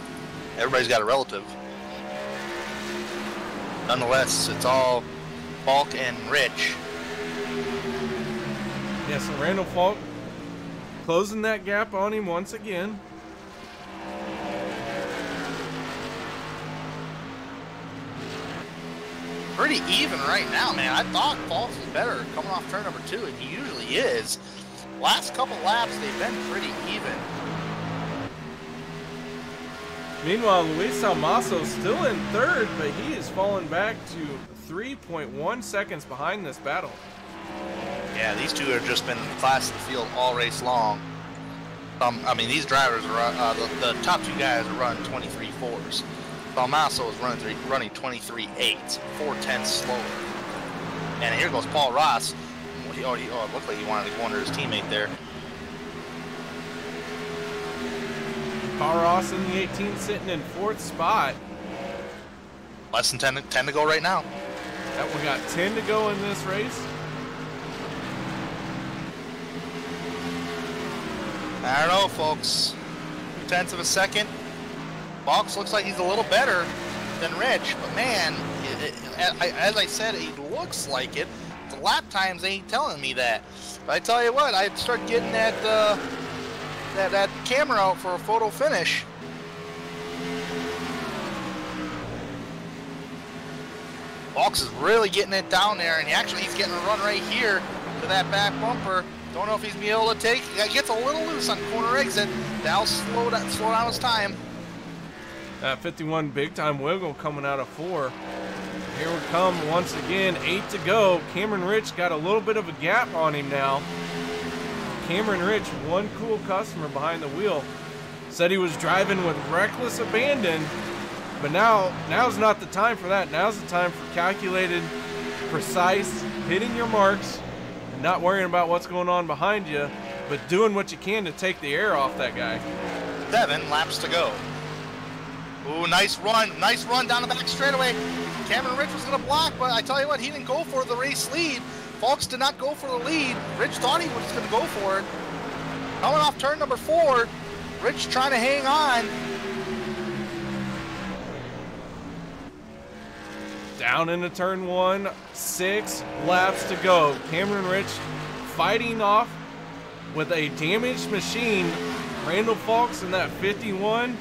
everybody's got a relative. Nonetheless, it's all Falk and Rich. Yeah, so Randall Falk closing that gap on him once again. Pretty even right now, man. I thought Falks was better coming off turn number 2, and he usually is. Last couple laps, they've been pretty even. Meanwhile, Luis Almaso still in third, but he is falling back to 3.1 seconds behind this battle. Yeah, these two have just been in the class of the field all race long. I mean, these drivers are the top 2 guys are running 23.4s. Almaso is running 23.8s, 4/10 slower. And here goes Paul Ross. It looked like he wanted to go under his teammate there. Paul Ross in the 18th, sitting in 4th spot. Less than 10 to go right now. Yep, we got 10 to go in this race. I don't know, folks. 0.2 of a second. Falks looks like he's a little better than Rich, but man, as I said, he looks like it. The lap times ain't telling me that. But I tell you what, I'd start getting that camera out for a photo finish. Falks is really getting it down there, and he's getting a run right here to that back bumper. Don't know if he's gonna be able to take. He gets a little loose on corner exit. That'll slow down his time. 51 big time wiggle coming out of 4. Here we come once again, 8 to go. Cameron Rich got a little bit of a gap on him now. Cameron Rich, one cool customer behind the wheel, said he was driving with reckless abandon, but now's not the time for that. Now's the time for calculated, precise, hitting your marks, and not worrying about what's going on behind you, but doing what you can to take the air off that guy. 7 laps to go. Ooh, nice run down the back straightaway. Cameron Rich was going to block, but I tell you what, he didn't go for the race lead. Falks did not go for the lead. Rich thought he was going to go for it. Coming off turn number 4, Rich trying to hang on. Down into turn 1, 6 laps to go. Cameron Rich fighting off with a damaged machine. Randall Falks in that 51.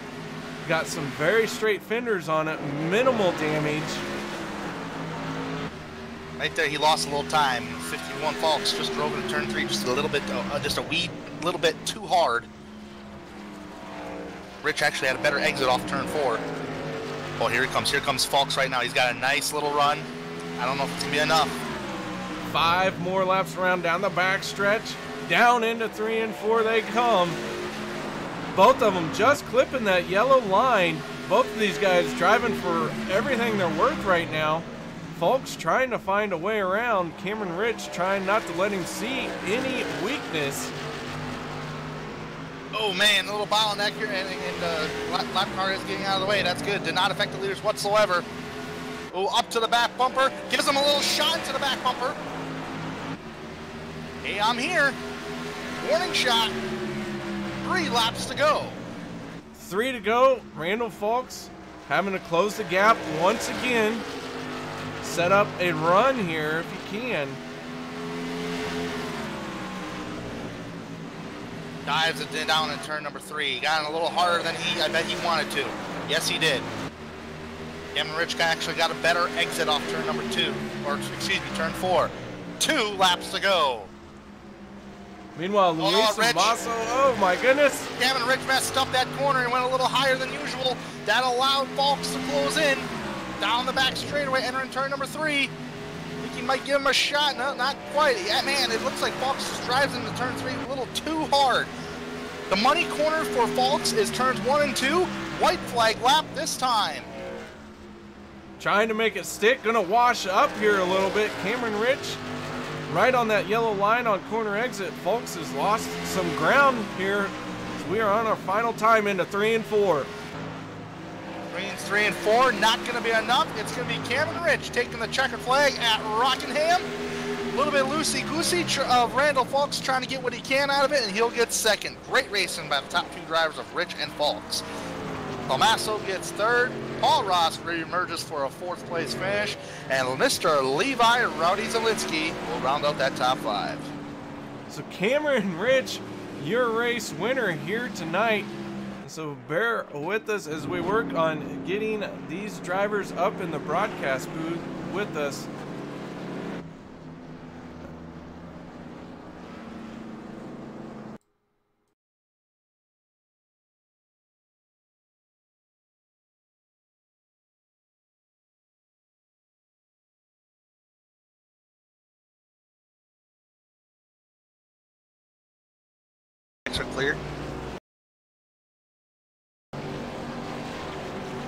Got some very straight fenders on it, minimal damage. Right there, he lost a little time. 51 Falks just drove into turn 3 just a little bit, little bit too hard. Rich actually had a better exit off turn 4. Oh, here he comes. Here comes Fulks right now. He's got a nice little run. I don't know if it's going to be enough. 5 more laps around down the back stretch. Down into 3 and 4 they come. Both of them just clipping that yellow line. Both of these guys driving for everything they're worth right now. Fulks trying to find a way around. Cameron Rich trying not to let him see any weakness. Oh man, a little bottleneck here, and lap car is getting out of the way. That's good. Did not affect the leaders whatsoever. Oh, up to the back bumper. Gives him a little shot into the back bumper. Hey, I'm here. Warning shot. 3 laps to go. 3 to go. Randall Fulks having to close the gap once again. Set up a run here if he can. Dives it down in turn number 3. Got it a little harder than I bet he wanted to. Yes, he did. Cameron Rich actually got a better exit off turn number 2, or excuse me, turn 4. 2 laps to go. Meanwhile, Luis and Basso, oh my goodness. Cameron Rich messed up that corner and went a little higher than usual. That allowed Fulks to close in. Down the back straightaway, entering turn number 3. Think he might give him a shot. No, not quite. Yeah, man, it looks like Fulks just drives into turn 3 a little too hard. The money corner for Fulks is turns 1 and 2. White flag lap this time. Trying to make it stick. Gonna wash up here a little bit. Cameron Rich right on that yellow line on corner exit. Fulks has lost some ground here. We are on our final time into 3 and 4. 3 and 4, not going to be enough. It's going to be Cameron Rich taking the checkered flag at Rockingham. A little bit loosey-goosey of Randall Fulks trying to get what he can out of it, and he'll get second. Great racing by the top 2 drivers of Rich and Fulks. Tomaso gets 3rd. Paul Ross reemerges for a 4th place finish, and Mr. Levi Rowdy Zielinski will round out that top 5. So Cameron Rich, your race winner here tonight. So bear with us as we work on getting these drivers up in the broadcast booth with us. Are clear.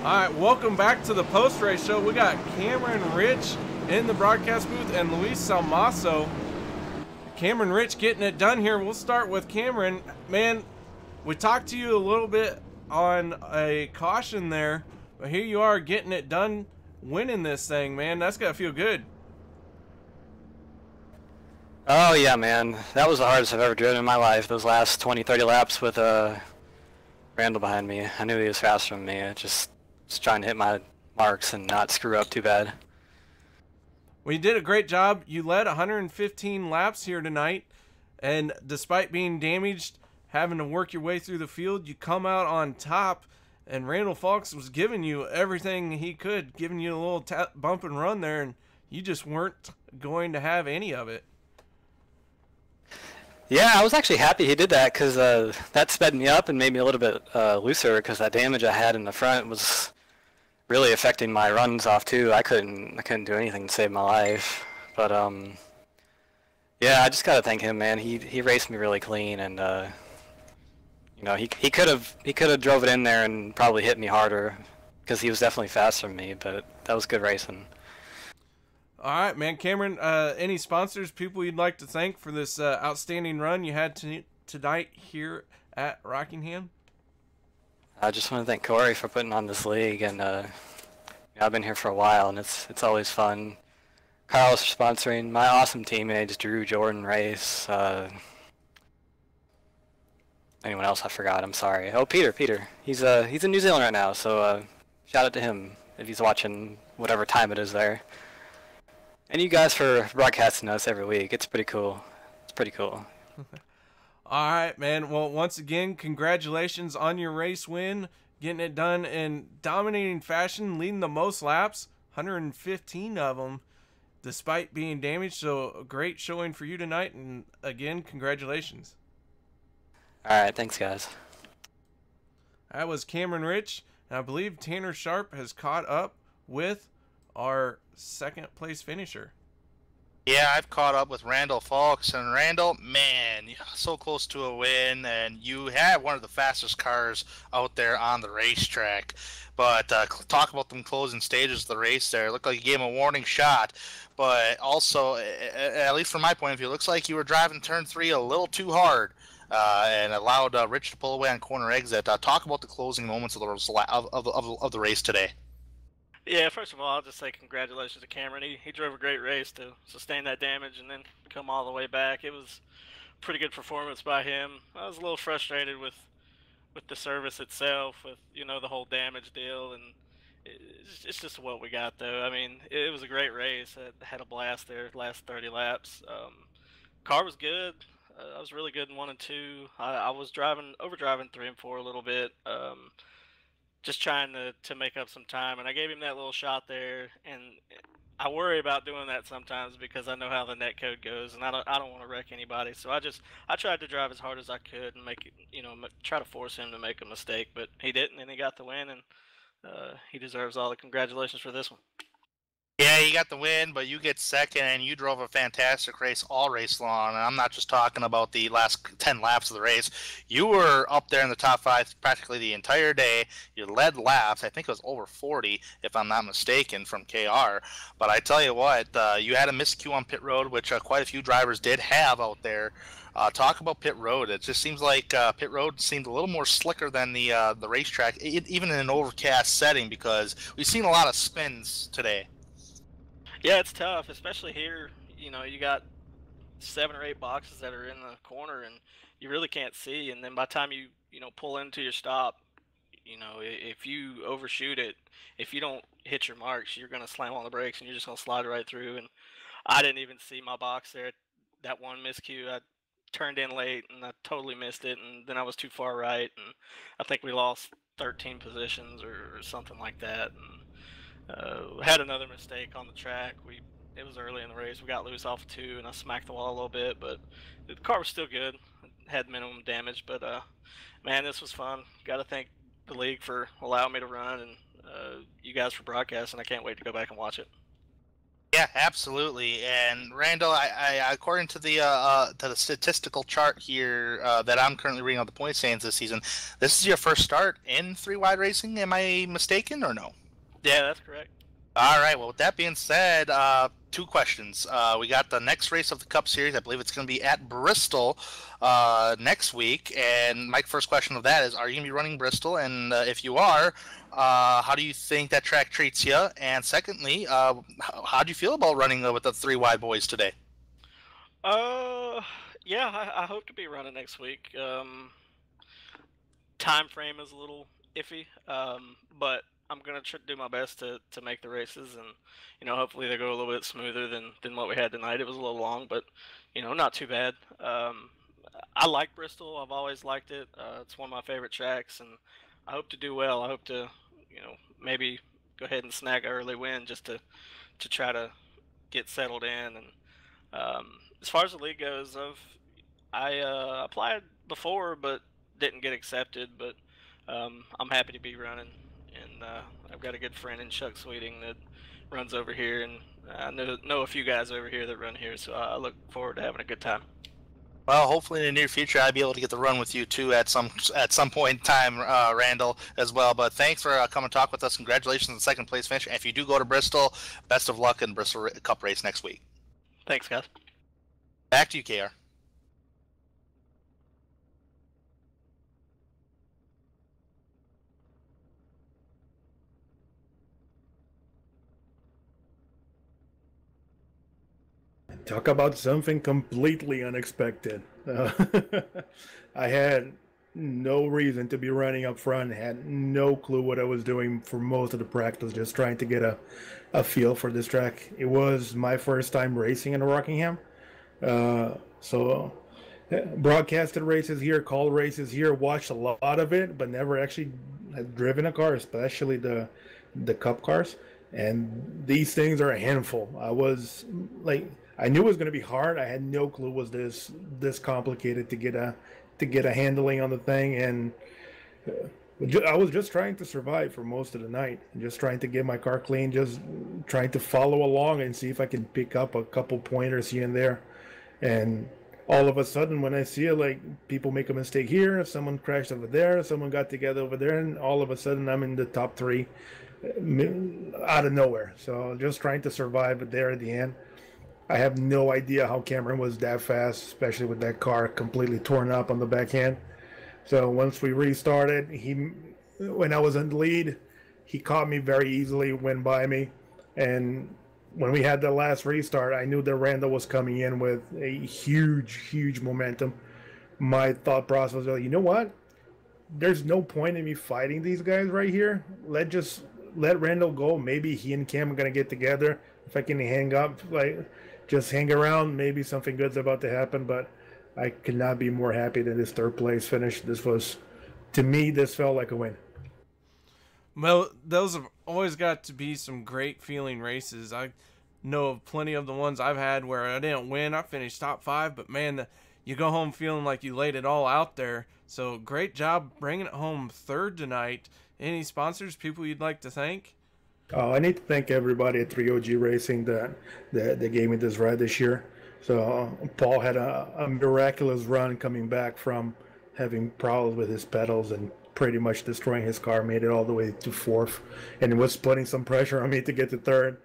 All right, welcome back to the post-race show. We got Cameron Rich in the broadcast booth and Luis Salmaso. Cameron Rich getting it done here. We'll start with Cameron. Man, we talked to you a little bit on a caution there, but here you are getting it done, winning this thing, man. That's got to feel good. Oh yeah, man. That was the hardest I've ever driven in my life. Those last 20, 30 laps with Randall behind me. I knew he was faster than me. Just trying to hit my marks and not screw up too bad. Well, you did a great job. You led 115 laps here tonight, and despite being damaged, having to work your way through the field, you come out on top, and Randall Fulks was giving you everything he could, giving you a little bump and run there, and you just weren't going to have any of it. Yeah, I was actually happy he did that because that sped me up and made me a little bit looser because that damage I had in the front was really affecting my runs off too. I couldn't do anything to save my life. But yeah, I just gotta thank him, man. He raced me really clean, and you know, he could have drove it in there and probably hit me harder because he was definitely faster than me. But that was good racing. All right, man. Cameron, any sponsors, people you'd like to thank for this outstanding run you had tonight here at Rockingham? I just want to thank Corey for putting on this league, and I've been here for a while, and it's always fun. Carlos for sponsoring, my awesome teammates, Drew, Jordan, Race, anyone else I forgot, I'm sorry. Oh, Peter. He's in New Zealand right now, so shout out to him if he's watching whatever time it is there. And you guys for broadcasting us every week. It's pretty cool. All right, man. Well, once again, congratulations on your race win. Getting it done in dominating fashion, leading the most laps, 115 of them, despite being damaged. So a great showing for you tonight. And again, congratulations. All right, thanks, guys. That was Cameron Rich. And I believe Tanner Sharpe has caught up with our second place finisher. Yeah, I've caught up with Randall Falks, and Randall, man, so close to a win, and you have one of the fastest cars out there on the racetrack. But talk about them closing stages of the race there. It looked like you gave him a warning shot, but also, at least from my point of view, it looks like you were driving turn 3 a little too hard. And allowed Rich to pull away on corner exit. Talk about the closing moments of the race today. Yeah, first of all, I'll just say congratulations to Cameron. He drove a great race to sustain that damage and then come all the way back. It was a pretty good performance by him. I was a little frustrated with the service itself, with the whole damage deal, and it's just what we got though. I mean, it was a great race. I had a blast there, last 30 laps. Car was good. I was really good in 1 and 2. I was overdriving 3 and 4 a little bit. Just trying to make up some time, and I gave him that little shot there, and I worry about doing that sometimes because I know how the net code goes, and I don't want to wreck anybody. So I tried to drive as hard as I could and make it, try to force him to make a mistake, but he didn't, and he got the win, and he deserves all the congratulations for this one. Yeah, you got the win, but you get second, and you drove a fantastic race all race long. And I'm not just talking about the last 10 laps of the race. You were up there in the top 5 practically the entire day. You led laps. I think it was over 40, if I'm not mistaken, from KR. But I tell you what, you had a miscue on pit road, which quite a few drivers did have out there. Talk about pit road. It just seems like pit road seemed a little more slicker than the racetrack, even in an overcast setting, because we've seen a lot of spins today. Yeah, it's tough, especially here. You got 7 or 8 boxes that are in the corner, and you really can't see. And then by the time you pull into your stop, if you overshoot it, if you don't hit your marks, you're gonna slam on the brakes, and you're just gonna slide right through. And I didn't even see my box there. That one miscue, I turned in late, and I totally missed it. And then I was too far right, and I think we lost 13 positions or something like that. And had another mistake on the track. It was early in the race. We got loose off of 2, and I smacked the wall a little bit, but the car was still good. It had minimum damage, but man, this was fun. Got to thank the league for allowing me to run, and you guys for broadcasting. I can't wait to go back and watch it. Yeah, absolutely. And Randall, I according to the statistical chart here that I'm currently reading on the point stands this season, this is your first start in 3-wide racing. Am I mistaken or no? Yeah, that's correct. All right. Well, with that being said, 2 questions. We got the next race of the Cup Series. I believe it's going to be at Bristol next week. And my first question of that is, are you going to be running Bristol? And if you are, how do you think that track treats you? And secondly, how do you feel about running with the 3-wide boys today? Yeah, I hope to be running next week. Time frame is a little iffy, but I'm gonna do my best to make the races, and hopefully they go a little bit smoother than what we had tonight. It was a little long, but not too bad. I like Bristol. I've always liked it. It's one of my favorite tracks, and I hope to do well. I hope to maybe go ahead and snag an early win just to try to get settled in. And as far as the league goes, I applied before but didn't get accepted, but I'm happy to be running. And I've got a good friend in Chuck Sweeting that runs over here, and I know a few guys over here that run here, so I look forward to having a good time. Well, hopefully in the near future I'll be able to get the run with you too at some point in time, Randall, as well. But thanks for coming to talk with us. Congratulations on the second place finish. And if you do go to Bristol, best of luck in Bristol Cup race next week. Thanks, guys. Back to you, KR. Talk about something completely unexpected. I had no reason to be running up front, had no clue what I was doing for most of the practice, just trying to get a feel for this track. It was my first time racing in Rockingham. So broadcasted races here, called races here, watched a lot of it, but never actually had driven a car, especially the Cup cars. And these things are a handful. I knew it was going to be hard. I had no clue it was this complicated to get a handling on the thing. And I was just trying to survive for most of the night, and just trying to get my car clean, just trying to follow along and see if I can pick up a couple pointers here and there. And all of a sudden, when I see it, like, people make a mistake here, someone crashed over there, someone got together over there, and all of a sudden I'm in the top 3 out of nowhere. So just trying to survive there at the end. I have no idea how Cameron was that fast, especially with that car completely torn up on the backhand. So once we restarted, when I was in the lead, he caught me very easily, went by me. And when we had the last restart, I knew that Randall was coming in with a huge momentum. My thought process was, you know what? There's no point in me fighting these guys right here. Let Randall go. Maybe he and Cam are going to get together. If I can hang up, just hang around, maybe something good's about to happen. But I could not be more happy than this 3rd place finish. To me, this felt like a win. Well, those have always got to be some great feeling races. I know of plenty of the ones I've had where I didn't win. I finished top 5, but man, you go home feeling like you laid it all out there. So great job bringing it home 3rd tonight. Any sponsors, people you'd like to thank? I need to thank everybody at 3OG Racing that gave me this ride this year. So Paul had a miraculous run coming back from having problems with his pedals and pretty much destroying his car, made it all the way to 4th, and it was putting some pressure on me to get to 3rd.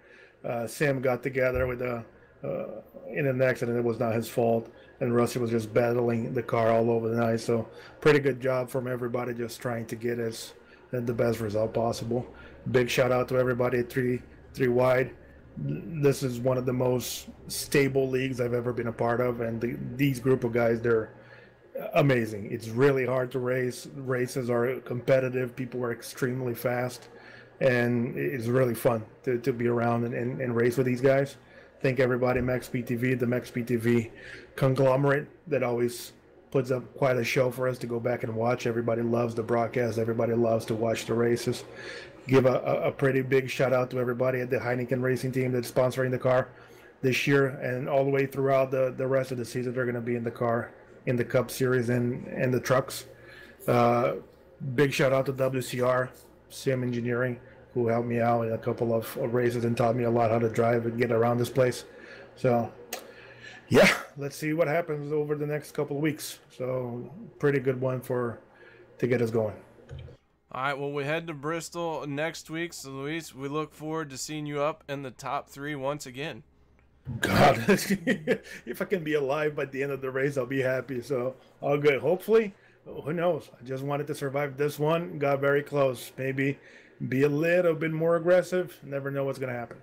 Sam got together with in an accident. It was not his fault, and Rusty was just battling the car all over the night. So pretty good job from everybody, just trying to get us the best result possible. Big shout out to everybody at 3 Wide. This is one of the most stable leagues I've ever been a part of, and these group of guys, they're amazing. It's really hard to race. Races are competitive. People are extremely fast, and it's really fun to be around and race with these guys. Thank everybody, MaxSpeedTV, the MaxSpeedTV conglomerate that always puts up quite a show for us to go back and watch. Everybody loves the broadcast. Everybody loves to watch the races. Give a pretty big shout out to everybody at the Heineken Racing team that's sponsoring the car this year, and all the way throughout the rest of the season. They're going to be in the car in the Cup Series and the trucks. Big shout out to WCR Sim Engineering, who helped me out in a couple of races and taught me a lot how to drive and get around this place. So yeah, let's see what happens over the next couple of weeks. So pretty good one to get us going. All right, well, we head to Bristol next week. So, Luis, we look forward to seeing you up in the top 3 once again. God, if I can be alive by the end of the race, I'll be happy. So, all good. Hopefully, who knows? I just wanted to survive this one. Got very close. Maybe be a little bit more aggressive. Never know what's going to happen.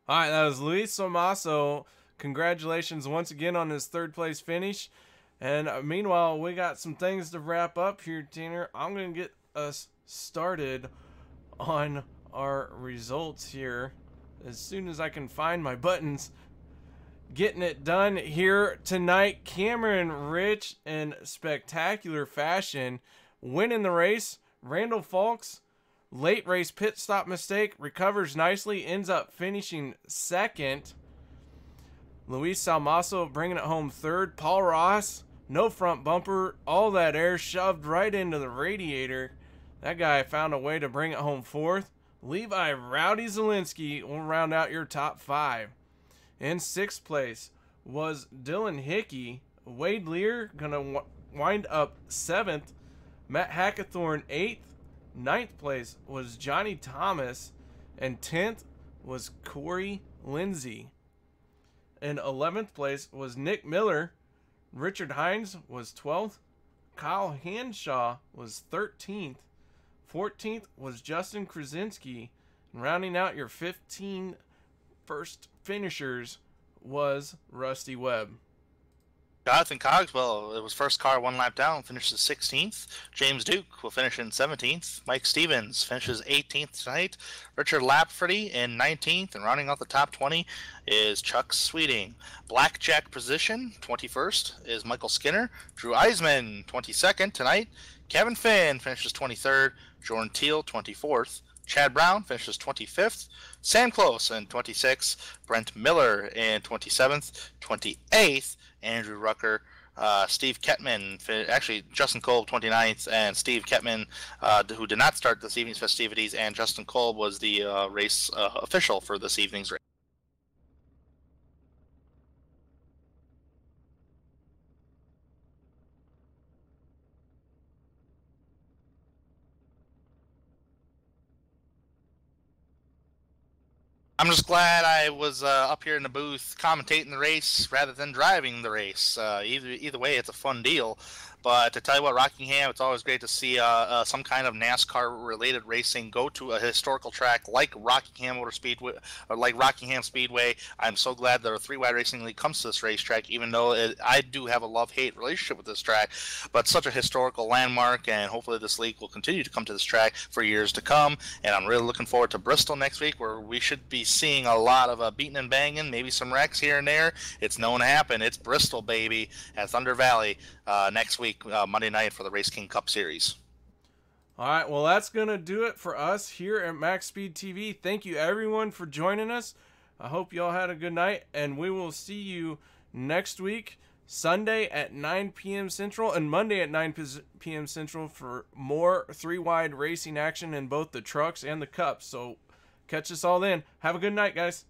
All right, that was Luis Somaso. Congratulations once again on his 3rd place finish. And meanwhile, we got some things to wrap up here, Tanner. I'm going to get us started on our results here as soon as I can find my buttons. Getting it done here tonight, Cameron Rich in spectacular fashion, winning the race. Randall Falks, late race pit stop mistake, recovers nicely, ends up finishing 2nd. Luis Salmaso bringing it home 3rd. Paul Ross, no front bumper, all that air shoved right into the radiator. That guy found a way to bring it home 4th. Levi Rowdy Zielinski will round out your top 5. In 6th place was Dylan Hickey. Wade Lear gonna wind up 7th. Matt Hackathorn 8th. 9th place was Johnny Thomas. And 10th was Corey Lindsay. In 11th place was Nick Miller. Richard Hines was 12th. Kyle Hanshaw was 13th. 14th was Justin Krasinski. And rounding out your 15 first finishers was Rusty Webb. Jonathan Cogswell, it was first car 1 lap down, finishes 16th. James Duke will finish in 17th. Mike Stevens finishes 18th tonight. Richard Lapferty in 19th. And rounding out the top 20 is Chuck Sweeting. Blackjack position, 21st, is Michael Skinner. Drew Eisman, 22nd tonight. Kevin Finn finishes 23rd. Jordan Teal, 24th. Chad Brown finishes 25th. Sam Close in 26th. Brent Miller in 27th. 28th. Andrew Rucker Steve Kettman, actually Justin Kolb 29th, and Steve Kettman, who did not start this evening's festivities, and Justin Kolb was the race official for this evening's race. I'm just glad I was up here in the booth commentating the race rather than driving the race. Either way, it's a fun deal. But to tell you what, Rockingham, it's always great to see some kind of NASCAR-related racing go to a historical track like Rockingham Motor Speedway, or like Rockingham Speedway. I'm so glad that our 3-Wide Racing League comes to this racetrack, even though I do have a love-hate relationship with this track. But such a historical landmark, and hopefully this league will continue to come to this track for years to come. And I'm really looking forward to Bristol next week, where we should be seeing a lot of beating and banging, maybe some wrecks here and there. It's known to happen. It's Bristol, baby, at Thunder Valley next week. Monday night for the RaceKings Cup Series. All right, well, that's going to do it for us here at MaxSpeedTV. Thank you, everyone, for joining us. I hope you all had a good night, and we will see you next week, Sunday at 9 p.m. Central and Monday at 9 p.m. Central for more 3-wide racing action in both the trucks and the cups. So catch us all then. Have a good night, guys.